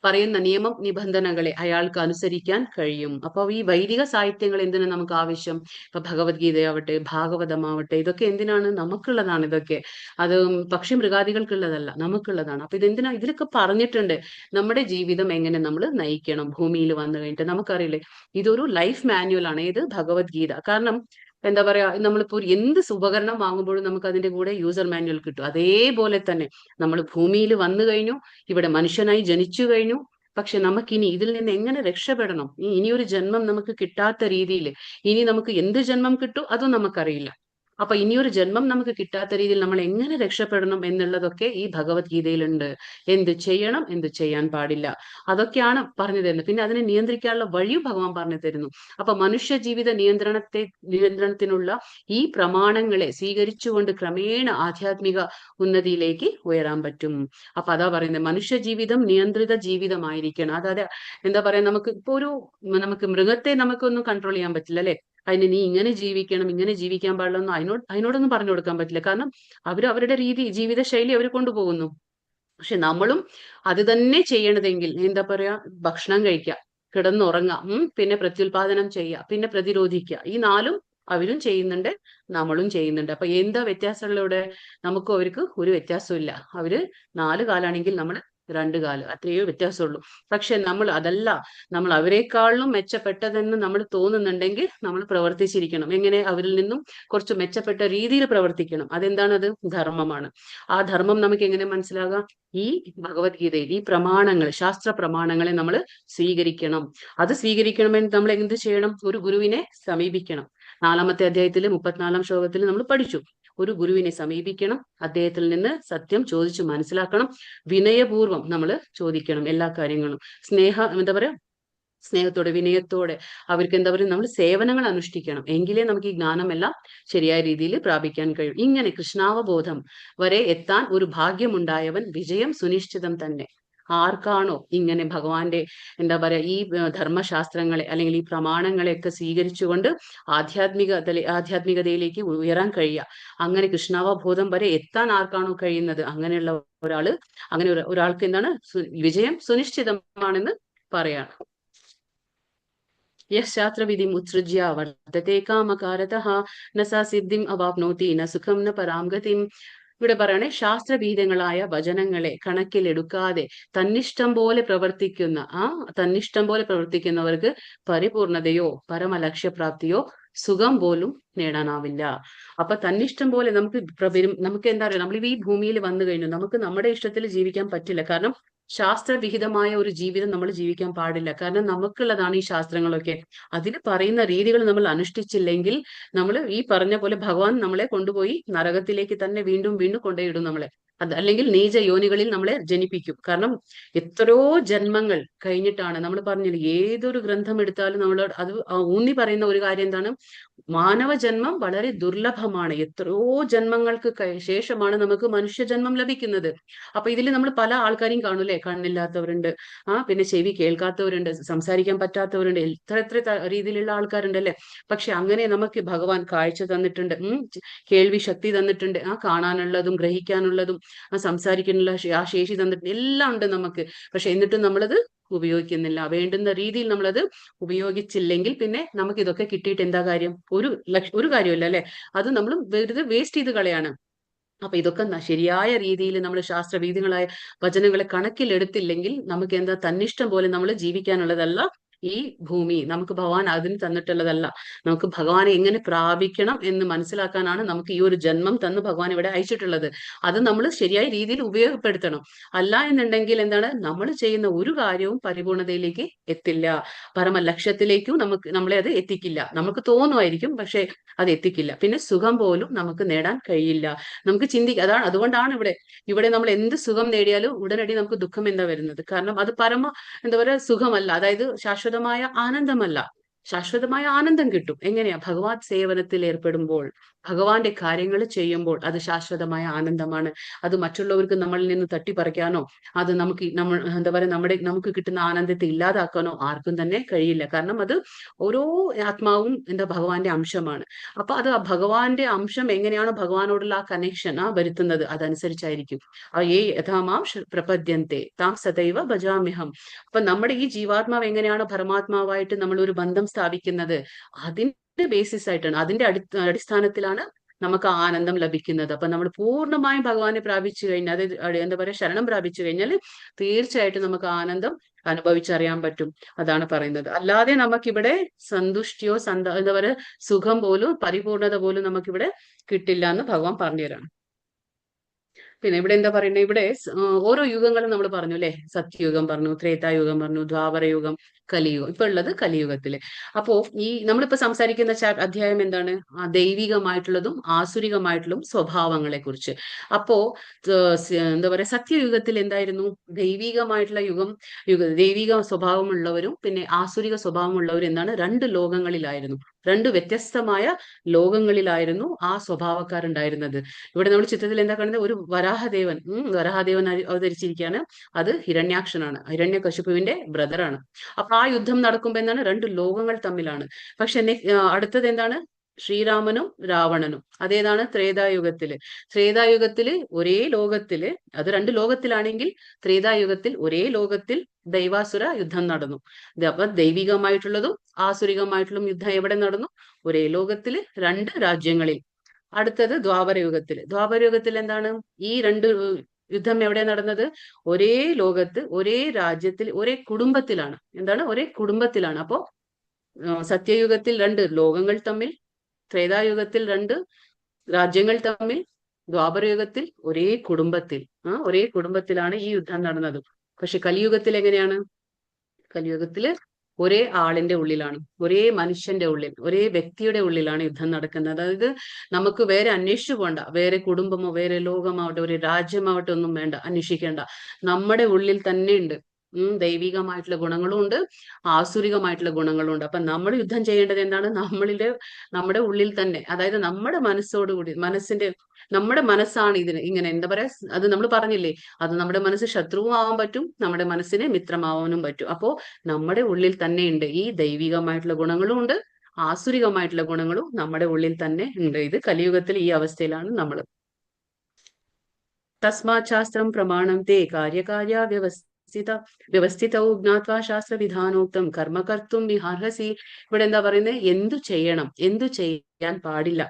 പറയുന്ന നിയമം നിബന്ധനകളെ അയാൾക്ക് അനുസരിക്കാൻ കഴിയും. അപ്പോൾ ഈ വൈദിക സാഹിത്യങ്ങൾ എന്തിനാ നമുക്ക് ആവശ്യം? ഇപ്പൊ ഭഗവത്ഗീതയാവട്ടെ, ഭാഗവതമാവട്ടെ, ഇതൊക്കെ എന്തിനാണ്? നമുക്കുള്ളതാണ് ഇതൊക്കെ. അത് പക്ഷി മൃഗാദികൾക്കുള്ളതല്ല, നമുക്കുള്ളതാണ്. അപ്പൊ ഇതെന്തിനാ? ഇതിലൊക്കെ പറഞ്ഞിട്ടുണ്ട് നമ്മുടെ ജീവിതം എങ്ങനെ നമ്മൾ നയിക്കണം. ഭൂമിയിൽ വന്നു കഴിഞ്ഞിട്ട് നമുക്കറിയില്ലേ, ഇതൊരു ലൈഫ് മാനുവൽ ആണ്. ഏത്? ഭഗവത്ഗീത. കാരണം എന്താ പറയാ, നമ്മളിപ്പോ എന്ത് ഉപകരണം വാങ്ങുമ്പോഴും നമുക്ക് അതിന്റെ കൂടെ യൂസർ മാനുവൽ കിട്ടും. അതേപോലെ തന്നെ നമ്മൾ ഭൂമിയിൽ വന്നു കഴിഞ്ഞു, ഇവിടെ മനുഷ്യനായി ജനിച്ചു കഴിഞ്ഞു. പക്ഷെ നമുക്കിനി ഇതിൽ നിന്ന് എങ്ങനെ രക്ഷപ്പെടണം, ഇനിയൊരു ജന്മം നമുക്ക് കിട്ടാത്ത രീതിയിൽ ഇനി നമുക്ക് എന്ത് ജന്മം കിട്ടും അതും നമുക്കറിയില്ല. അപ്പൊ ഇനിയൊരു ജന്മം നമുക്ക് കിട്ടാത്ത രീതിയിൽ നമ്മൾ എങ്ങനെ രക്ഷപ്പെടണം എന്നുള്ളതൊക്കെ ഈ ഭഗവത്ഗീതയിലുണ്ട്. എന്ത് ചെയ്യണം, എന്ത് ചെയ്യാൻ പാടില്ല, അതൊക്കെയാണ് പറഞ്ഞു തരുന്നത്. പിന്നെ അതിനെ നിയന്ത്രിക്കാനുള്ള വഴിയും ഭഗവാൻ പറഞ്ഞു തരുന്നു. അപ്പൊ മനുഷ്യ ജീവിത നിയന്ത്രണത്തിനുള്ള ഈ പ്രമാണങ്ങളെ സ്വീകരിച്ചുകൊണ്ട് ക്രമേണ ആധ്യാത്മിക ഉന്നതിയിലേക്ക് ഉയരാൻ പറ്റും. അപ്പൊ അതാ പറയുന്നത്, മനുഷ്യ ജീവിതം നിയന്ത്രിത ജീവിതമായിരിക്കണം. അതായത് എന്താ പറയാ, നമുക്ക് മൃഗത്തെ നമുക്കൊന്നും കൺട്രോൾ ചെയ്യാൻ പറ്റില്ല അല്ലെ. അതിന് നീ ഇങ്ങനെ ജീവിക്കണം, ഇങ്ങനെ ജീവിക്കാൻ പാടില്ലെന്ന് അതിനോടൊന്നും പറഞ്ഞു കൊടുക്കാൻ പറ്റില്ല. കാരണം അവരുടെ ജീവിത ശൈലി അവർ കൊണ്ടുപോകുന്നു. പക്ഷെ നമ്മളും അത് തന്നെ ചെയ്യണതെങ്കിൽ എന്താ പറയാ, ഭക്ഷണം കഴിക്കുക, കിടന്നുറങ്ങാം, പിന്നെ പ്രത്യുൽപാദനം ചെയ്യുക, പിന്നെ പ്രതിരോധിക്കുക, ഈ 4ഉം അവരും ചെയ്യുന്നുണ്ട്, നമ്മളും ചെയ്യുന്നുണ്ട്. അപ്പൊ എന്താ വ്യത്യാസമുള്ളവിടെ? നമുക്കും അവർക്ക് ഒരു വ്യത്യാസവും ഇല്ല. അവര് 4 കാലാണെങ്കിൽ നമ്മൾ 2 കാല്, അത്രയോ വ്യത്യാസമുള്ളൂ. പക്ഷെ നമ്മൾ അവരെക്കാളും മെച്ചപ്പെട്ടതെന്ന് നമ്മൾ തോന്നുന്നുണ്ടെങ്കിൽ നമ്മൾ പ്രവർത്തിച്ചിരിക്കണം. എങ്ങനെ? അവരിൽ നിന്നും കുറച്ച് മെച്ചപ്പെട്ട രീതിയിൽ പ്രവർത്തിക്കണം. അതെന്താണത്? ധർമ്മമാണ്. ആ ധർമ്മം നമുക്ക് എങ്ങനെ മനസ്സിലാകാം? ഈ ഭഗവത്ഗീതയിൽ ഈ പ്രമാണങ്ങൾ, ശാസ്ത്ര പ്രമാണങ്ങളെ നമ്മൾ സ്വീകരിക്കണം. അത് സ്വീകരിക്കണമെങ്കിൽ നമ്മൾ എന്ത് ചെയ്യണം? ഒരു ഗുരുവിനെ സമീപിക്കണം. 4-ാമത്തെ അധ്യായത്തിൽ 34-ാം ശ്ലോകത്തിൽ നമ്മൾ പഠിച്ചു. ഒരു ഗുരുവിനെ സമീപിക്കണം, അദ്ദേഹത്തിൽ നിന്ന് സത്യം ചോദിച്ചു മനസ്സിലാക്കണം, വിനയപൂർവ്വം നമ്മൾ ചോദിക്കണം എല്ലാ കാര്യങ്ങളും, എന്താ പറയാ, സ്നേഹത്തോടെ വിനയത്തോടെ അവർക്ക് എന്താ പറയുക, നമ്മൾ സേവനങ്ങൾ അനുഷ്ഠിക്കണം. എങ്കിലേ നമുക്ക് ഈ ജ്ഞാനമെല്ലാം ശരിയായ രീതിയിൽ പ്രാപിക്കാൻ കഴിയും. ഇങ്ങനെ കൃഷ്ണാവബോധം വരെ എത്താൻ ഒരു ഭാഗ്യമുണ്ടായവൻ വിജയം സുനിശ്ചിതം തന്നെ. ആർക്കാണോ ഇങ്ങനെ ഭഗവാന്റെ എന്താ പറയാ ഈ ധർമ്മശാസ്ത്രങ്ങളെ അല്ലെങ്കിൽ ഈ പ്രമാണങ്ങളെയൊക്കെ സ്വീകരിച്ചുകൊണ്ട് ആധ്യാത്മികതയിലേക്ക് ഉയരാൻ കഴിയുക, അങ്ങനെ കൃഷ്ണാവബോധം വരെ എത്താൻ ആർക്കാണോ കഴിയുന്നത്, അങ്ങനെയുള്ള ഒരാൾക്ക് എന്താണ് വിജയം സുനിശ്ചിതമാണെന്ന് പറയാണ്. യശാസ്ത്രവിധിം ഉത്സൃജ്യ വർത്തത്തെ കാമകാരതഃ ന സ സിദ്ധിം അവാപ്നോതി ന സുഖം ന പരാം ഗതിം. ഇവിടെ പറയണേ, ശാസ്ത്രഭീതങ്ങളായ വചനങ്ങളെ കണക്കിലെടുക്കാതെ തന്നിഷ്ടം പോലെ പ്രവർത്തിക്കുന്നവർക്ക് പരിപൂർണതയോ പരമലക്ഷ്യപ്രാപ്തിയോ സുഖം പോലും നേടാനാവില്ല. അപ്പൊ തന്നിഷ്ടം പോലെ നമുക്ക് എന്താ പറയുക, നമ്മൾ ഈ ഭൂമിയിൽ വന്നു കഴിഞ്ഞു, നമുക്ക് നമ്മുടെ ഇഷ്ടത്തിൽ ജീവിക്കാൻ പറ്റില്ല. കാരണം ശാസ്ത്രവിഹിതമായ ഒരു ജീവിതം നമ്മൾ ജീവിക്കാൻ പാടില്ല. കാരണം നമുക്കുള്ളതാണ് ഈ ശാസ്ത്രങ്ങളൊക്കെ. അതിൽ പറയുന്ന രീതികൾ നമ്മൾ അനുഷ്ഠിച്ചില്ലെങ്കിൽ നമ്മൾ ഈ പറഞ്ഞ പോലെ ഭഗവാൻ നമ്മളെ കൊണ്ടുപോയി നരകത്തിലേക്ക് തന്നെ വീണ്ടും വീണ്ടും കൊണ്ടുപോയിടും നമ്മളെ. അല്ലെങ്കിൽ നീച യോനികളിൽ നമ്മളെ ജനിപ്പിക്കും. കാരണം എത്രയോ ജന്മങ്ങൾ കഴിഞ്ഞിട്ടാണ്, നമ്മൾ പറഞ്ഞില്ല, ഏതൊരു ഗ്രന്ഥം എടുത്താലും നമ്മളോട് അത് ഊന്നി പറയുന്ന ഒരു കാര്യം എന്താണ്, മാനവ ജന്മം വളരെ ദുർലഭമാണ്. എത്രയോ ജന്മങ്ങൾക്ക് ശേഷമാണ് നമുക്ക് മനുഷ്യജന്മം ലഭിക്കുന്നത്. അപ്പൊ ഇതിൽ നമ്മൾ പല ആൾക്കാരെയും കാണൂലേ, കണ്ണില്ലാത്തവരുണ്ട്, പിന്നെ ചെവി കേൾക്കാത്തവരുണ്ട്, സംസാരിക്കാൻ പറ്റാത്തവരുണ്ട്, എത്ര രീതിയിലുള്ള ആൾക്കാരുണ്ട് അല്ലെ. പക്ഷെ അങ്ങനെ നമുക്ക് ഭഗവാൻ കാഴ്ച തന്നിട്ടുണ്ട്, കേൾവി ശക്തി തന്നിട്ടുണ്ട്, കാണാനുള്ളതും ഗ്രഹിക്കാനുള്ളതും സംസാരിക്കാനുള്ള ആ ശേഷി തന്നിട്ടുണ്ട്, എല്ലാം ഉണ്ട് നമുക്ക്. പക്ഷെ എന്നിട്ടും നമ്മളത് ഉപയോഗിക്കുന്നില്ല. വേണ്ടുന്ന രീതിയിൽ നമ്മളത് ഉപയോഗിച്ചില്ലെങ്കിൽ പിന്നെ നമുക്ക് ഇതൊക്കെ കിട്ടിയിട്ട് എന്താ കാര്യം? ഒരു കാര്യമില്ല അല്ലെ. അത് നമ്മൾ വെറുതെ വേസ്റ്റ് ചെയ്ത് കളയാണ്. അപ്പൊ ഇതൊക്കെ ശരിയായ രീതിയിൽ നമ്മൾ ശാസ്ത്രവീതികളായ വചനങ്ങളെ കണക്കിലെടുത്തില്ലെങ്കിൽ നമുക്ക് എന്താ, തന്നിഷ്ടം പോലെ നമ്മൾ ജീവിക്കാനുള്ളതല്ല ഈ ഭൂമി. നമുക്ക് ഭഗവാൻ അതിന് തന്നിട്ടുള്ളതല്ല. നമുക്ക് ഭഗവാനെ എങ്ങനെ പ്രാപിക്കണം എന്ന് മനസ്സിലാക്കാനാണ് നമുക്ക് ഈ ഒരു ജന്മം തന്ന് ഭഗവാൻ ഇവിടെ അയച്ചിട്ടുള്ളത്. അത് നമ്മൾ ശരിയായ രീതിയിൽ ഉപയോഗപ്പെടുത്തണം. അല്ല എന്നുണ്ടെങ്കിൽ എന്താണ്, നമ്മൾ ചെയ്യുന്ന ഒരു കാര്യവും പരിപൂർണതയിലേക്ക് എത്തില്ല, പരമ ലക്ഷ്യത്തിലേക്കും നമ്മളെ അത് എത്തിക്കില്ല. നമുക്ക് തോന്നുമായിരിക്കും, പക്ഷെ അത് എത്തിക്കില്ല. പിന്നെ സുഖം പോലും നമുക്ക് നേടാൻ കഴിയില്ല. നമുക്ക് ചിന്തിക്കാം. അതുകൊണ്ടാണ് ഇവിടെ നമ്മൾ എന്ത് സുഖം നേടിയാലും ഉടനടി നമുക്ക് ദുഃഖം എന്താ വരുന്നത്. കാരണം അത് എന്താ പറയുക, സുഖമല്ല. അതായത് ശാശ്വതമായ ആനന്ദമല്ല. ശാശ്വതമായ ആനന്ദം കിട്ടും എങ്ങനെയാ? ഭഗവത് സേവനത്തിൽ ഏർപ്പെടുമ്പോൾ, ഭഗവാന്റെ കാര്യങ്ങൾ ചെയ്യുമ്പോൾ അത് ശാശ്വതമായ ആനന്ദമാണ്. അത് മറ്റുള്ളവർക്ക് നമ്മളിൽ നിന്ന് തട്ടിപ്പറിക്കാനോ അത് എന്താ പറയുക, നമുക്ക് കിട്ടുന്ന ആനന്ദത്തെ ഇല്ലാതാക്കാനോ ആർക്കും തന്നെ കഴിയില്ല. കാരണം അത് ഓരോ ആത്മാവും ഭഗവാന്റെ അംശമാണ്. അപ്പൊ അത് ഭഗവാന്റെ അംശം എങ്ങനെയാണോ ഭഗവാനോടുള്ള ആ കണക്ഷൻ വരുത്തുന്നത്, അതനുസരിച്ചായിരിക്കും. യഥാമാം പ്രപദ്യന്തെ താം സദൈവ ഭജാമ്യഹം. അപ്പൊ നമ്മുടെ ഈ ജീവാത്മാവ് എങ്ങനെയാണോ പരമാത്മാവായിട്ട് നമ്മൾ ഒരു ബന്ധം സ്ഥാപിക്കുന്നത്, അതിന്റെ ബേസിസ് ആയിട്ടാണ്, അതിന്റെ അടിസ്ഥാനത്തിലാണ് നമുക്ക് ആനന്ദം ലഭിക്കുന്നത്. അപ്പൊ നമ്മൾ പൂർണ്ണമായും ഭഗവാനെ പ്രാപിച്ചു കഴിഞ്ഞാൽ, അത് എന്താ പറയുക, ശരണം പ്രാപിച്ചു കഴിഞ്ഞാൽ തീർച്ചയായിട്ടും നമുക്ക് ആനന്ദം അനുഭവിച്ചറിയാൻ പറ്റും. അതാണ് പറയുന്നത്. അല്ലാതെ നമുക്കിവിടെ സന്തുഷ്ടിയോ എന്താ പറയുക, സുഖം പോലും പരിപൂർണത പോലും നമുക്കിവിടെ കിട്ടില്ല എന്ന് ഭഗവാൻ പറഞ്ഞുതരാണ്. പിന്നെ ഇവിടെ എന്താ പറയുന്നത്, ഇവിടെ ഓരോ യുഗങ്ങളും നമ്മൾ പറഞ്ഞു അല്ലെ. സത്യയുഗം പറഞ്ഞു, ത്രേതായുഗം പറഞ്ഞു, ദ്വാപരയുഗം, കലിയുഗം. ഇപ്പൊ ഉള്ളത് കലിയുഗത്തില്. അപ്പോ ഈ നമ്മളിപ്പോ സംസാരിക്കുന്ന അധ്യായം എന്താണ്? ദൈവികമായിട്ടുള്ളതും ആസുരികമായിട്ടുള്ളതും സ്വഭാവങ്ങളെ കുറിച്ച്. അപ്പോ എന്താ പറയാ, സത്യയുഗത്തിൽ എന്തായിരുന്നു? ദൈവികമായിട്ടുള്ള ദൈവിക സ്വഭാവമുള്ളവരും പിന്നെ ആസുരിക സ്വഭാവമുള്ളവരും എന്താണ്, രണ്ട് ലോകങ്ങളിലായിരുന്നു. രണ്ട് വ്യത്യസ്തമായ ലോകങ്ങളിലായിരുന്നു ആ സ്വഭാവക്കാരുണ്ടായിരുന്നത്. ഇവിടെ നമ്മൾ ചിത്രത്തിൽ എന്താ കാണുന്നത്? ഒരു വരാഹദേവൻ അവതരിച്ചിരിക്കുകയാണ്. അത് ഹിരണ്യാക്ഷനാണ്, ഹിരണ്യകശിപുവിന്റെ ബ്രദറാണ്. അപ്പൊ ആ യുദ്ധം നടക്കുമ്പോ എന്താണ്, രണ്ട് ലോകങ്ങൾ തമ്മിലാണ്. പക്ഷെ അടുത്തത് എന്താണ്? ശ്രീരാമനും രാവണനും. അതേതാണ്? ത്രേതായുഗത്തില് ഒരേ ലോകത്തില്, അത് രണ്ട് ലോകത്തിലാണെങ്കിൽ ത്രേതായുഗത്തിൽ ഒരേ ലോകത്തിൽ ദൈവാസുര യുദ്ധം നടന്നു. അപ്പൊ ദൈവികമായിട്ടുള്ളതും ആസുരികമായിട്ടുള്ളതും യുദ്ധം എവിടെ നടന്നു? ഒരേ ലോകത്തില്, രണ്ട് രാജ്യങ്ങളിൽ. അടുത്തത് ദ്വാപരയുഗത്തിൽ എന്താണ്? ഈ രണ്ട് യുദ്ധം എവിടെ നടന്നത്? ഒരേ ലോകത്ത്, ഒരേ രാജ്യത്തിൽ, ഒരേ കുടുംബത്തിലാണ്. എന്താണ്? ഒരേ കുടുംബത്തിലാണ്. അപ്പോ സത്യയുഗത്തിൽ രണ്ട് ലോകങ്ങൾ തമ്മിൽ, ത്രേതായുഗത്തിൽ രണ്ട് രാജ്യങ്ങൾ തമ്മിൽ, ദ്വാപരയുഗത്തിൽ ഒരേ കുടുംബത്തിലാണ് ഈ യുദ്ധം നടന്നത്. പക്ഷെ കലിയുഗത്തിൽ എങ്ങനെയാണ്? കലിയുഗത്തില് ഒരേ ആളിന്റെ ഉള്ളിലാണ്, ഒരേ മനുഷ്യന്റെ ഉള്ളിൽ, ഒരേ വ്യക്തിയുടെ ഉള്ളിലാണ് യുദ്ധം നടക്കുന്നത്. അതായത് നമുക്ക് വേറെ അന്വേഷിച്ചു പോണ്ട, വേറെ കുടുംബമോ വേറെ ലോകമാവട്ടെ ഒരു രാജ്യമാവട്ടെ ഒന്നും വേണ്ട, അന്വേഷിക്കേണ്ട. നമ്മുടെ ഉള്ളിൽ തന്നെ ഉണ്ട്. ദൈവികമായിട്ടുള്ള ഗുണങ്ങളും ഉണ്ട്, ആസുരികമായിട്ടുള്ള ഗുണങ്ങളും ഉണ്ട്. അപ്പൊ നമ്മൾ യുദ്ധം ചെയ്യേണ്ടത് എന്താണ്? നമ്മുടെ ഉള്ളിൽ തന്നെ, അതായത് നമ്മുടെ മനസ്സോടുകൂടി, നമ്മുടെ മനസ്സാണ് ഇതിന് ഇങ്ങനെ എന്താ പറയാ, അത് നമ്മൾ പറഞ്ഞില്ലേ, അത് നമ്മുടെ മനസ്സ് ശത്രുവും ആവാൻ പറ്റും, നമ്മുടെ മനസ്സിന് മിത്രമാവാനും പറ്റും. അപ്പോ നമ്മുടെ ഉള്ളിൽ തന്നെ ഉണ്ട് ഈ ദൈവികമായിട്ടുള്ള ഗുണങ്ങളും ഉണ്ട്, ആസുരികമായിട്ടുള്ള ഗുണങ്ങളും നമ്മുടെ ഉള്ളിൽ തന്നെ ഉണ്ട്. ഇത് കലിയുഗത്തിൽ ഈ അവസ്ഥയിലാണ് നമ്മൾ. തസ്മാത് ശാസ്ത്രം പ്രമാണം തേ കാര്യകാര്യ വ്യവസ്ഥിതൗ ജ്ഞാത്വാ ശാസ്ത്ര വിധാനോക്തം കർമ്മ കർത്തും വിഹാർഹസി. ഇവിടെ എന്താ പറയുന്നത്? എന്തു ചെയ്യണം, എന്തു ചെയ്യാൻ പാടില്ല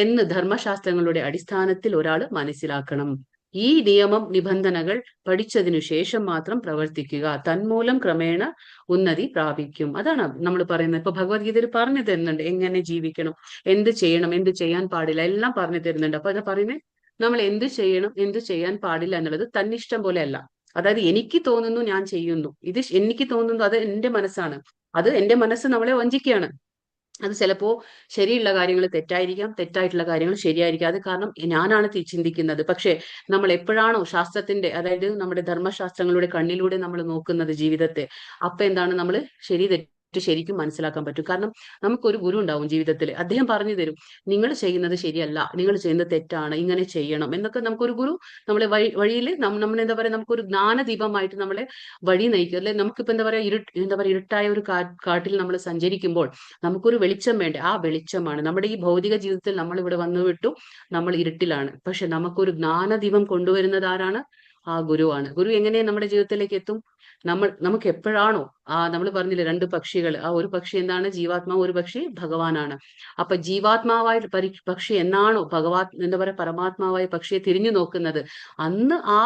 എന്ന് ധർമ്മശാസ്ത്രങ്ങളുടെ അടിസ്ഥാനത്തിൽ ഒരാൾ മനസ്സിലാക്കണം. ഈ നിയമം നിബന്ധനകൾ പഠിച്ചതിനു ശേഷം മാത്രം പ്രവർത്തിക്കുക, തന്മൂലം ക്രമേണ ഉന്നതി പ്രാപിക്കും. അതാണ് നമ്മൾ പറയുന്നത്. ഇപ്പൊ ഭഗവത്ഗീതയിൽ പറഞ്ഞു തരുന്നുണ്ട് എങ്ങനെ ജീവിക്കണം, എന്ത് ചെയ്യണം, എന്ത് ചെയ്യാൻ പാടില്ല, എല്ലാം പറഞ്ഞു തരുന്നുണ്ട്. അപ്പൊ അത് പറയുന്നത് നമ്മൾ എന്ത് ചെയ്യണം, എന്ത് ചെയ്യാൻ പാടില്ല എന്നുള്ളത് തന്നിഷ്ടം പോലെ അല്ല. അതായത് എനിക്ക് തോന്നുന്നു ഞാൻ ചെയ്യുന്നു, ഇത് എനിക്ക് തോന്നുന്നു, അത് എന്റെ മനസ്സാണ്, അത് എന്റെ മനസ്സ് നമ്മളെ വഞ്ചിക്കുകയാണ്. അത് ചിലപ്പോ ശരിയുള്ള കാര്യങ്ങൾ തെറ്റായിരിക്കാം, തെറ്റായിട്ടുള്ള കാര്യങ്ങൾ ശരിയായിരിക്കാം. അത് കാരണം ഞാനാണ് ചിന്തിക്കുന്നത്. പക്ഷെ നമ്മൾ എപ്പോഴാണോ ശാസ്ത്രത്തിന്റെ, അതായത് നമ്മുടെ ധർമ്മശാസ്ത്രങ്ങളുടെ കണ്ണിലൂടെ നമ്മൾ നോക്കുന്നത് ജീവിതത്തെ, അപ്പൊ എന്താണ് നമ്മൾ ശരി തെറ്റ് ശരിക്കും മനസ്സിലാക്കാൻ പറ്റും. കാരണം നമുക്കൊരു ഗുരു ഉണ്ടാവും ജീവിതത്തിൽ, അദ്ദേഹം പറഞ്ഞു തരും നിങ്ങൾ ചെയ്യുന്നത് ശരിയല്ല, നിങ്ങൾ ചെയ്യുന്നത് തെറ്റാണ്, ഇങ്ങനെ ചെയ്യണം എന്നൊക്കെ. നമുക്കൊരു ഗുരു നമ്മളെ വഴിയിൽ നമ്മൾ എന്താ പറയാ, നമുക്കൊരു ജ്ഞാനദീപമായിട്ട് നമ്മളെ വഴി നയിക്കും, അല്ലെ? നമുക്കിപ്പോ എന്താ പറയാ, ഇരുട്ടായ ഒരു കാട്ടിൽ നമ്മൾ സഞ്ചരിക്കുമ്പോൾ നമുക്കൊരു വെളിച്ചം വേണ്ടേ? ആ വെളിച്ചമാണ് നമ്മുടെ ഈ ഭൗതിക ജീവിതത്തിൽ. നമ്മൾ ഇവിടെ വന്നു വിട്ടു, നമ്മൾ ഇരുട്ടിലാണ്. പക്ഷെ നമുക്കൊരു ജ്ഞാനദീപം കൊണ്ടുവരുന്നത് ആരാണ്? ആ ഗുരുവാണ്. ഗുരു എങ്ങനെ നമ്മുടെ ജീവിതത്തിലേക്ക് എത്തും? നമുക്ക് എപ്പോഴാണോ നമ്മൾ പറഞ്ഞില്ലേ 2 പക്ഷികൾ, ആ ഒരു പക്ഷി എന്താണ്? ജീവാത്മാവ്, ഒരു പക്ഷി ഭഗവാനാണ്. അപ്പൊ ജീവാത്മാവായ പക്ഷി എന്നാണോ എന്താ പറയാ പരമാത്മാവായ പക്ഷിയെ തിരിഞ്ഞു നോക്കുന്നത്, അന്ന് ആ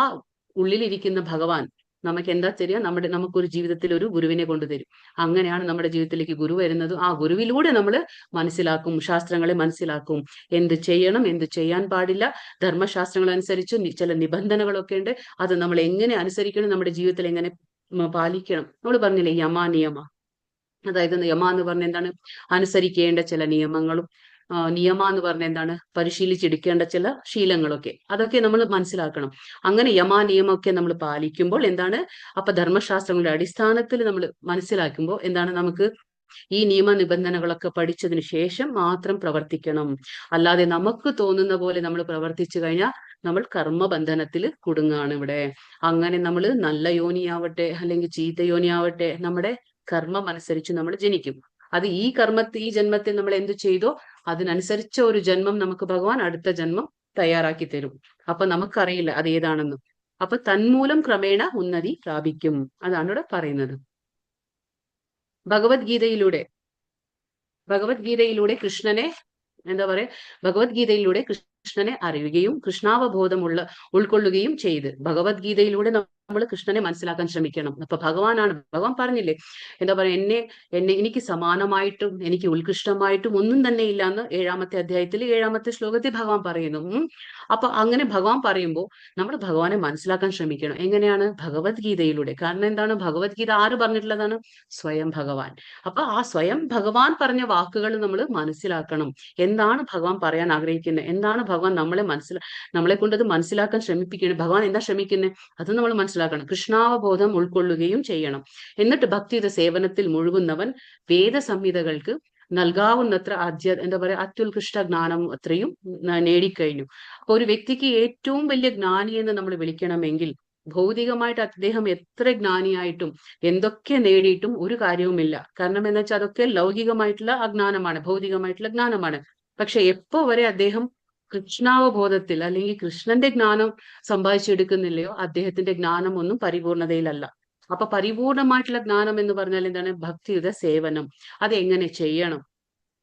ഉള്ളിലിരിക്കുന്ന ഭഗവാൻ നമുക്ക് എന്താ തരിക? നമുക്കൊരു ജീവിതത്തിൽ ഒരു ഗുരുവിനെ കൊണ്ടുതരും. അങ്ങനെയാണ് നമ്മുടെ ജീവിതത്തിലേക്ക് ഗുരു വരുന്നത്. ആ ഗുരുവിലൂടെ നമ്മൾ മനസ്സിലാക്കും, ശാസ്ത്രങ്ങളെ മനസ്സിലാക്കും, എന്ത് ചെയ്യണം, എന്ത് ചെയ്യാൻ പാടില്ല. ധർമ്മശാസ്ത്രങ്ങൾ അനുസരിച്ച് ചില നിബന്ധനകളൊക്കെ ഉണ്ട്, അത് നമ്മൾ എങ്ങനെ അനുസരിക്കണം, നമ്മുടെ ജീവിതത്തിൽ എങ്ങനെ പാലിക്കണം. നമ്മൾ പറഞ്ഞില്ലേ യമാനിയമ, അതായത് യമ എന്ന് പറഞ്ഞ എന്താണ്? അനുസരിക്കേണ്ട ചില നിയമങ്ങളും, നിയമ എന്ന് പറഞ്ഞ എന്താണ്? പരിശീലിച്ചെടുക്കേണ്ട ചില ശീലങ്ങളൊക്കെ, അതൊക്കെ നമ്മൾ മനസ്സിലാക്കണം. അങ്ങനെ നിയമമൊക്കെ നമ്മൾ പാലിക്കുമ്പോൾ എന്താണ്? അപ്പൊ ധർമ്മശാസ്ത്രങ്ങളുടെ അടിസ്ഥാനത്തിൽ നമ്മൾ മനസ്സിലാക്കുമ്പോൾ എന്താണ്? നമുക്ക് ഈ നിയമ നിബന്ധനകളൊക്കെ പഠിച്ചതിന് ശേഷം മാത്രം പ്രവർത്തിക്കണം. അല്ലാതെ നമുക്ക് തോന്നുന്ന പോലെ നമ്മൾ പ്രവർത്തിച്ചു കഴിഞ്ഞാൽ നമ്മൾ കർമ്മബന്ധനത്തിൽ കുടുങ്ങാണ് ഇവിടെ. അങ്ങനെ നമ്മൾ നല്ല യോനിയാവട്ടെ അല്ലെങ്കിൽ ചീത്ത യോനിയാവട്ടെ, നമ്മുടെ കർമ്മം അനുസരിച്ച് നമ്മൾ ജനിക്കും. അത് ഈ ജന്മത്തിൽ നമ്മൾ എന്ത് ചെയ്തോ അതിനനുസരിച്ച ഒരു ജന്മം നമുക്ക് ഭഗവാൻ അടുത്ത ജന്മം തയ്യാറാക്കി തരും. അപ്പൊ നമുക്കറിയില്ല അത് ഏതാണെന്ന്. അപ്പൊ തന്മൂലം ക്രമേണ ഉന്നതി പ്രാപിക്കും. അതാണ് ഇവിടെ പറയുന്നത്. ഭഗവത്ഗീതയിലൂടെ കൃഷ്ണനെ എന്താ പറയാ, ഭഗവത്ഗീതയിലൂടെ കൃഷ്ണനെ അറിയുകയും കൃഷ്ണാവബോധം ഉൾക്കൊള്ളുകയും ചെയ്ത് ഭഗവത്ഗീതയിലൂടെ നമ്മൾ കൃഷ്ണനെ മനസ്സിലാക്കാൻ ശ്രമിക്കണം. അപ്പൊ ഭഗവാൻ പറഞ്ഞില്ലേ എന്താ പറയാ, എനിക്ക് സമാനമായിട്ടും എനിക്ക് ഉത്കൃഷ്ടമായിട്ടും ഒന്നും തന്നെ ഇല്ല എന്ന് 7ാമത്തെ അധ്യായത്തിൽ 7ാമത്തെ ശ്ലോകത്തിൽ ഭഗവാൻ പറയുന്നു. അപ്പൊ അങ്ങനെ ഭഗവാൻ പറയുമ്പോൾ നമ്മൾ ഭഗവാനെ മനസ്സിലാക്കാൻ ശ്രമിക്കണം. എങ്ങനെയാണ്? ഭഗവത്ഗീതയിലൂടെ. കാരണം എന്താണ്? ഭഗവത്ഗീത ആര് പറഞ്ഞിട്ടുള്ളതാണ്? സ്വയം ഭഗവാൻ. അപ്പൊ ആ സ്വയം ഭഗവാൻ പറഞ്ഞ വാക്കുകൾ നമ്മൾ മനസ്സിലാക്കണം. എന്താണ് ഭഗവാൻ പറയാൻ ആഗ്രഹിക്കുന്നത്, എന്താണ് ഭഗവാൻ നമ്മളെ കൊണ്ട് അത് മനസ്സിലാക്കാൻ ശ്രമിപ്പിക്കുന്നത്, ഭഗവാൻ എന്താ ശ്രമിക്കുന്നത്, അത് നമ്മൾ മനസ്സിലാക്കണം. കൃഷ്ണാവബോധം ഉൾക്കൊള്ളുകയും ചെയ്യണം. എന്നിട്ട് ഭക്തിയുടെ സേവനത്തിൽ മുഴുകുന്നവൻ വേദസംഹിതകൾക്ക് നൽകാവുന്നത്ര എന്താ പറയാ അത്യുത്കൃഷ്ട ജ്ഞാനം അത്രയും നേടിക്കഴിഞ്ഞു. അപ്പൊ ഒരു വ്യക്തിക്ക് ഏറ്റവും വലിയ ജ്ഞാനി എന്ന് നമ്മൾ വിളിക്കണമെങ്കിൽ ഭൗതികമായിട്ട് അദ്ദേഹം എത്ര ജ്ഞാനിയായിട്ടും എന്തൊക്കെ നേടിയിട്ടും ഒരു കാര്യവുമില്ല. കാരണം എന്ന് വെച്ചാൽ അതൊക്കെ ലൗകികമായിട്ടുള്ള അജ്ഞാനമാണ്, ഭൗതികമായിട്ടുള്ള ജ്ഞാനമാണ്. പക്ഷെ എപ്പോ വരെ അദ്ദേഹം കൃഷ്ണാവബോധത്തിൽ അല്ലെങ്കിൽ കൃഷ്ണന്റെ ജ്ഞാനം സമ്പാദിച്ചെടുക്കുന്നില്ലയോ അദ്ദേഹത്തിന്റെ ജ്ഞാനം ഒന്നും പരിപൂർണതയിലല്ല. അപ്പൊ പരിപൂർണമായിട്ടുള്ള ജ്ഞാനം എന്ന് പറഞ്ഞാൽ എന്താണ്? ഭക്തിയുടെ സേവനം. അത് എങ്ങനെ ചെയ്യണം,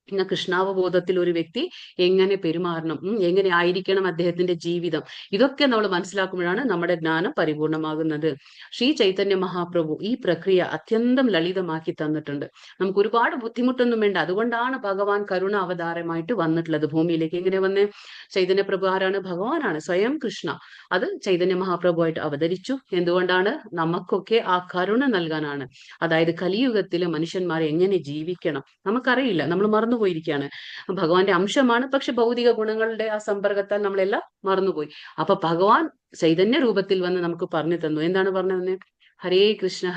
ഇന്ന് കൃഷ്ണാവബോധത്തിൽ ഒരു വ്യക്തി എങ്ങനെ പെരുമാറണം, എങ്ങനെ ആയിരിക്കണം അദ്ദേഹത്തിന്റെ ജീവിതം, ഇതൊക്കെ നമ്മൾ മനസ്സിലാക്കുമ്പോഴാണ് നമ്മുടെ ജ്ഞാനം പരിപൂർണമാകുന്നത്. ശ്രീ ചൈതന്യ മഹാപ്രഭു ഈ പ്രക്രിയ അത്യന്തം ലളിതമാക്കി തന്നിട്ടുണ്ട്. നമുക്ക് ഒരുപാട് ബുദ്ധിമുട്ടൊന്നും വേണ്ട. അതുകൊണ്ടാണ് ഭഗവാൻ കരുണ അവതാരമായിട്ട് വന്നിട്ടുള്ളത് ഭൂമിയിലേക്ക്. എങ്ങനെ വന്നേ? ചൈതന്യ പ്രഭു ആരാണ്? ഭഗവാനാണ്, സ്വയം കൃഷ്ണ. അത് ചൈതന്യ മഹാപ്രഭുവായിട്ട് അവതരിച്ചു. എന്തുകൊണ്ടാണ്? നമുക്കൊക്കെ ആ കരുണ നൽകാനാണ്. അതായത് കലിയുഗത്തിലെ മനുഷ്യന്മാരെ എങ്ങനെ ജീവിക്കണം നമുക്കറിയില്ല, നമ്മൾ മറന്നുപോയിരിക്കുകയാണ്. ഭഗവാന്റെ അംശമാണ്, പക്ഷെ ഭൗതിക ഗുണങ്ങളുടെ ആ സമ്പർക്കത്താൽ നമ്മളെല്ലാം മറന്നുപോയി. അപ്പൊ ഭഗവാൻ ചൈതന്യ രൂപത്തിൽ വന്ന് നമുക്ക് പറഞ്ഞു തന്നു. എന്താണ് പറഞ്ഞു തന്നെ? ഹരേ കൃഷ്ണ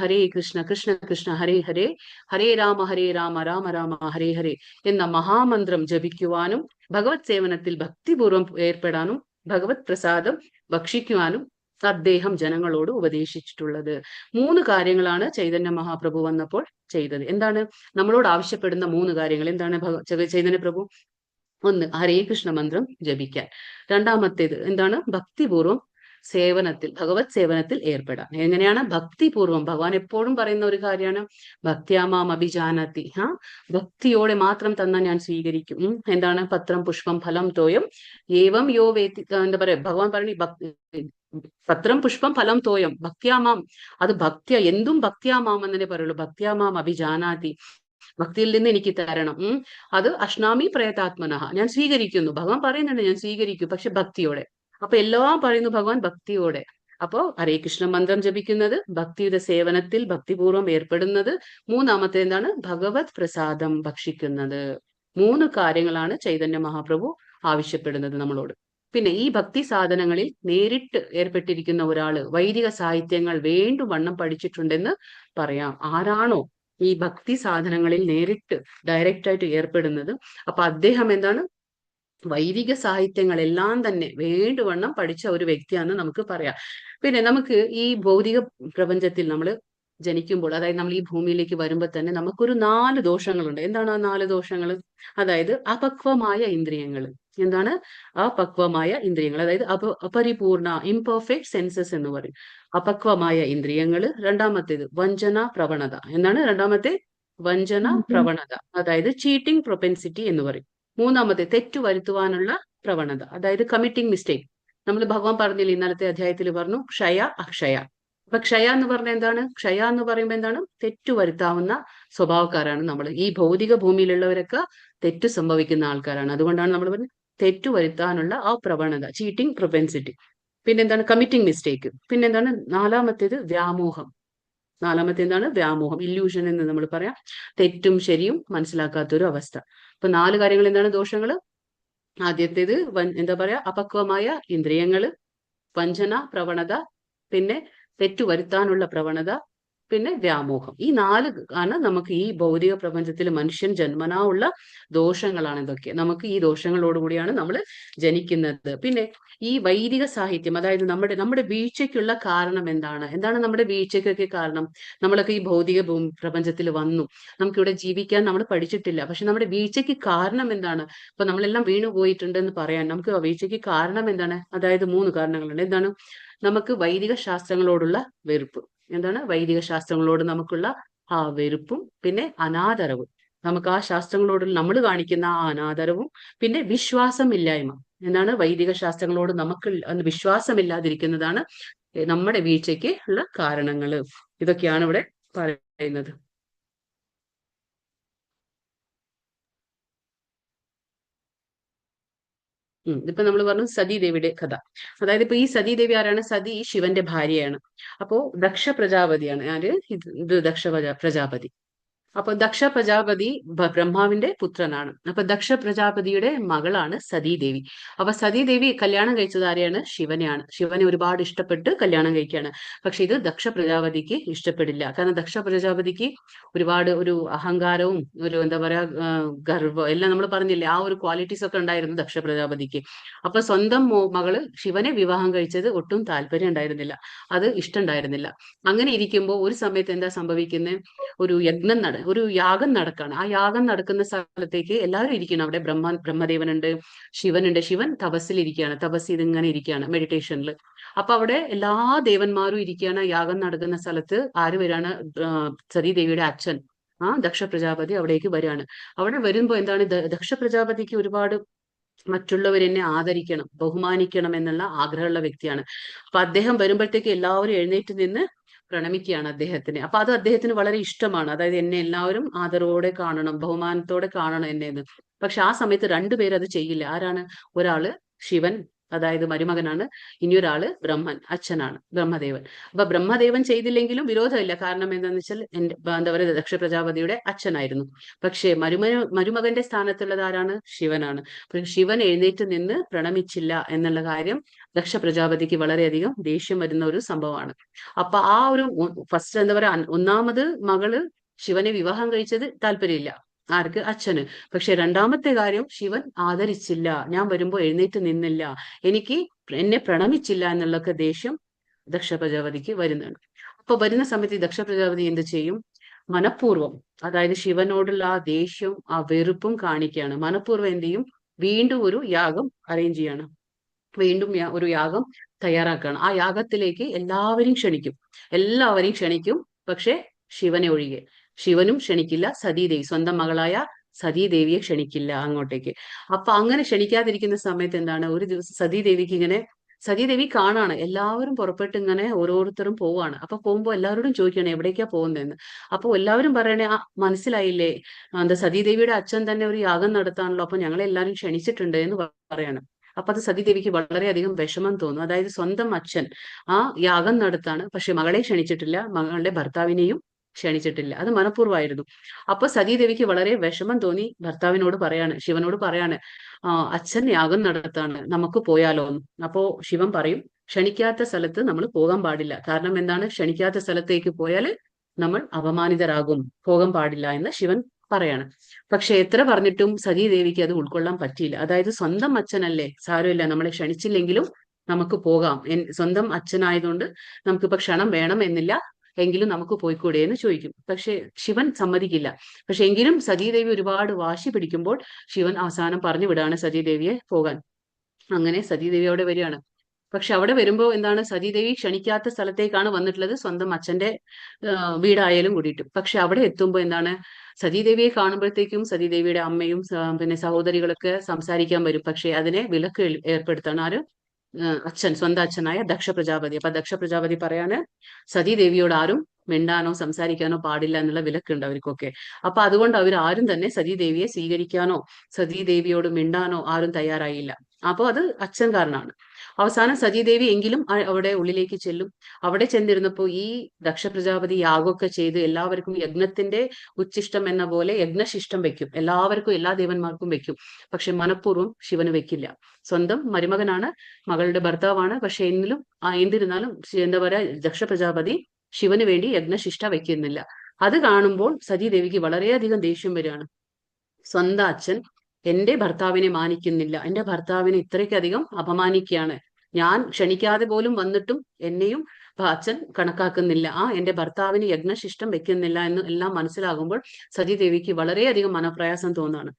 കൃഷ്ണ കൃഷ്ണ ഹരേ ഹരേ, ഹരേ രാമ രാമ രാമ ഹരേ ഹരേ എന്ന മഹാമന്ത്രം ജപിക്കുവാനും ഭഗവത് സേവനത്തിൽ ഭക്തിപൂർവ്വം ഏർപ്പെടാനും ഭഗവത് പ്രസാദം ഭക്ഷിക്കുവാനും അദ്ദേഹം ജനങ്ങളോട് ഉപദേശിച്ചിട്ടുള്ളത്. 3 കാര്യങ്ങളാണ് ചൈതന്യ മഹാപ്രഭു വന്നപ്പോൾ ചെയ്തത്. എന്താണ് നമ്മളോട് ആവശ്യപ്പെടുന്ന 3 കാര്യങ്ങൾ? എന്താണ് ചൈതന്യ പ്രഭു? 1, ഹരേ കൃഷ്ണ മന്ത്രം ജപിക്കാൻ. 2-മത്തേത് എന്താണ്? ഭക്തിപൂർവ്വം സേവനത്തിൽ, ഭഗവത് സേവനത്തിൽ ഏർപ്പെടാൻ. എങ്ങനെയാണ്? ഭക്തിപൂർവ്വം. ഭഗവാൻ എപ്പോഴും പറയുന്ന ഒരു കാര്യമാണ് ഭക്ത്യാമാം അഭിജാനാതി. ഭക്തിയോടെ മാത്രം തന്നാൽ ഞാൻ സ്വീകരിക്കും. എന്താണ്? പത്രം പുഷ്പം ഫലം തോയം ഏവം യോ വേത്തി. എന്താ പറയാ, ഭഗവാൻ പറഞ്ഞു പത്രം പുഷ്പം ഫലം തോയം ഭക്ത്യാമാം. അത് ഭക്ത്യ, എന്തും ഭക്ത്യാമാം എന്നേ പറയുള്ളൂ. ഭക്ത്യാമാം അഭിജാനാതി, ഭക്തിയിൽ നിന്ന് എനിക്ക് തരണം. അത് അശ്നാമി പ്രയതാത്മനഃ, ഞാൻ സ്വീകരിക്കുന്നു. ഭഗവാൻ പറയുന്നുണ്ട് ഞാൻ സ്വീകരിക്കും, പക്ഷെ ഭക്തിയോടെ. അപ്പൊ എല്ലാം പറയുന്നു ഭഗവാൻ ഭക്തിയോടെ. അപ്പോ ഹരേ കൃഷ്ണ മന്ത്രം ജപിക്കുന്നത്, ഭക്തിയുടെ സേവനത്തിൽ ഭക്തിപൂർവ്വം ഏർപ്പെടുന്നത്, 3-മത്തെ എന്താണ്? ഭഗവത് പ്രസാദം ഭക്ഷിക്കുന്നത്. 3 കാര്യങ്ങളാണ് ചൈതന്യ മഹാപ്രഭു ആവശ്യപ്പെടുന്നത് നമ്മളോട്. പിന്നെ ഈ ഭക്തി സാധനങ്ങളിൽ നേരിട്ട് ഏർപ്പെട്ടിരിക്കുന്ന ഒരാള് വൈദിക സാഹിത്യങ്ങൾ വേണ്ടുവണ്ണം പഠിച്ചിട്ടുണ്ടെന്ന് പറയാം. ആരാണോ ഈ ഭക്തി സാധനങ്ങളിൽ നേരിട്ട് ഡയറക്റ്റ് ആയിട്ട് ഏർപ്പെടുന്നത്, അപ്പൊ അദ്ദേഹം എന്താണ്? വൈദിക സാഹിത്യങ്ങളെല്ലാം തന്നെ വേണ്ടുവണ്ണം പഠിച്ച ഒരു വ്യക്തിയാണെന്ന് നമുക്ക് പറയാം. പിന്നെ നമുക്ക് ഈ ഭൗതിക പ്രപഞ്ചത്തിൽ നമ്മൾ ജനിക്കുമ്പോൾ, അതായത് നമ്മൾ ഈ ഭൂമിയിലേക്ക് വരുമ്പോൾ തന്നെ നമുക്കൊരു 4 ദോഷങ്ങളുണ്ട്. എന്താണ് ആ 4 ദോഷങ്ങൾ? അതായത് അപക്വമായ ഇന്ദ്രിയങ്ങൾ. എന്താണ്? അപക്വമായ ഇന്ദ്രിയങ്ങൾ, അതായത് അപരിപൂർണ, ഇംപെർഫെക്റ്റ് സെൻസസ് എന്ന് പറയും. അപക്വമായ ഇന്ദ്രിയങ്ങൾ. 2-മത്തേത് വഞ്ചന പ്രവണത. എന്താണ് 2-മത്തെ? വഞ്ചന പ്രവണത, അതായത് ചീറ്റിംഗ് പ്രൊപെൻസിറ്റി എന്ന് പറയും. 3-മത്തെ തെറ്റു വരുത്തുവാനുള്ള പ്രവണത, അതായത് കമ്മിറ്റിംഗ് മിസ്റ്റേക്ക്. നമ്മൾ ഭഗവാൻ പറഞ്ഞില്ല, ഇന്നലത്തെ അധ്യായത്തിൽ പറഞ്ഞു ക്ഷയ അക്ഷയ. അപ്പൊ ക്ഷയ എന്ന് പറഞ്ഞാൽ എന്താണ്? ക്ഷയ എന്ന് പറയുമ്പോൾ എന്താണ്? തെറ്റു വരുത്താവുന്ന സ്വഭാവക്കാരാണ് നമ്മൾ. ഈ ഭൗതിക ഭൂമിയിലുള്ളവരൊക്കെ തെറ്റു സംഭവിക്കുന്ന ആൾക്കാരാണ്. അതുകൊണ്ടാണ് നമ്മൾ പറഞ്ഞത് തെറ്റു വരുത്താനുള്ള ആ പ്രവണത, ചീറ്റിംഗ് പ്രൊപെൻസിറ്റി. പിന്നെന്താണ്? Committing mistake. പിന്നെന്താണ്? 4-മത്തേത് വ്യാമോഹം. 4-മത്തെ എന്താണ്? വ്യാമോഹം, ഇല്യൂഷൻ എന്ന് നമ്മൾ പറയാം. തെറ്റും ശരിയും മനസ്സിലാക്കാത്തൊരു അവസ്ഥ. അപ്പൊ 4 കാര്യങ്ങൾ എന്താണ്? ദോഷങ്ങൾ. ആദ്യത്തേത് എന്താ പറയാ? അപക്വമായ ഇന്ദ്രിയങ്ങള്, വഞ്ചന പ്രവണത, പിന്നെ തെറ്റു വരുത്താനുള്ള പ്രവണത, പിന്നെ വ്യാമോഹം. ഈ 4 ആണ് നമുക്ക് ഈ ഭൗതിക പ്രപഞ്ചത്തിൽ മനുഷ്യൻ ജന്മനാ ഉള്ള ദോഷങ്ങളാണ് ഇതൊക്കെ. നമുക്ക് ഈ ദോഷങ്ങളോടുകൂടിയാണ് നമ്മൾ ജനിക്കുന്നത്. പിന്നെ ഈ വൈദിക സാഹിത്യം, അതായത് നമ്മുടെ വീഴ്ചയ്ക്കുള്ള കാരണം എന്താണ്? എന്താണ് നമ്മുടെ വീഴ്ചയ്ക്കൊക്കെ കാരണം? നമ്മളൊക്കെ ഈ ഭൗതിക പ്രപഞ്ചത്തിൽ വന്നു, നമുക്കിവിടെ ജീവിക്കാൻ നമ്മൾ പഠിച്ചിട്ടില്ല. പക്ഷെ നമ്മുടെ വീഴ്ചയ്ക്ക് കാരണം എന്താണ്? ഇപ്പൊ നമ്മളെല്ലാം വീണു പോയിട്ടുണ്ട് എന്ന് പറയാൻ നമുക്ക് വീഴ്ചയ്ക്ക് കാരണം എന്താണ്? അതായത് 3 കാരണങ്ങളുണ്ട്. എന്താണ്? നമുക്ക് വൈദിക ശാസ്ത്രങ്ങളോടുള്ള വെറുപ്പ്. എന്താണ്? വൈദിക ശാസ്ത്രങ്ങളോട് നമുക്കുള്ള ആ വെറുപ്പും, പിന്നെ അനാദരവും. നമുക്ക് ആ ശാസ്ത്രങ്ങളോട് നമ്മൾ കാണിക്കുന്ന ആ അനാദരവും, പിന്നെ വിശ്വാസമില്ലായ്മ. എന്താണ്? വൈദിക ശാസ്ത്രങ്ങളോട് നമുക്ക് വിശ്വാസമില്ലാതിരിക്കുന്നതാണ് നമ്മുടെ വീഴ്ചയ്ക്ക് ഉള്ള കാരണങ്ങള്. ഇതൊക്കെയാണ് ഇവിടെ പറയുന്നത്. ഇപ്പൊ നമ്മൾ പറഞ്ഞു സതീദേവിയുടെ കഥ. അതായത് ഇപ്പൊ ഈ സതീദേവി ആരാണ്? സതി ശിവന്റെ ഭാര്യയാണ്. അപ്പോ ദക്ഷ പ്രജാപതിയാണ്. ആര്? ഇത് ദക്ഷ പ്രജാപതി. അപ്പൊ ദക്ഷ പ്രജാപതി ബ്രഹ്മാവിന്റെ പുത്രനാണ്. അപ്പൊ ദക്ഷ പ്രജാപതിയുടെ മകളാണ് സതീദേവി. അപ്പൊ സതീദേവി കല്യാണം കഴിച്ചത് ആരെയാണ്? ശിവനെയാണ്. ശിവനെ ഒരുപാട് ഇഷ്ടപ്പെട്ട് കല്യാണം കഴിക്കുകയാണ്. പക്ഷെ ഇത് ദക്ഷ പ്രജാപതിക്ക് ഇഷ്ടപ്പെടില്ല. കാരണം ദക്ഷ പ്രജാപതിക്ക് ഒരുപാട് ഒരു അഹങ്കാരവും ഒരു എന്താ പറയാ ഗർവം എല്ലാം നമ്മൾ പറഞ്ഞില്ലേ, ആ ഒരു ക്വാളിറ്റീസ് ഒക്കെ ഉണ്ടായിരുന്നു ദക്ഷ പ്രജാപതിക്ക്. അപ്പൊ സ്വന്തം മകള് ശിവനെ വിവാഹം കഴിച്ചത് ഒട്ടും താല്പര്യം ഉണ്ടായിരുന്നില്ല, അത് ഇഷ്ടമുണ്ടായിരുന്നില്ല. അങ്ങനെ ഇരിക്കുമ്പോൾ ഒരു സമയത്ത് എന്താ സംഭവിക്കുന്നത്? ഒരു യാഗം നടക്കാണ്. ആ യാഗം നടക്കുന്ന സ്ഥലത്തേക്ക് എല്ലാവരും ഇരിക്കണം. അവിടെ ബ്രഹ്മദേവനുണ്ട്, ശിവനുണ്ട്. ശിവൻ തപസ്സിലിരിക്കുകയാണ്, തപസ് ഇതിങ്ങനെ ഇരിക്കുകയാണ്, മെഡിറ്റേഷനിൽ. അപ്പൊ അവിടെ എല്ലാ ദേവന്മാരും ഇരിക്കുകയാണ്. യാഗം നടക്കുന്ന സ്ഥലത്ത് ആര് വരാണ്? സതീദേവിയുടെ അച്ഛൻ ദക്ഷ പ്രജാപതി അവിടേക്ക് വരികയാണ്. അവിടെ വരുമ്പോ എന്താണ്, ദക്ഷ പ്രജാപതിക്ക് ഒരുപാട് മറ്റുള്ളവർ എന്നെ ആദരിക്കണം, ബഹുമാനിക്കണം എന്നുള്ള ആഗ്രഹമുള്ള വ്യക്തിയാണ്. അപ്പൊ അദ്ദേഹം വരുമ്പോഴത്തേക്ക് എല്ലാവരും എഴുന്നേറ്റ് നിന്ന് പ്രണമിക്കുകയാണ് അദ്ദേഹത്തിന്. അപ്പൊ അത് അദ്ദേഹത്തിന് വളരെ ഇഷ്ടമാണ്. അതായത് എന്നെ എല്ലാവരും ആദരവോടെ കാണണം, ബഹുമാനത്തോടെ കാണണം എന്നെ. പക്ഷെ ആ സമയത്ത് രണ്ടുപേരും അത് ചെയ്യില്ല. ആരാണ്? ഒരാള് ശിവൻ, അതായത് മരുമകനാണ്. ഇനിയൊരാള് ബ്രഹ്മൻ, അച്ഛനാണ്, ബ്രഹ്മദേവൻ. അപ്പൊ ബ്രഹ്മദേവൻ ചെയ്തില്ലെങ്കിലും വിരോധമില്ല. കാരണം എന്താണെന്ന് വെച്ചാൽ എന്താ പറയുക, ദക്ഷ പ്രജാപതിയുടെ അച്ഛനായിരുന്നു. പക്ഷേ മരുമകന്റെ സ്ഥാനത്തുള്ളത് ആരാണ്? ശിവനാണ്. പക്ഷെ ശിവൻ എഴുന്നേറ്റ് നിന്ന് പ്രണമിച്ചില്ല എന്നുള്ള കാര്യം ദക്ഷ പ്രജാപതിക്ക് വളരെയധികം ദേഷ്യം വരുന്ന ഒരു സംഭവമാണ്. അപ്പൊ ആ ഒരു ഫസ്റ്റ് എന്താ പറയാ, ഒന്നാമത് മകള് ശിവനെ വിവാഹം കഴിച്ചത് താല്പര്യമില്ല. ആർക്ക്? അച്ഛന്. പക്ഷെ രണ്ടാമത്തെ കാര്യം, ശിവൻ ആദരിച്ചില്ല, ഞാൻ വരുമ്പോ എഴുന്നേറ്റ് നിന്നില്ല, എന്നെ പ്രണമിച്ചില്ല എന്നുള്ളൊക്കെ ദേഷ്യം ദക്ഷ പ്രജാപതിക്ക് വരുന്നുണ്ട്. അപ്പൊ വരുന്ന സമയത്ത് ദക്ഷ പ്രജാപതി എന്ത് ചെയ്യും? മനഃപൂർവ്വം, അതായത് ശിവനോടുള്ള ആ ദേഷ്യവും ആ വെറുപ്പും കാണിക്കുകയാണ്. മനഃപൂർവ്വം എന്ത് ചെയ്യും? വീണ്ടും ഒരു യാഗം അറേഞ്ച് ചെയ്യാണ്. വീണ്ടും ഒരു യാഗം തയ്യാറാക്കുകയാണ്. ആ യാഗത്തിലേക്ക് എല്ലാവരെയും ക്ഷണിക്കും. പക്ഷെ ശിവനെ ഒഴികെ. ശിവനും ക്ഷണിക്കില്ല, സതീദേവി, സ്വന്തം മകളായ സതീദേവിയെ ക്ഷണിക്കില്ല അങ്ങോട്ടേക്ക്. അപ്പൊ അങ്ങനെ ക്ഷണിക്കാതിരിക്കുന്ന സമയത്ത് എന്താണ്, ഒരു ദിവസം സതീദേവി കാണാണ് എല്ലാവരും പുറപ്പെട്ട് ഇങ്ങനെ ഓരോരുത്തരും പോവാണ്. അപ്പൊ പോകുമ്പോ എല്ലാവരോടും ചോദിക്കുകയാണ് എവിടേക്കാ പോകുന്നതെന്ന്. അപ്പൊ എല്ലാവരും പറയണേ, മനസ്സിലായില്ലേ, എന്താ സതീദേവിയുടെ അച്ഛൻ തന്നെ ഒരു യാഗം നടത്താണല്ലോ, അപ്പൊ ഞങ്ങളെല്ലാവരും ക്ഷണിച്ചിട്ടുണ്ട് എന്ന് പറയാണ്. അപ്പൊ അത് സതീദേവിക്ക് വളരെയധികം വിഷമം തോന്നും. അതായത് സ്വന്തം അച്ഛൻ ആ യാഗം നടത്താണ്, പക്ഷെ മകളെ ക്ഷണിച്ചിട്ടില്ല, മകളുടെ ഭർത്താവിനെയും ക്ഷണിച്ചിട്ടില്ല. അത് മനഃപൂർവ്വമായിരുന്നു. അപ്പൊ സതീദേവിക്ക് വളരെ വിഷമം തോന്നി. ഭർത്താവിനോട് പറയാണ്, ശിവനോട് പറയാണ്, അച്ഛൻ യാഗം നടത്താണ്, നമുക്ക് പോയാലോ എന്ന്. അപ്പോ ശിവൻ പറയും, ക്ഷണിക്കാത്ത സ്ഥലത്ത് നമ്മൾ പോകാൻ പാടില്ല. കാരണം എന്താണ്? ക്ഷണിക്കാത്ത സ്ഥലത്തേക്ക് പോയാൽ നമ്മൾ അപമാനിതരാകും, പോകാൻ പാടില്ല എന്ന് ശിവൻ പറയാണ്. പക്ഷെ എത്ര പറഞ്ഞിട്ടും സതീദേവിക്ക് അത് ഉൾക്കൊള്ളാൻ പറ്റിയില്ല. അതായത് സ്വന്തം അച്ഛനല്ലേ, സാരമില്ല, നമ്മളെ ക്ഷണിച്ചില്ലെങ്കിലും നമുക്ക് പോകാം, സ്വന്തം അച്ഛനായതുകൊണ്ട് നമുക്കിപ്പോ ക്ഷണം വേണം എന്നില്ല, എങ്കിലും നമുക്ക് പോയിക്കൂടെ എന്ന് ചോദിക്കും. പക്ഷെ ശിവൻ സമ്മതിക്കില്ല. പക്ഷെ എങ്കിലും സതീദേവി ഒരുപാട് വാശി പിടിക്കുമ്പോൾ ശിവൻ അവസാനം പറഞ്ഞു വിടാണ് സതീദേവിയെ പോകാൻ. അങ്ങനെ സതീദേവി അവിടെ വരികയാണ്. പക്ഷെ അവിടെ വരുമ്പോ എന്താണ്, സതീദേവി ക്ഷണിക്കാത്ത സ്ഥലത്തേക്കാണ് വന്നിട്ടുള്ളത്, സ്വന്തം അച്ഛന്റെ വീടായാലും കൂടിയിട്ട്. പക്ഷെ അവിടെ എത്തുമ്പോ എന്താണ്, സതീദേവിയെ കാണുമ്പോഴത്തേക്കും സതീദേവിയുടെ അമ്മയും പിന്നെ സഹോദരികളൊക്കെ സംസാരിക്കാൻ വരും. പക്ഷെ അതിനെ വിലക്ക് ഏർപ്പെടുത്താണ് ആര്? അച്ഛൻ, സ്വന്തം അച്ഛനായ ദക്ഷ പ്രജാപതി. അപ്പൊ ദക്ഷ പ്രജാപതി പറയാണ്, സതീദേവിയോട് ആരും മിണ്ടാനോ സംസാരിക്കാനോ പാടില്ല എന്നുള്ള വിലക്കുണ്ട് അവർക്കൊക്കെ. അപ്പൊ അതുകൊണ്ട് അവർ ആരും തന്നെ സതീദേവിയെ സ്വീകരിക്കാനോ സതീദേവിയോട് മിണ്ടാനോ ആരും തയ്യാറായില്ല. അപ്പൊ അത് അച്ഛൻ കാരണമാണ്. അവസാനം സതീദേവി എങ്കിലും അവിടെ ഉള്ളിലേക്ക് ചെല്ലും. അവിടെ ചെന്നിരുന്നപ്പോ ഈ ദക്ഷ പ്രജാപതി യാഗമൊക്കെ ചെയ്ത് എല്ലാവർക്കും യജ്ഞത്തിന്റെ ഉച്ഛിഷ്ടം എന്ന പോലെ യജ്ഞശിഷ്ടം വെക്കും, എല്ലാവർക്കും, എല്ലാ ദേവന്മാർക്കും വെക്കും. പക്ഷെ മനഃപൂർവ്വം ശിവന് വെക്കില്ല. സ്വന്തം മരുമകനാണ്, മകളുടെ ഭർത്താവാണ്. പക്ഷെ എന്നിരുന്നാലും എന്താ പറയാ, ദക്ഷ പ്രജാപതി ശിവന് വേണ്ടി യജ്ഞശിഷ്ട വെക്കുന്നില്ല. അത് കാണുമ്പോൾ സതീദേവിക്ക് വളരെയധികം ദേഷ്യം വരികയാണ്. സ്വന്തം അച്ഛൻ എന്റെ ഭർത്താവിനെ മാനിക്കുന്നില്ല, എന്റെ ഭർത്താവിനെ ഇത്രയ്ക്കധികം അപമാനിക്കുകയാണ്, ഞാൻ ക്ഷണിക്കാതെ പോലും വന്നിട്ടും എന്നെയും അച്ഛൻ കണക്കാക്കുന്നില്ല, എന്റെ ഭർത്താവിന് യജ്ഞശിഷ്ടം വെക്കുന്നില്ല എന്ന് എല്ലാം മനസ്സിലാകുമ്പോൾ സതീദേവിക്ക് വളരെയധികം മനപ്രയാസം തോന്നാണ്.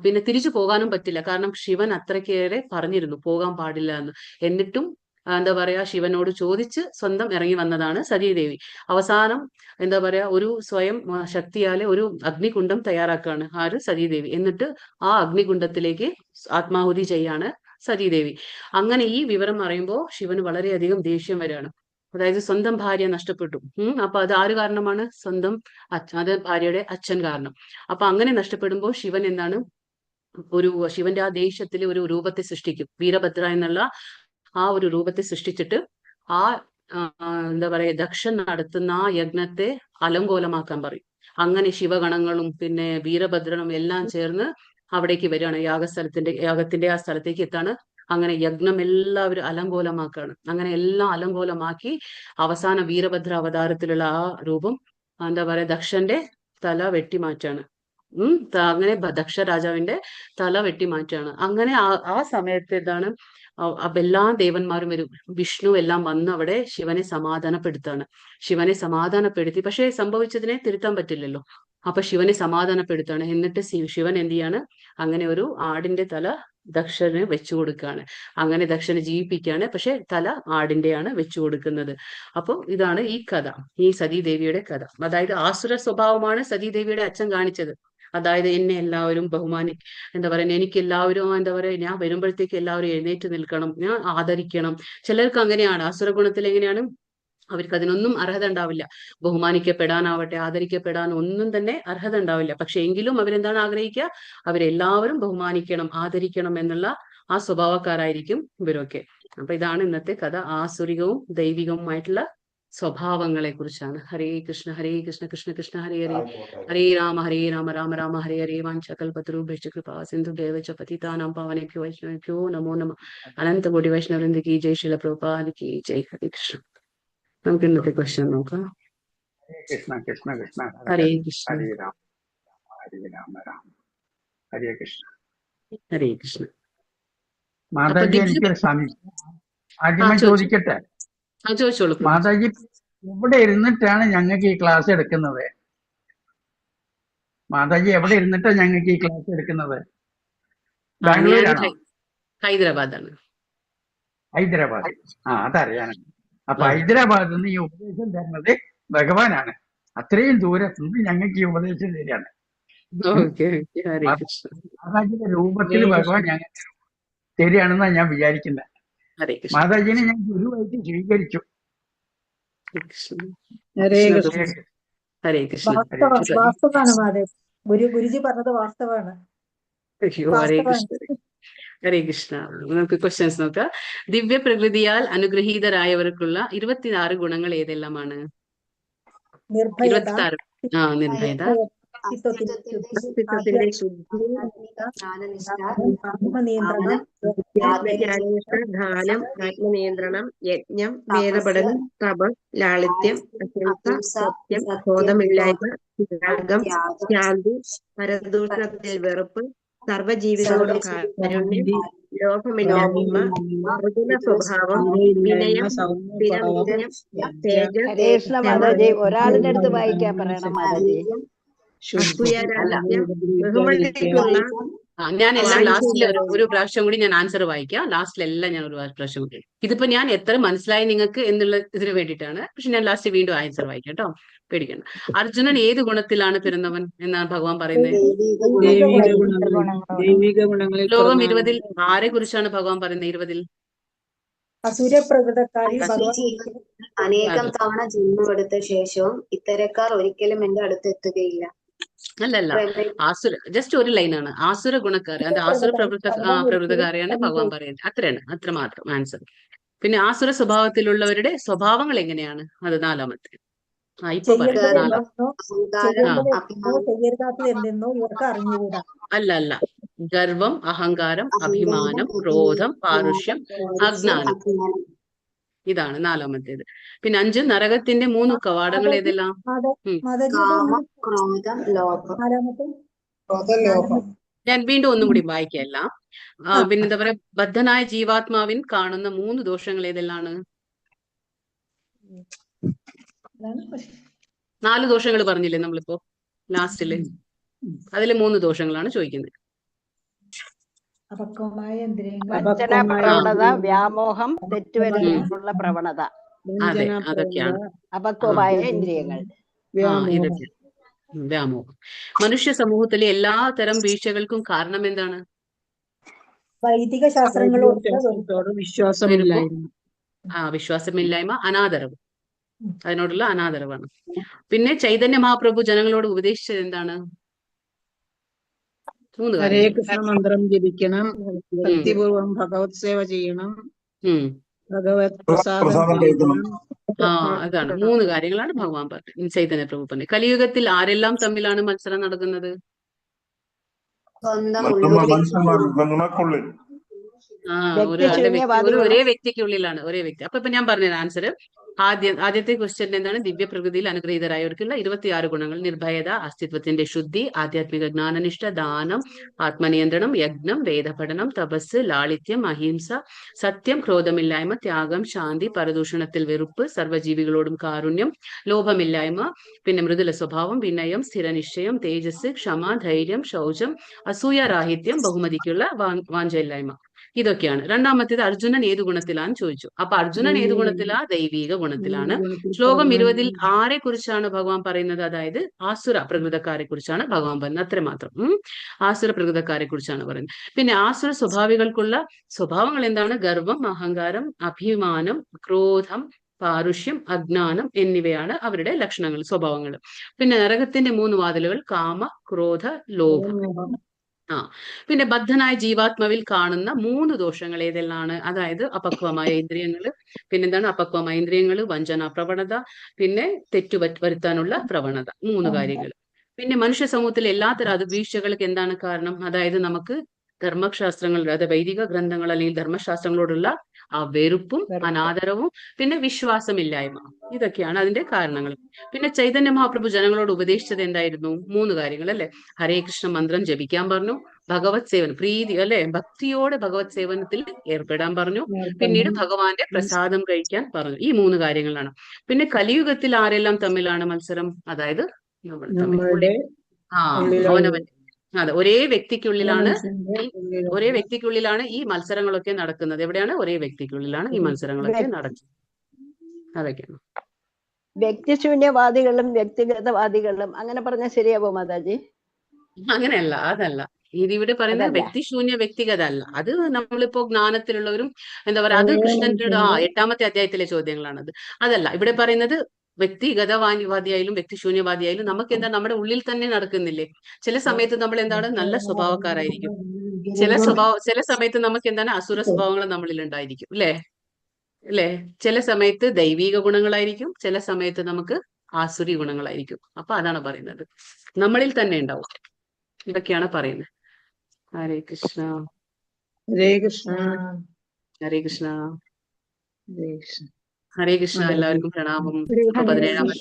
പിന്നെ തിരിച്ചു പോകാനും പറ്റില്ല. കാരണം ശിവൻ അത്രയ്ക്കേറെ പറഞ്ഞിരുന്നു പോകാൻ പാടില്ല എന്ന്. എന്നിട്ടും എന്താ പറയാ, ശിവനോട് ചോദിച്ച് സ്വന്തം ഇറങ്ങി വന്നതാണ് സതീദേവി. അവസാനം എന്താ പറയാ, ഒരു സ്വയം ശക്തിയാലെ ഒരു അഗ്നികുണ്ഡം തയ്യാറാക്കുകയാണ് ആര്? സതീദേവി. എന്നിട്ട് ആ അഗ്നികുണ്ഡത്തിലേക്ക് ആത്മാഹുതി ചെയ്യാണ് സതീദേവി. അങ്ങനെ ഈ വിവരം അറിയുമ്പോൾ ശിവന് വളരെയധികം ദേഷ്യം വരികയാണ്. അതായത് സ്വന്തം ഭാര്യ നഷ്ടപ്പെട്ടു. അപ്പൊ അത് ആര് കാരണമാണ്? സ്വന്തം അത് ഭാര്യയുടെ അച്ഛൻ കാരണം. അപ്പൊ അങ്ങനെ നഷ്ടപ്പെടുമ്പോൾ ശിവൻ എന്താണ്, ശിവന്റെ ആ ദേഷ്യത്തിൽ ഒരു രൂപത്തെ സൃഷ്ടിക്കും. വീരഭദ്ര എന്നുള്ള ആ ഒരു രൂപത്തെ സൃഷ്ടിച്ചിട്ട് എന്താ പറയാ, ദക്ഷൻ നടത്തുന്ന ആ യജ്ഞത്തെ അലങ്കോലമാക്കാൻ പറയും. അങ്ങനെ ശിവഗണങ്ങളും പിന്നെ വീരഭദ്രനും എല്ലാം ചേർന്ന് അവിടേക്ക് വരികയാണ്. യാഗത്തിന്റെ ആ സ്ഥലത്തേക്ക് എത്താണ്. അങ്ങനെ യജ്ഞം എല്ലാവരും അലങ്കോലമാക്കാണ്. അങ്ങനെ എല്ലാം അലങ്കോലമാക്കി അവസാന വീരഭദ്ര അവതാരത്തിലുള്ള ആ രൂപം എന്താ പറയാ, ദക്ഷന്റെ തല വെട്ടിമാറ്റാണ്. അങ്ങനെ ദക്ഷ രാജാവിന്റെ തല വെട്ടിമാറ്റാണ്. അങ്ങനെ ആ സമയത്ത് എന്താണ്, എല്ലാ ദേവന്മാരും വരും, വിഷ്ണു എല്ലാം വന്ന് അവിടെ ശിവനെ സമാധാനപ്പെടുത്താണ്. ശിവനെ സമാധാനപ്പെടുത്തി. പക്ഷെ സംഭവിച്ചതിനെ തിരുത്താൻ പറ്റില്ലല്ലോ. അപ്പൊ ശിവനെ സമാധാനപ്പെടുത്താണ്. എന്നിട്ട് ശിവൻ എന്ത് ചെയ്യാണ്, അങ്ങനെ ഒരു ആടിന്റെ തല ദക്ഷന് വെച്ചു കൊടുക്കുകയാണ്. അങ്ങനെ ദക്ഷനെ ജീവിപ്പിക്കുകയാണ്. പക്ഷെ തല ആടിന്റെയാണ് വെച്ചു കൊടുക്കുന്നത്. അപ്പോൾ ഇതാണ് ഈ കഥ, ഈ സതീദേവിയുടെ കഥ. അതായത് ആസുര സ്വഭാവമാണ് സതീദേവിയുടെ അച്ഛൻ കാണിച്ചത്. അതായത് എന്നെ എല്ലാവരും എന്താ പറയുക, എനിക്ക് എല്ലാവരും എന്താ പറയുക, ഞാൻ വരുമ്പോഴത്തേക്ക് എല്ലാവരും എഴുന്നേറ്റ് നിൽക്കണം, ഞാൻ ആദരിക്കണം. ചിലർക്ക് അങ്ങനെയാണ്, അസുര ഗുണത്തിൽ എങ്ങനെയാണ്, അവർക്ക് അതിനൊന്നും അർഹത ഉണ്ടാവില്ല. ബഹുമാനിക്കപ്പെടാനാവട്ടെ, ആദരിക്കപ്പെടാൻ ഒന്നും തന്നെ അർഹത ഉണ്ടാവില്ല. പക്ഷെ എങ്കിലും അവരെന്താണ് ആഗ്രഹിക്കുക, അവരെല്ലാവരും ബഹുമാനിക്കണം, ആദരിക്കണം എന്നുള്ള ആ സ്വഭാവക്കാരായിരിക്കും ഇവരൊക്കെ. അപ്പൊ ഇതാണ് ഇന്നത്തെ കഥ, ആസുരികവും ദൈവികവുമായിട്ടുള്ള സ്വഭാവങ്ങളെ കുറിച്ചാണ്. ഹരേ കൃഷ്ണ കൃഷ്ണ കൃഷ്ണ ഹരേ ഹരേ, ഹരേ രാമ രാമ രാമ ഹരേ ഹരേ. വാഞ്ചകൽപതരുഭ്യശ്ച കൃപാ സിന്ധുഭ്യശ്ച പതിതാനാം പാവനേഭ്യോ വൈഷ്ണവേഭ്യോ നമോ നമഃ. അനന്തകോടി വൈഷ്ണവവൃന്ദ കി ജയ്, ശീല പ്രഭുപാദ കി ജയ്. ഹരേ കൃഷ്ണ. നമുക്ക് ഇന്നത്തെ ക്വസ്റ്റ്യൻ നോക്കാം. കൃഷ്ണ കൃഷ്ണ കൃഷ്ണ ഹരേ കൃഷ്ണ ഹരേ രാമ രാമ ഹരേ കൃഷ്ണ. ഹരേ കൃഷ്ണ. മാതാജി, എനിക്കൊരു സംശയം ആദ്യമേ ചോദിക്കട്ടെ? ചോദിച്ചോളൂ. മാതാജി, ഇവിടെ ഇരുന്നിട്ടാണ് ഞങ്ങൾക്ക് ഈ ക്ലാസ് എടുക്കുന്നത്? മാതാജി എവിടെ ഇരുന്നിട്ടാണ് ഞങ്ങൾക്ക് ഈ ക്ലാസ് എടുക്കുന്നത്? ബാംഗ്ലൂരാണോ? ഹൈദരാബാദാണ്. ഹൈദരാബാദ്. അതറിയാനാണ്. അപ്പൊ ഹൈദരാബാദിൽ നിന്ന് ഈ ഉപദേശം തരുന്നത് ഭഗവാനാണ്. അത്രയും ദൂരത്തുനിന്ന് ഞങ്ങൾക്ക് ഈ ഉപദേശം തരികയാണ്. മാതാജിയുടെ രൂപത്തിൽ ഭഗവാൻ ഞങ്ങൾക്ക് തരികയാണെന്നാണ് ഞാൻ വിചാരിക്കുന്നത്. മാതാജിനെ ഞാൻ ഗുരുവായിട്ട് സ്വീകരിച്ചു. ഹരേ കൃഷ്ണ. ഹരേ കൃഷ്ണ. വാസ്തവാണ് മാതാജി, ഗുരുജി പറഞ്ഞത് വാസ്തവാണ്. ഹരേ കൃഷ്ണ. ഹരേ കൃഷ്ണ. നമുക്ക് ക്വസ്റ്റ്യൻസ് നോക്കാം. ദിവ്യ പ്രകൃതിയാൽ അനുഗ്രഹീതരായവർക്കുള്ള 26 ഗുണങ്ങൾ ഏതെല്ലാമാണ്? 26. നിർഭയത, വ്യക്തിത്വത്തിന്റെ ശുദ്ധി, ദാനം, ആത്മനിയന്ത്രണം, യജ്ഞം, വേദപഠനം, തപം, ലാളിത്യം, അഹിംസ, സത്യം, ബോധമില്ലായ്മ, ത്യാഗം, ശാന്തി, പരദൂഷണത്തിൽ വെറുപ്പ്, സർവജീവികളോടും കാരുണ്യം, ലോഭമില്ലായ്മ, മൃദുല സ്വഭാവം, വിനയം, സ്ഥിരനിശ്ചയം, തേജസ്, ഒരാളിന്റെ അടുത്ത് വായിക്കാൻ പറയണം മാതാജി. അസൂയാരാഹിത്യം, ബഹുമതിക്കുള്ള. ഞാൻ എല്ലാം ലാസ്റ്റിൽ ഒരു പ്രാവശ്യം കൂടി ഞാൻ ആൻസർ വായിക്കാം. ലാസ്റ്റിലെല്ലാം ഞാൻ ഒരു പ്രാവശ്യം കൂടി. ഇതിപ്പോ ഞാൻ എത്ര മനസ്സിലായി നിങ്ങൾക്ക് എന്നുള്ള ഇതിന് വേണ്ടിയിട്ടാണ്. പക്ഷെ ഞാൻ ലാസ്റ്റ് വീണ്ടും ആൻസർ വായിക്കാം കേട്ടോ, പേടിക്കണം. അർജുനൻ ഏത് ഗുണത്തിലാണ് പിറന്നവൻ എന്നാണ് ഭഗവാൻ പറയുന്നത്? ശ്ലോകം 20 ആരെ കുറിച്ചാണ് ഭഗവാൻ പറയുന്നത്? 20 അനേകം തവണ ജന്മമെടുത്ത ശേഷവും ഇത്തരക്കാർ ഒരിക്കലും എന്റെ അടുത്ത് എത്തുകയില്ല. അല്ലല്ല, ആസുര, ജസ്റ്റ് ഒരു ലൈനാണ്. ആസുര ഗുണക്കാർ, അത് ആസുര പ്രവൃത്തക്കാരെയാണ് ഭഗവാൻ പറയുന്നത്. അത്രയാണ്, അത്ര മാത്രം ആൻസർ. പിന്നെ ആസുര സ്വഭാവത്തിലുള്ളവരുടെ സ്വഭാവങ്ങൾ എങ്ങനെയാണ്? അത് 4-മത്തെ. ഇപ്പൊ അല്ല അല്ല, ഗർവം, അഹങ്കാരം, അഭിമാനം, ക്രോധം, പാരുഷ്യം, അജ്ഞാനം. ഇതാണ് 4-മത്തേത്. പിന്നെ 5 നരകത്തിന്റെ 3 കവാടങ്ങൾ ഏതെല്ലാം? ഞാൻ വീണ്ടും ഒന്നും കൂടി വായിക്കല്ല. പിന്നെന്താ പറയാ, ബദ്ധനായ ജീവാത്മാവിൻ കാണുന്ന 3 ദോഷങ്ങൾ ഏതെല്ലാണ്? 4 ദോഷങ്ങൾ പറഞ്ഞില്ലേ നമ്മളിപ്പോ ലാസ്റ്റില്? അതില് 3 ദോഷങ്ങളാണ് ചോദിക്കുന്നത്. പ്രവണത, വ്യാമോഹം, തെറ്റുവരുത്താനുള്ള പ്രവണത. അതെ, അതൊക്കെയാണ് അപക്വമായ ഇന്ദ്രിയങ്ങൾ. ഇതൊക്കെ വ്യാമോഹം. മനുഷ്യ സമൂഹത്തിലെ എല്ലാ തരം വീഴ്ചകൾക്കും കാരണം എന്താണ്? വൈദിക ശാസ്ത്രങ്ങളോട് വിശ്വാസമില്ലായ്മ, അനാദരവ്. അതിനോടുള്ള അനാദരവാണ്. പിന്നെ ചൈതന്യ മഹാപ്രഭു ജനങ്ങളോട് ഉപദേശിച്ചത് എന്താണ്? 3 ഹരേ കൃഷ്ണ മന്ത്രം ജപിക്കണം, ഭക്തിപൂർവം ഭഗവത് സേവ ചെയ്യണം, ഭഗവത് പ്രസാദം കഴിക്കണം. അതാണ് 3 കാര്യങ്ങളാണ് ഭഗവാൻ പറഞ്ഞത്, ചൈതന്യ പ്രഭു പറഞ്ഞത്. കലിയുഗത്തിൽ ആരെല്ലാം തമ്മിലാണ് മത്സരം നടക്കുന്നത്? ഒരേ വ്യക്തിക്കുള്ളിലാണ്, ഒരേ വ്യക്തി. അപ്പൊ ഞാൻ പറഞ്ഞ ആൻസർ, ആദ്യത്തെ ക്വസ്റ്റ്യൻ എന്താണ്? ദിവ്യപ്രകൃതിയിൽ അനുഗ്രഹീതരായവർക്കുള്ള 26 ഗുണങ്ങൾ: നിർഭയത, അസ്തിത്വത്തിന്റെ ശുദ്ധി, ആധ്യാത്മിക ജ്ഞാനനിഷ്ഠ, ദാനം, ആത്മനിയന്ത്രണം, യജ്ഞം, വേദപഠനം, തപസ്, ലാളിത്യം, അഹിംസ, സത്യം, ക്രോധമില്ലായ്മ, ത്യാഗം, ശാന്തി, പരദൂഷണത്തിൽ വെറുപ്പ്, സർവ്വജീവികളോടും കാരുണ്യം, ലോഭമില്ലായ്മ, പിന്നെ മൃദുല സ്വഭാവം, വിനയം, സ്ഥിരനിശ്ചയം, തേജസ്, ക്ഷമ, ധൈര്യം, ശൗചം, അസൂയാരാഹിത്യം, ബഹുമതിക്കുള്ള വാഞ്ചയില്ലായ്മ. ഇതൊക്കെയാണ്. രണ്ടാമത്തേത് അർജുനൻ ഏതു ഗുണത്തിലാന്ന് ചോദിച്ചു. അപ്പൊ അർജുനൻ ഏതു ഗുണത്തിലാ? ദൈവീക ഗുണത്തിലാണ്. ശ്ലോകം 20 ആരെ കുറിച്ചാണ് ഭഗവാൻ പറയുന്നത്? അതായത് ആസുര പ്രകൃതക്കാരെ കുറിച്ചാണ് ഭഗവാൻ പറയുന്നത്. അത്രമാത്രം. ആസുര പ്രകൃതക്കാരെ കുറിച്ചാണ് പറയുന്നത്. പിന്നെ ആസുര സ്വഭാവികൾക്കുള്ള സ്വഭാവങ്ങൾ എന്താണ്? ഗർവം, അഹങ്കാരം, അഭിമാനം, ക്രോധം, പാരുഷ്യം, അജ്ഞാനം എന്നിവയാണ് അവരുടെ ലക്ഷണങ്ങൾ, സ്വഭാവങ്ങൾ. പിന്നെ നരകത്തിന്റെ 3 വാതിലുകൾ: കാമ, ക്രോധ, ലോഭം. പിന്നെ ബദ്ധനായ ജീവാത്മാവിൽ കാണുന്ന 3 ദോഷങ്ങൾ ഏതെല്ലാണ്? അതായത് അപക്വമായ ഇന്ദ്രിയങ്ങള്, പിന്നെന്താണ് അപക്വമായ ഇന്ദ്രിയങ്ങള്, വഞ്ചന പ്രവണത, പിന്നെ വരുത്താനുള്ള പ്രവണത. 3 കാര്യങ്ങൾ. പിന്നെ മനുഷ്യ സമൂഹത്തിലെ എല്ലാത്തരം വീഴ്ചകൾക്ക് എന്താണ് കാരണം? അതായത് നമുക്ക് ധർമ്മശാസ്ത്രങ്ങളുടെ, അതായത് വൈദിക ഗ്രന്ഥങ്ങൾ അല്ലെങ്കിൽ ധർമ്മശാസ്ത്രങ്ങളോടുള്ള ആ വെറുപ്പും അനാദരവും പിന്നെ വിശ്വാസമില്ലായ്മ. ഇതൊക്കെയാണ് അതിന്റെ കാരണങ്ങൾ. പിന്നെ ചൈതന്യ മഹാപ്രഭു ജനങ്ങളോട് ഉപദേശിച്ചത് എന്തായിരുന്നു? 3 കാര്യങ്ങൾ അല്ലെ? ഹരേ കൃഷ്ണ മന്ത്രം ജപിക്കാൻ പറഞ്ഞു, ഭഗവത് സേവനം, പ്രീതി അല്ലെ, ഭക്തിയോടെ ഭഗവത് സേവനത്തിൽ ഏർപ്പെടാൻ പറഞ്ഞു, പിന്നീട് ഭഗവാന്റെ പ്രസാദം കഴിക്കാൻ പറഞ്ഞു. ഈ 3 കാര്യങ്ങളാണ്. പിന്നെ കലിയുഗത്തിൽ ആരെല്ലാം തമ്മിലാണ് മത്സരം? അതായത് നമ്മൾ തമ്മിൽ അവനവൻ, അതെ, ഒരേ വ്യക്തിക്കുള്ളിലാണ് ഈ മത്സരങ്ങളൊക്കെ നടക്കുന്നത്. എവിടെയാണ്? ഒരേ വ്യക്തിക്കുള്ളിലാണ് ഈ മത്സരങ്ങളൊക്കെ നടക്കുന്നത്. അതൊക്കെയാണ്. വ്യക്തിശൂന്യവാദികളും വ്യക്തിഗതവാദികളും അങ്ങനെ പറഞ്ഞാൽ ശരിയാവോ മാതാജി? അങ്ങനെയല്ല, അതല്ല. ഇതിവിടെ പറയുന്ന വ്യക്തിശൂന്യ വ്യക്തിഗത അല്ല. അത് നമ്മളിപ്പോ ജ്ഞാനത്തിലുള്ളവരും എന്താ പറയാ, അത് കൃഷ്ണന്റെ 8ാമത്തെ അധ്യായത്തിലെ ചോദ്യങ്ങളാണത്. അതല്ല ഇവിടെ പറയുന്നത്. വ്യക്തിഗതവാദിയായാലും വ്യക്തിശൂന്യവാദിയായാലും നമുക്ക് എന്താ നമ്മുടെ ഉള്ളിൽ തന്നെ നടക്കുന്നില്ലേ? ചില സമയത്ത് നമ്മൾ എന്താണ് നല്ല സ്വഭാവക്കാരായിരിക്കും, ചില സമയത്ത് നമുക്ക് എന്താണ് അസുര സ്വഭാവങ്ങൾ നമ്മളിൽ ഉണ്ടായിരിക്കും, അല്ലേ? ചില സമയത്ത് ദൈവിക ഗുണങ്ങളായിരിക്കും, ചില സമയത്ത് നമുക്ക് ആസുരി ഗുണങ്ങളായിരിക്കും. അപ്പൊ അതാണ് പറയുന്നത്, നമ്മളിൽ തന്നെ ഉണ്ടാവും. ഇതൊക്കെയാണ് പറയുന്നത്. ഹരേ കൃഷ്ണ. ഹരേ കൃഷ്ണ. ഹരേ കൃഷ്ണ. ഹരേ കൃഷ്ണ. ഹരേ കൃഷ്ണ. എല്ലാവർക്കും പ്രണാമം. 17ാമത്തെ